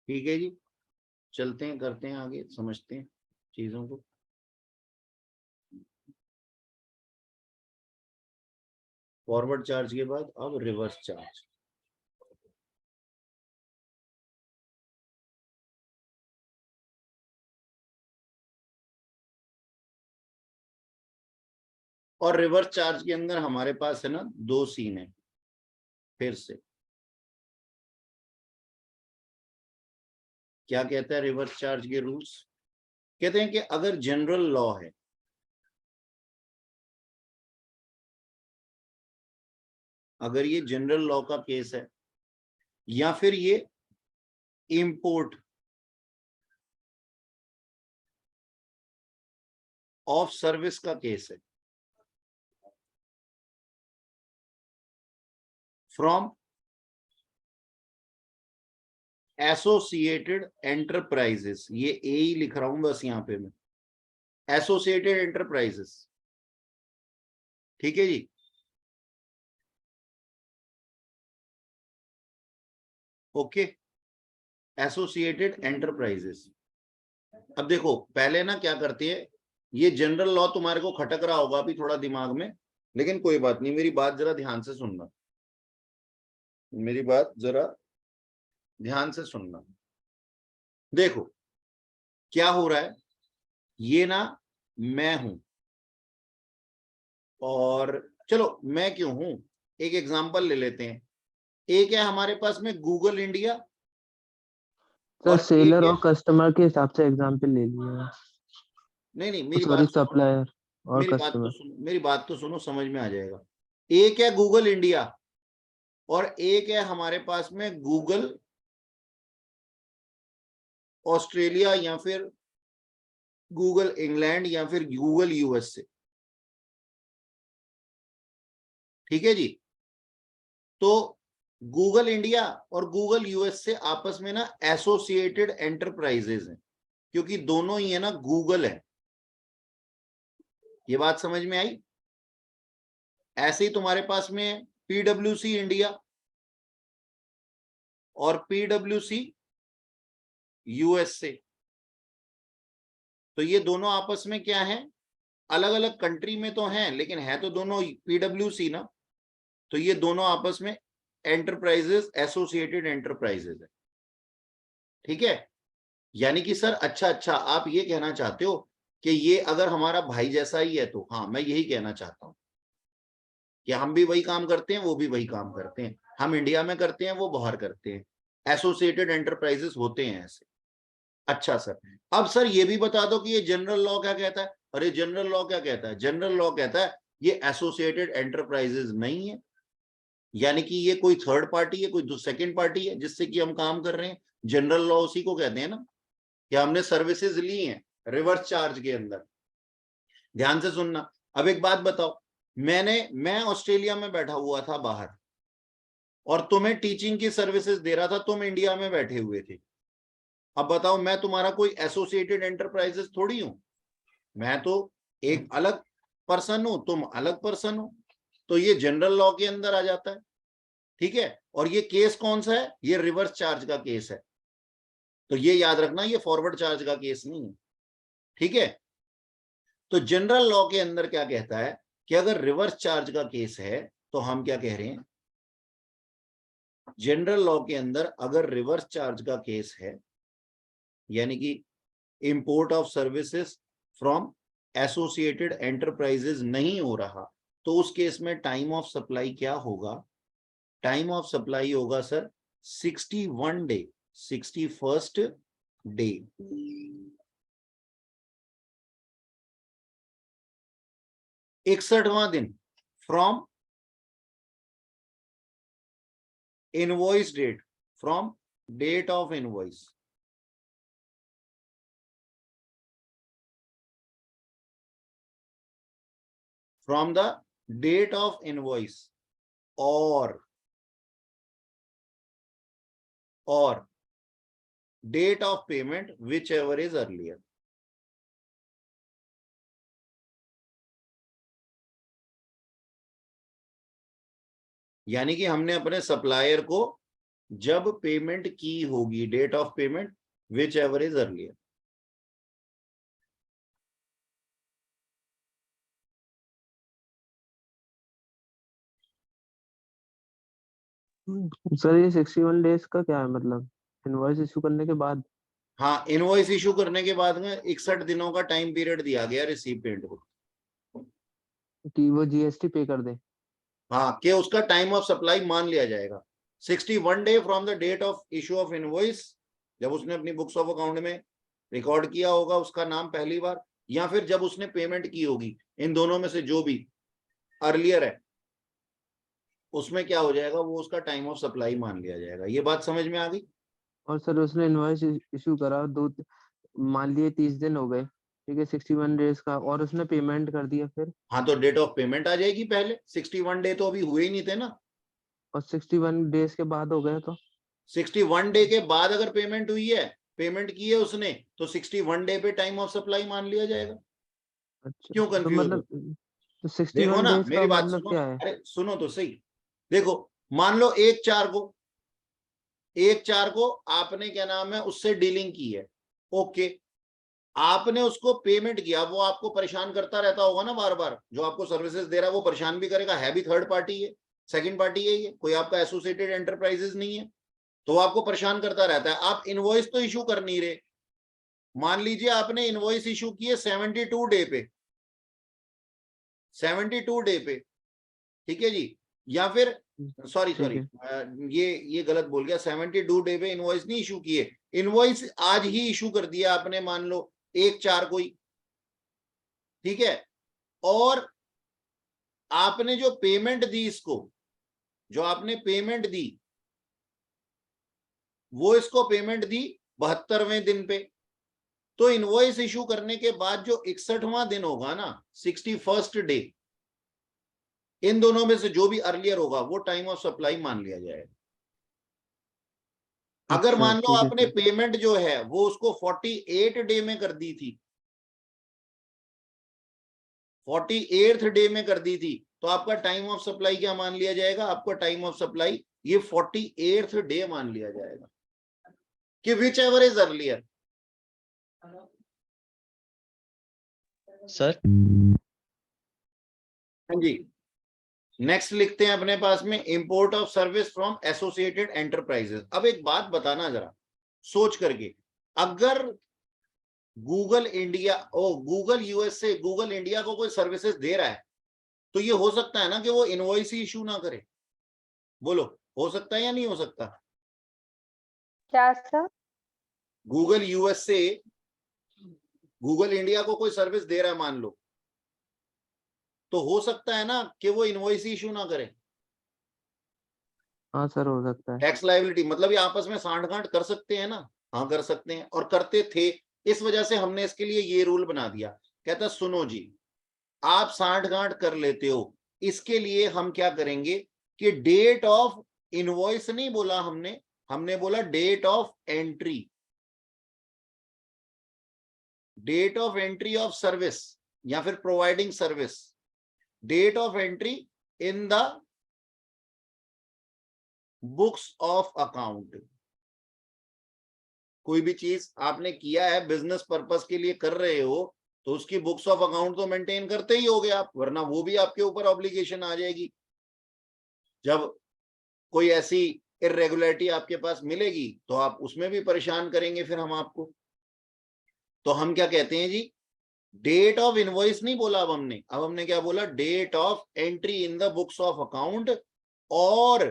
ठीक है जी, चलते हैं, करते हैं आगे, समझते हैं चीजों को। फॉरवर्ड चार्ज के बाद अब रिवर्स चार्ज। और रिवर्स चार्ज के अंदर हमारे पास है ना 2 सीन है। फिर से क्या कहता है रिवर्स चार्ज के रूल्स, कहते हैं कि अगर जनरल लॉ है, अगर ये जनरल लॉ का केस है या फिर ये इंपोर्ट ऑफ सर्विस का केस है, फ्रॉम एसोसिएटेड एंटरप्राइजेस, ये ए ही लिख रहा हूं बस यहां पे मैं, एसोसिएटेड एंटरप्राइजेस, ठीक है जी। ओके, एसोसिएटेड एंटरप्राइजेस, अब देखो पहले ना क्या करती है, ये जनरल लॉ तुम्हारे को खटक रहा होगा अभी थोड़ा दिमाग में, लेकिन कोई बात नहीं, मेरी बात जरा ध्यान से सुनना, मेरी बात जरा ध्यान से सुनना। देखो क्या हो रहा है, ये ना मैं हूं, और चलो मैं क्यों हूं, एक एग्जांपल ले लेते हैं। एक है हमारे पास में गूगल इंडिया, सर और सेलर एक है, और कस्टमर के हिसाब से एग्जांपल ले लिया। नहीं मेरी सॉरी, बात सुनो, सप्लायर और मेरी बात तो कस्टमर। सुनो, मेरी बात तो सुनो, समझ में आ जाएगा। एक है गूगल इंडिया और एक है हमारे पास में गूगल ऑस्ट्रेलिया या फिर गूगल इंग्लैंड या फिर गूगल यूएस से। ठीक है जी, तो गूगल इंडिया और गूगल यूएस से आपस में ना एसोसिएटेड एंटरप्राइजेज हैं, क्योंकि दोनों ही है ना गूगल है। ये बात समझ में आई? ऐसे ही तुम्हारे पास में पीडब्ल्यूसी इंडिया और पीडब्ल्यूसी यूएस से, तो ये दोनों आपस में क्या है, अलग अलग कंट्री में तो हैं लेकिन है तो दोनों पीडब्ल्यूसी ना, तो ये दोनों आपस में एंटरप्राइजेस, एसोसिएटेड एंटरप्राइजेस है। ठीक है, यानी कि सर अच्छा आप ये कहना चाहते हो कि ये अगर हमारा भाई जैसा ही है, तो हाँ मैं यही कहना चाहता हूं कि हम भी वही काम करते हैं, वो भी वही काम करते हैं, हम इंडिया में करते हैं, वो बाहर करते हैं, एसोसिएटेड एंटरप्राइजेस होते हैं ऐसे। अच्छा सर, अब सर ये भी बता दो कि ये जनरल लॉ क्या कहता है। अरे जनरल लॉ क्या कहता है? जनरल लॉ कहता है ये एसोसिएटेड एंटरप्राइजेस नहीं है, यानी कि ये कोई थर्ड पार्टी है, कोई सेकंड पार्टी है जिससे कि हम काम कर रहे हैं। जनरल लॉ उसी को कहते हैं ना, कि हमने सर्विसेज ली हैं रिवर्स चार्ज के अंदर। ध्यान से सुनना, अब एक बात बताओ, मैं ऑस्ट्रेलिया में बैठा हुआ था बाहर और तुम्हें टीचिंग की सर्विसेज दे रहा था, तुम इंडिया में बैठे हुए थे। अब बताओ, मैं तुम्हारा कोई एसोसिएटेड एंटरप्राइजेस थोड़ी हूं, मैं तो एक अलग पर्सन हूं, तुम अलग पर्सन हो, तो ये जनरल लॉ के अंदर आ जाता है। ठीक है, और ये केस कौन सा है? ये रिवर्स चार्ज का केस है, तो ये याद रखना, ये फॉरवर्ड चार्ज का केस नहीं है। ठीक है, तो जनरल लॉ के अंदर क्या कहता है कि अगर रिवर्स चार्ज का केस है तो हम क्या कह रहे हैं, जनरल लॉ के अंदर अगर रिवर्स चार्ज का केस है, यानी कि import of services from associated enterprises नहीं हो रहा, तो उस केस में टाइम ऑफ सप्लाई क्या होगा? टाइम ऑफ सप्लाई होगा सर 61 डे, 61st डे। 61वां दिन from invoice date, from date of invoice. From the date of invoice और date of payment whichever is earlier. यानी कि हमने अपने सप्लायर को जब पेमेंट की होगी, date of payment whichever is earlier. Sir ये 61 डेज का क्या है मतलब? इनवॉइस इशू करने के बाद? हाँ, इनवॉइस इशू करने के बाद में 61 दिनों का टाइम पीरियड दिया गया रिसिपिएंट को, कि वो जीएसटी पे कर दे। हाँ, कि उसका टाइम ऑफ सप्लाई मान लिया जाएगा 61 day from the date of issue of invoice, जब उसने अपनी बुक्स ऑफ अकाउंट में रिकॉर्ड किया होगा उसका नाम पहली बार, या फिर जब उसने पेमेंट की होगी, इन दोनों में से जो भी अर्लियर है उसमें क्या हो जाएगा, वो उसका टाइम ऑफ सप्लाई मान लिया जाएगा। ये बात समझ में आ गई? और सर उसने इनवॉइस इशू करा, मान लिए 30 दिन हो गए, ठीक है, 61 डेज का, और उसने पेमेंट कर दिया फिर? हाँ, तो डेट ऑफ पेमेंट आ जाएगी पहले, 61 डे तो अभी हुए ही नहीं थे ना। और 61 डेज के बाद हो गया तो 61 डे के बाद अगर पेमेंट हुई है, पेमेंट की है उसने, तो 61 डे पे टाइम ऑफ सप्लाई मान लिया जाएगा। अच्छा, क्यों तो कंफ्यूज हो? मतलब तो देखो 61 ना, डेज मेरी का बात मतलब सुनो, क्या है? अरे सुनो तो सही। देखो, मान लो 1/4 को आपने क्या नाम है उससे डीलिंग की है, ओके, आपने उसको पेमेंट किया, वो आपको परेशान करता रहता होगा ना बार बार, जो आपको सर्विसेज दे रहा है वो परेशान भी करेगा, है भी थर्ड पार्टी है, सेकंड पार्टी है, ये कोई आपका एसोसिएटेड एंटरप्राइजेस नहीं है, तो वो आपको परेशान करता रहता है। आप इनवॉइस तो इशू कर नहीं रहे, मान लीजिए आपने इनवॉइस इशू की है 72 डे पे, 72 डे पे, ठीक है जी, या फिर सॉरी ये गलत बोल गया, 72 डे पे इनवॉइस नहीं इशू किए, इनवॉइस आज ही इशू कर दिया आपने, मान लो 1/4 कोई, ठीक है, और आपने जो पेमेंट दी इसको, जो आपने पेमेंट दी वो इसको पेमेंट दी 72वें दिन पे, तो इनवॉइस इशू करने के बाद जो 61वां दिन होगा ना, 61st डे, इन दोनों में से जो भी अर्लियर होगा वो टाइम ऑफ सप्लाई मान लिया जाएगा। अगर अच्छा, मान लो ठीक है आपने सर। पेमेंट जो है वो उसको 48 डे में कर दी थी, 48th डे में कर दी थी, तो आपका टाइम ऑफ सप्लाई क्या मान लिया जाएगा? आपका टाइम ऑफ सप्लाई ये 48th डे मान लिया जाएगा, कि which ever is earlier. Sir हाँ जी, नेक्स्ट लिखते हैं अपने पास में import of service from associated enterprises. अब एक बात बताना जरा सोच करके, अगर Google India Google USA Google India को कोई सर्विसेज दे रहा है, तो ये हो सकता है ना कि वो इनवॉइस ही इशू ना करे? बोलो, हो सकता है या नहीं हो सकता? क्या sir? Google USA Google India को कोई सर्विस दे रहा है मान लो, तो हो सकता है ना कि वो इनवॉइस ही इशू ना करे। हाँ सर, हो सकता है। टैक्स लायबिलिटी मतलब ये आपस में सांठ-गांठ कर सकते हैं ना? हाँ कर सकते हैं, और करते थे, इस वजह से हमने इसके लिए ये रूल बना दिया। कहता सुनो जी, आप सांठ-गांठ कर लेते हो, इसके लिए हम क्या करेंगे कि डेट ऑफ इनवॉइस नहीं बोला हमने, हमने बोला date of entry, date of entry of service या फिर providing service, date of entry in the books of account. कोई भी चीज आपने किया है, बिजनेस पर्पस के लिए कर रहे हो, तो उसकी बुक्स ऑफ अकाउंट तो मेंटेन करते ही होगे आप, वरना वो भी आपके ऊपर ऑब्लिगेशन आ जाएगी। जब कोई ऐसी इरेगुलरिटी आपके पास मिलेगी तो आप उसमें भी परेशान करेंगे फिर हम आपको। तो हम क्या कहते हैं जी, डेट ऑफ इनवॉइस नहीं बोला अब हमने क्या बोला? Date of entry in the books of account और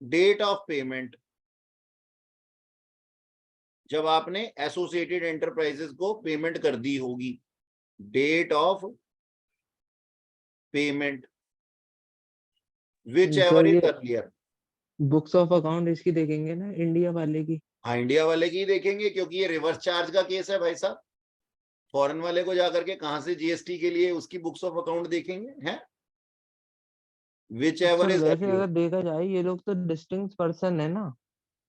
डेट ऑफ पेमेंट। जब आपने एसोसिएटेड एंटरप्राइजेस को पेमेंट कर दी होगी, date of payment whichever sir is ये अर्लियर। बुक्स ऑफ अकाउंट इसकी देखेंगे ना, इंडिया वाले की? हाँ इंडिया वाले की ही देखेंगे, क्योंकि ये रिवर्स चार्ज का केस है भाई साहब। फॉरेन वाले को जाकर के कहां से जीएसटी के लिए उसकी बुक्स ऑफ अकाउंट देखेंगे? हैं विच एवर सर इज वैसे अर्लियर। अगर देखा जाए ये लोग तो डिस्टिंक्ट पर्सन है ना,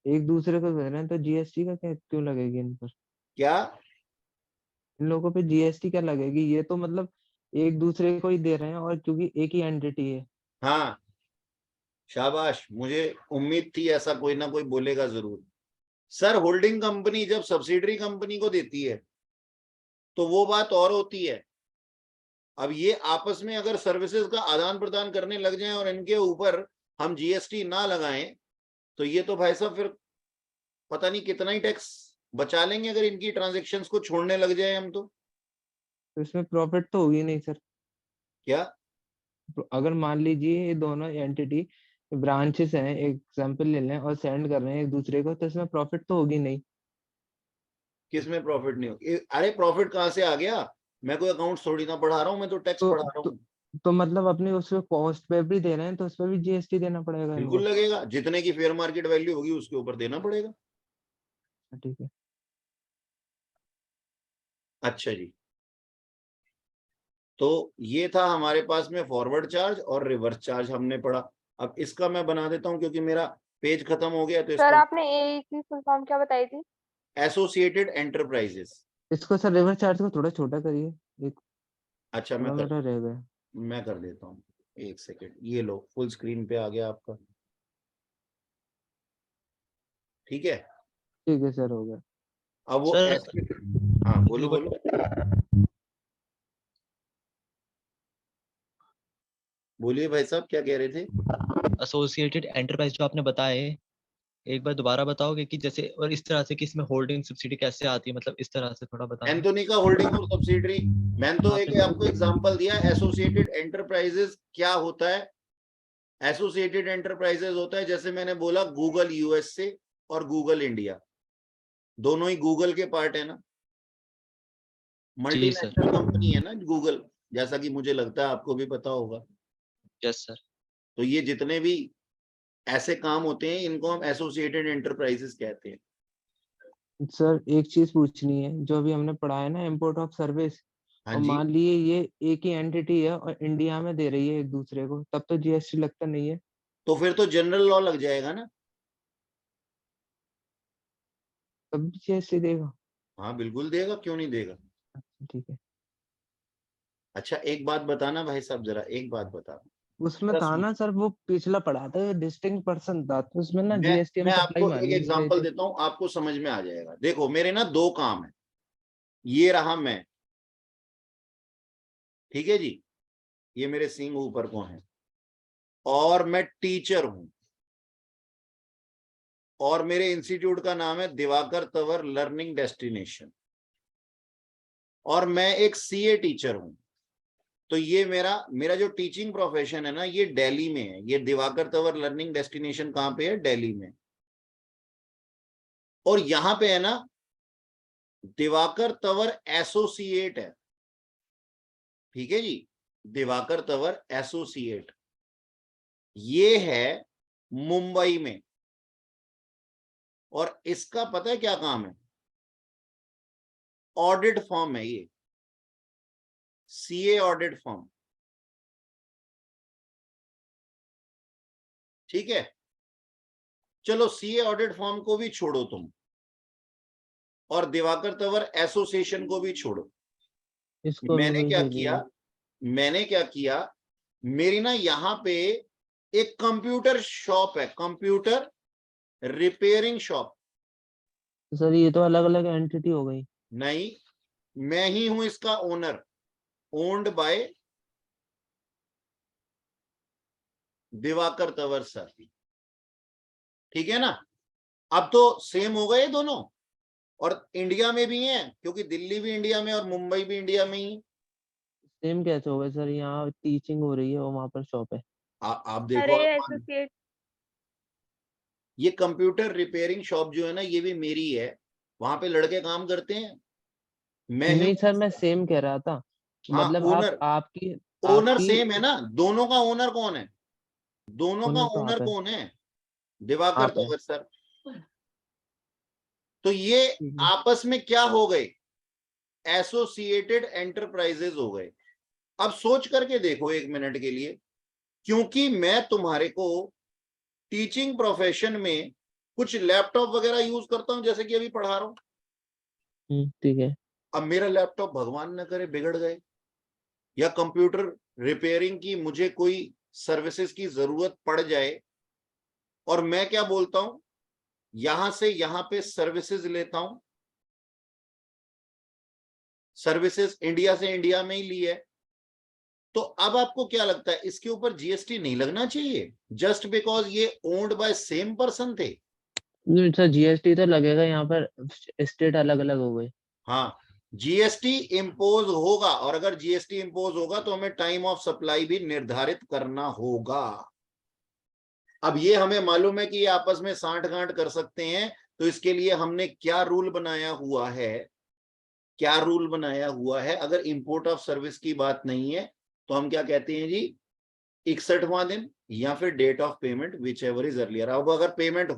एक दूसरे को दे रहे हैं, तो जीएसटी का क्या क्यों लगेगी इन पर? क्या इन लोगों पे जीएसटी क्या लगेगी? ये तो मतलब एक दूसरे को ही दे रहे हैं, और क्योंकि एक ही एंटिटी है। हाँ शाबाश, मुझे उम्मीद थी ऐसा कोई ना कोई बोलेगा जरूर। सर होल्डिंग कंपनी जब सब्सिडरी कंपनी को देती है तो वो बात और होती है। अब ये आपस में अगर सर्विसेज का आदान प्रदान करने लग जाएं और इनके ऊपर हम जीएसटी ना लगाएं, तो ये तो भाई साहब फिर पता नहीं कितना ही टैक्स बचा लेंगे अगर इनकी ट्रांजैक्शंस को छोड़ने लग जाए हम तो। तो इसमें प्रॉफिट तो होगी नहीं सर। क्या अगर मान लीजिए ये दोनों एंटिटी ब्रांचेस हैं, एग्जांपल ले लें, और सेंड कर रहे हैं एक दूसरे को, तो इसमें प्रॉफिट तो होगी नहीं। किसमें प्रॉफिट नहीं होगी? अरे प्रॉफिट कहाँ से आ गया? मैं कोई अकाउंट थोड़ी ना पढ़ा रहा हूँ, मैं तो टैक्स तो पढ़ा रहा तो, हूँ। तो मतलब अपनी उसके कॉस्ट पे भी दे रहे हैं, तो उस पर भी जीएसटी देना पड़ेगा बिल्कुल इनको? लगेगा, जितने की फेयर मार्केट वैल्यू होगी उसके ऊपर देना पड़ेगा। ठीक है। अच्छा जी, तो ये था हमारे पास में फॉरवर्ड चार्ज और रिवर्स चार्ज हमने पढ़ा। अब इसका मैं बना देता हूं क्योंकि मेरा पेज खत्म हो गया, तो सर इसका आपने ए की फुल फॉर्म क्या बताई थी? Associated enterprises. इसको सर रिवर्स चार्ज को थोड़ा छोटा करिए, एक अच्छा थोड़ा मेरा रह गया। मैं कर देता हूँ, एक सेकेंड, ये लो फुल स्क्रीन पे आ गया आपका, ठीक है। ठीक है सर, हो गया। अब वो सर हाँ बोलो बोलो। बोलिए भाई साहब क्या कह रहे थे? एसोसिएटेड एंटरप्राइज जो आपने बताए, एक बार दोबारा बताओगे कि जैसे और इस तरह से कि इसमें होल्डिंग सब्सिडी कैसे आती है, मतलब इस तरह से थोड़ा बताना। एंथोनी का होल्डिंग और सब्सिडरी, मैंने तो एक आपने आपको एग्जांपल दिया। एसोसिएटेड एंटरप्राइजेस क्या होता है? एसोसिएटेड एंटरप्राइजेस होता है, जैसे मैंने बोला, गूगल यूएसए और गूगल इंडिया, दोनों ही गूगल के पार्ट है ना, जी सर। मल्टीनेशनल कंपनी है ना गूगल, जैसा कि मुझे लगता है आपको भी पता होगा। Yes sir. तो ये जितने भी ऐसे काम होते हैं इनको हम एसोसिएटेड एंटरप्राइजेस कहते हैं। सर एक चीज पूछनी है, जो अभी हमने पढ़ा है ना इम्पोर्ट ऑफ सर्विस, हाँ और जी, मान लिए ये एक ही एंटिटी है और इंडिया में दे रही है एक दूसरे को, तब तो जीएसटी लगता नहीं है। तो फिर तो जनरल लॉ लग जाएगा ना। तब भी जीएसटी देगा? हाँ बिल्कुल देगा, क्यों नहीं देगा। ठीक है। अच्छा एक बात बताना भाई साहब, जरा एक बात बता। उसमें जरा था सुनो, ना सर, वो पिछला पढ़ा था, डिस्टिंक्ट पर्सन था, तो उसमें ना जीएसटी हम मैं सप्लाई आपको मान एक ही नहीं रहे एग्जांपल थे। देता हूं, आपको समझ में आ जाएगा। देखो मेरे ना दो काम है, ये रहा मैं, ठीक है जी, ये मेरे सिंह ऊपर को हैं, और मैं टीचर हूं, और मेरे इंस्टीट्यूट का नाम है दिवाकर तंवर लर्निंग डेस्टिनेशन, और मैं एक सीए टीचर हूं। तो ये मेरा मेरा जो टीचिंग प्रोफेशन है ना, ये दिल्ली में है। ये दिवाकर तंवर लर्निंग डेस्टिनेशन कहां पे है? दिल्ली में। और यहां पे है ना दिवाकर तंवर एसोसिएट है, ठीक है जी, दिवाकर तंवर एसोसिएट, ये है मुंबई में। और इसका पता है क्या काम है? ऑडिट फॉर्म है ये, सीए ऑडिट फॉर्म, ठीक है। चलो सीए ऑडिट फॉर्म को भी छोड़ो तुम, और दिवाकर तंवर एसोसिएशन को भी छोड़ो। इसको भी मैंने वही क्या चाहिए। किया, मैंने क्या किया, मेरी ना यहाँ पे एक कंप्यूटर शॉप है, कंप्यूटर रिपेयरिंग शॉप। तो सर ये तो अलग अलग एंटिटी हो गई। नहीं, मैं ही हूं इसका owner, owned by Diwakar Tanwar sir, ठीक है ना। अब तो सेम हो गए दोनों, और इंडिया में भी हैं, क्योंकि दिल्ली भी इंडिया में और मुंबई भी इंडिया में ही। सेम कैसे हो गए सर? यहाँ टीचिंग हो रही है और वहां पर शॉप है। आप देखो, अरे आप एसोसिएट ये कंप्यूटर रिपेयरिंग शॉप जो है ना, ये भी मेरी है, वहां पे लड़के काम करते हैं, मैं ही नहीं हूँ सर, मैं उसका। सेम कह रहा था, हाँ मतलब आप ओनर, आपकी ओनर आपकी सेम है ना, दोनों का ओनर कौन है? दोनों का ओनर तो ओनर आप है। कौन है? दिवाकर आप है। तंवर सर। तो ये ठीक है। आपस में क्या हो गए? एसोसिएटेड एंटरप्राइजेज हो गए। अब सोच करके देखो एक मिनट के लिए, क्योंकि मैं तुम्हारे को टीचिंग प्रोफेशन में कुछ लैपटॉप वगैरह यूज करता हूं, जैसे कि अभी पढ़ा रहा हूं। ठीक है। अब मेरा लैपटॉप भगवान न करे बिगड़ गए, या कंप्यूटर रिपेयरिंग की मुझे कोई सर्विसेज की जरूरत पड़ जाए, और मैं क्या बोलता हूं, यहां से यहां पे सर्विसेज लेता हूं, सर्विसेज इंडिया से इंडिया में ही ली है, तो अब आपको क्या लगता है इसके ऊपर जीएसटी नहीं लगना चाहिए, जस्ट बिकॉज ये ओन्ड बाय सेम पर्सन थे? नहीं सर, जीएसटी तो लगेगा, यहाँ पर स्टेट अलग अलग हो गए। हाँ, जीएसटी इम्पोज होगा, और अगर जीएसटी इम्पोज होगा तो हमें टाइम ऑफ सप्लाई भी निर्धारित करना होगा। अब ये हमें मालूम है कि ये आपस में सांठ गांठ कर सकते हैं, तो इसके लिए हमने क्या रूल बनाया हुआ है, क्या रूल बनाया हुआ है? अगर इंपोर्ट ऑफ सर्विस की बात नहीं है तो हम क्या कहते हैं जी, 61वां दिन, या फिर date of payment, whichever is earlier. अब अगर पेमेंट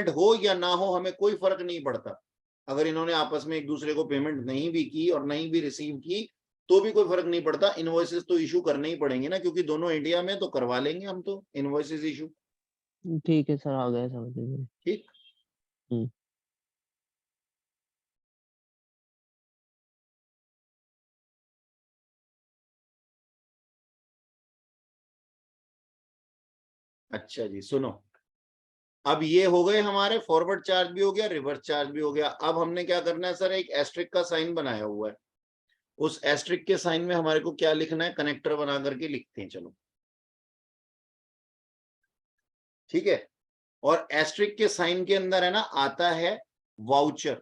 हो या ना हो, हमें कोई फर्क नहीं पड़ता। अगर इन्होंने आपस में एक दूसरे को पेमेंट नहीं भी की और नहीं भी रिसीव की, तो भी कोई फर्क नहीं पड़ता। इनवॉइसेस तो इशू करने ही पड़ेंगे ना, क्योंकि दोनों इंडिया में, तो करवा लेंगे हम तो इनवॉइसेस इशू। ठीक है सर, आ गया समझ में। ठीक। हम्म। अच्छा जी सुनो, अब ये हो गए हमारे फॉरवर्ड चार्ज भी हो गया, रिवर्स चार्ज भी हो गया। अब हमने क्या करना है सर, एक एस्ट्रिक का साइन बनाया हुआ है, उस एस्ट्रिक के साइन में हमारे को क्या लिखना है, कनेक्टर बना करके लिखते हैं। चलो ठीक है। और एस्ट्रिक के साइन के अंदर है ना आता है वाउचर,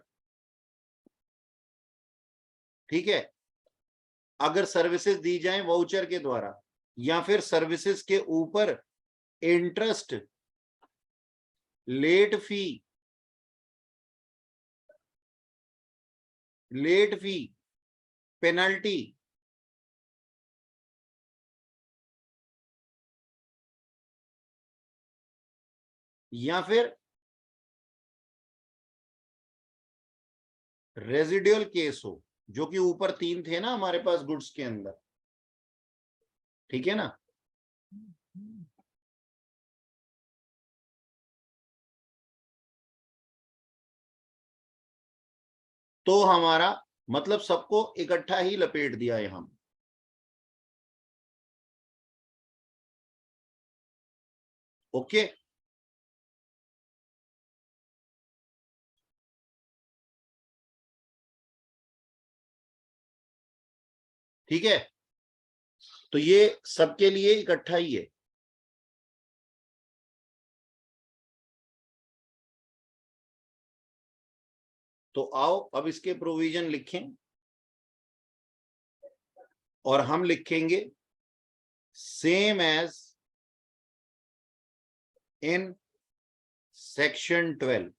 ठीक है। अगर सर्विसेज दी जाए वाउचर के द्वारा, या फिर सर्विसेज के ऊपर इंटरेस्ट, लेट फी, पेनल्टी, या फिर रेजिडुअल केस हो, जो कि ऊपर 3 थे ना हमारे पास गुड्स के अंदर, ठीक है ना। तो हमारा मतलब सबको इकट्ठा ही लपेट दिया यहां। ओके, ठीक है। तो ये सबके लिए इकट्ठा ही है। तो आओ अब इसके प्रोविजन लिखें, और हम लिखेंगे सेम एज इन सेक्शन 12।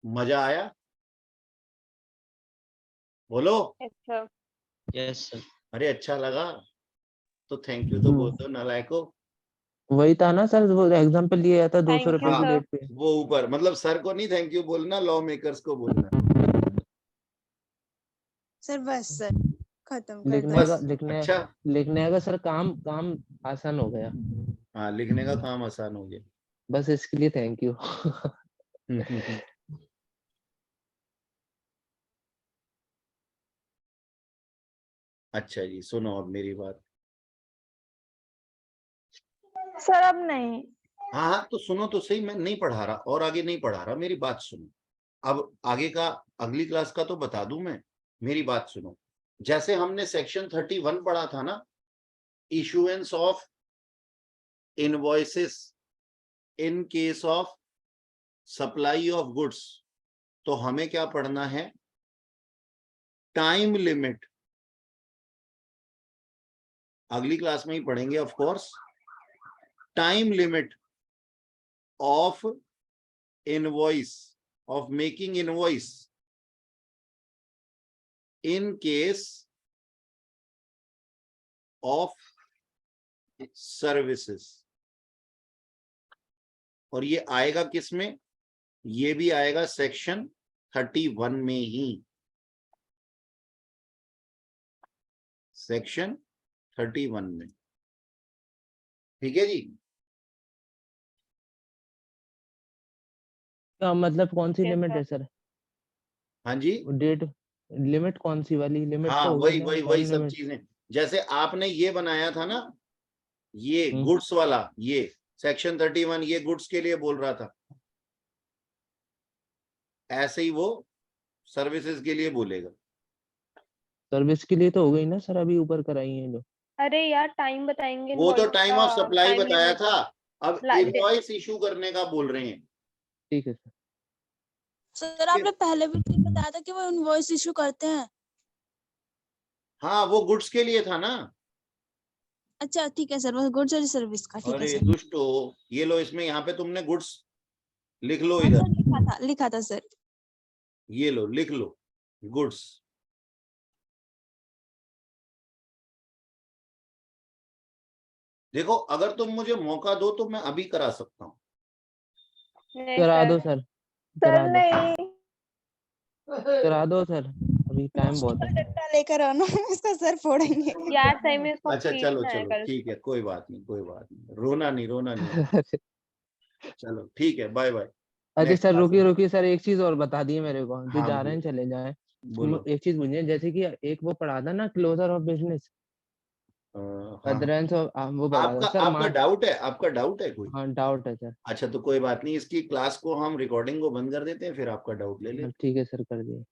मजा आया? बोलो। अच्छा यस सर। अरे अच्छा लगा तो थैंक यू तो बोल दो नालायको। वही था ना सर, वो एग्जाम्पल लिया था 200 थैंक यू रुपए की सर। लेट पे। वो ऊपर मतलब सर को नहीं थैंक यू बोलना, लॉ मेकर्स को बोलना। सर बस सर खत्म कर लिखने दो। का बस लिखने अच्छा, लिखने का सर काम आसान हो गया, हाँ लिखने का काम आसान हो गया। बस इसके लिए थैंक यू। अच्छा जी, सुनो अब मेरी बात। सर अब नहीं। हाँ हाँ तो सुनो तो सही, मैं नहीं पढ़ा रहा और आगे नहीं पढ़ा रहा, मेरी बात सुनो। अब आगे का अगली क्लास का तो बता दूं मैं, मेरी बात सुनो। जैसे हमने सेक्शन 31 पढ़ा था ना, issuance of invoices in case of supply of goods, तो हमें क्या पढ़ना है, टाइम लिमिट। अगली क्लास में ही पढ़ेंगे of course. Time limit of invoice, of making invoice in case of services. और ये आएगा किस में, ये भी आएगा सेक्शन 31 में ही, सेक्शन 31 में। ठीक है जी। मतलब कौन सी Yes, लिमिट sir. है सर? हाँ जी, डेट लिमिट कौन सी वाली लिमिट हाँ तो होगी वही ना, वही टाइम वही सब लिमिट। चीजें। जैसे आपने ये बनाया था ना, ये गुड्स वाला, ये सेक्शन 31 ये गुड्स के लिए बोल रहा था, ऐसे ही वो सर्विसेज के लिए बोलेगा। सर्विस के लिए तो हो गई ना सर, अभी ऊपर कराई है जो। अरे यार टाइम बताएंगे वो तो invoice टाइम का, ऑफ सप्लाई time बताया limit, था, अब इनवॉइस इशू करने का बोल रहे हैं। ठीक है सर। सर आपने पहले भी ठीक बताया था कि वो इनवॉइस इशू करते हैं। हाँ वो गुड्स के लिए था ना। अच्छा ठीक है सर, वो गुड्स और सर्विस का ठीक है अरे सर। दुष्ट हो, ये लो इसमें यहाँ पे तुमने गुड्स लिख लो, हाँ, इधर सर लिखा था सर। ये लो लिख लो गुड्स। देखो अगर तुम मुझे मौका दो तो मैं अभी करा सकता हूँ। नहीं करा सर। दो सर, सर करा दो, नहीं। करा दो सर, अभी टाइम बहुत है। डंडा लेकर आना, उसका सर फोड़ेंगे। यार सही में इसको अच्छा चलो पीटना है चलो कल। ठीक है, कोई बात नहीं कोई बात नहीं, रोना नहीं रोना नहीं। चलो ठीक है, बाय बाय। अच्छा नेक्स्ट सर, क्लास रुकिए में रुकिए सर, एक चीज और बता दिए मेरे को, जो हाँ जा रहे हैं बोलो चले जाएं। बोलो। एक चीज पूछिए, जैसे कि एक वो पढ़ा था ना क्लोजर ऑफ बिजनेस, हाँ, अदरवाइज वो बता दो आपका सर। आपका डाउट है कोई? हाँ डाउट है सर। अच्छा तो कोई बात नहीं, इसकी क्लास को हम रिकॉर्डिंग को बंद कर देते हैं, फिर आपका डाउट ले लेते हैं। ठीक है सर, कर दिए।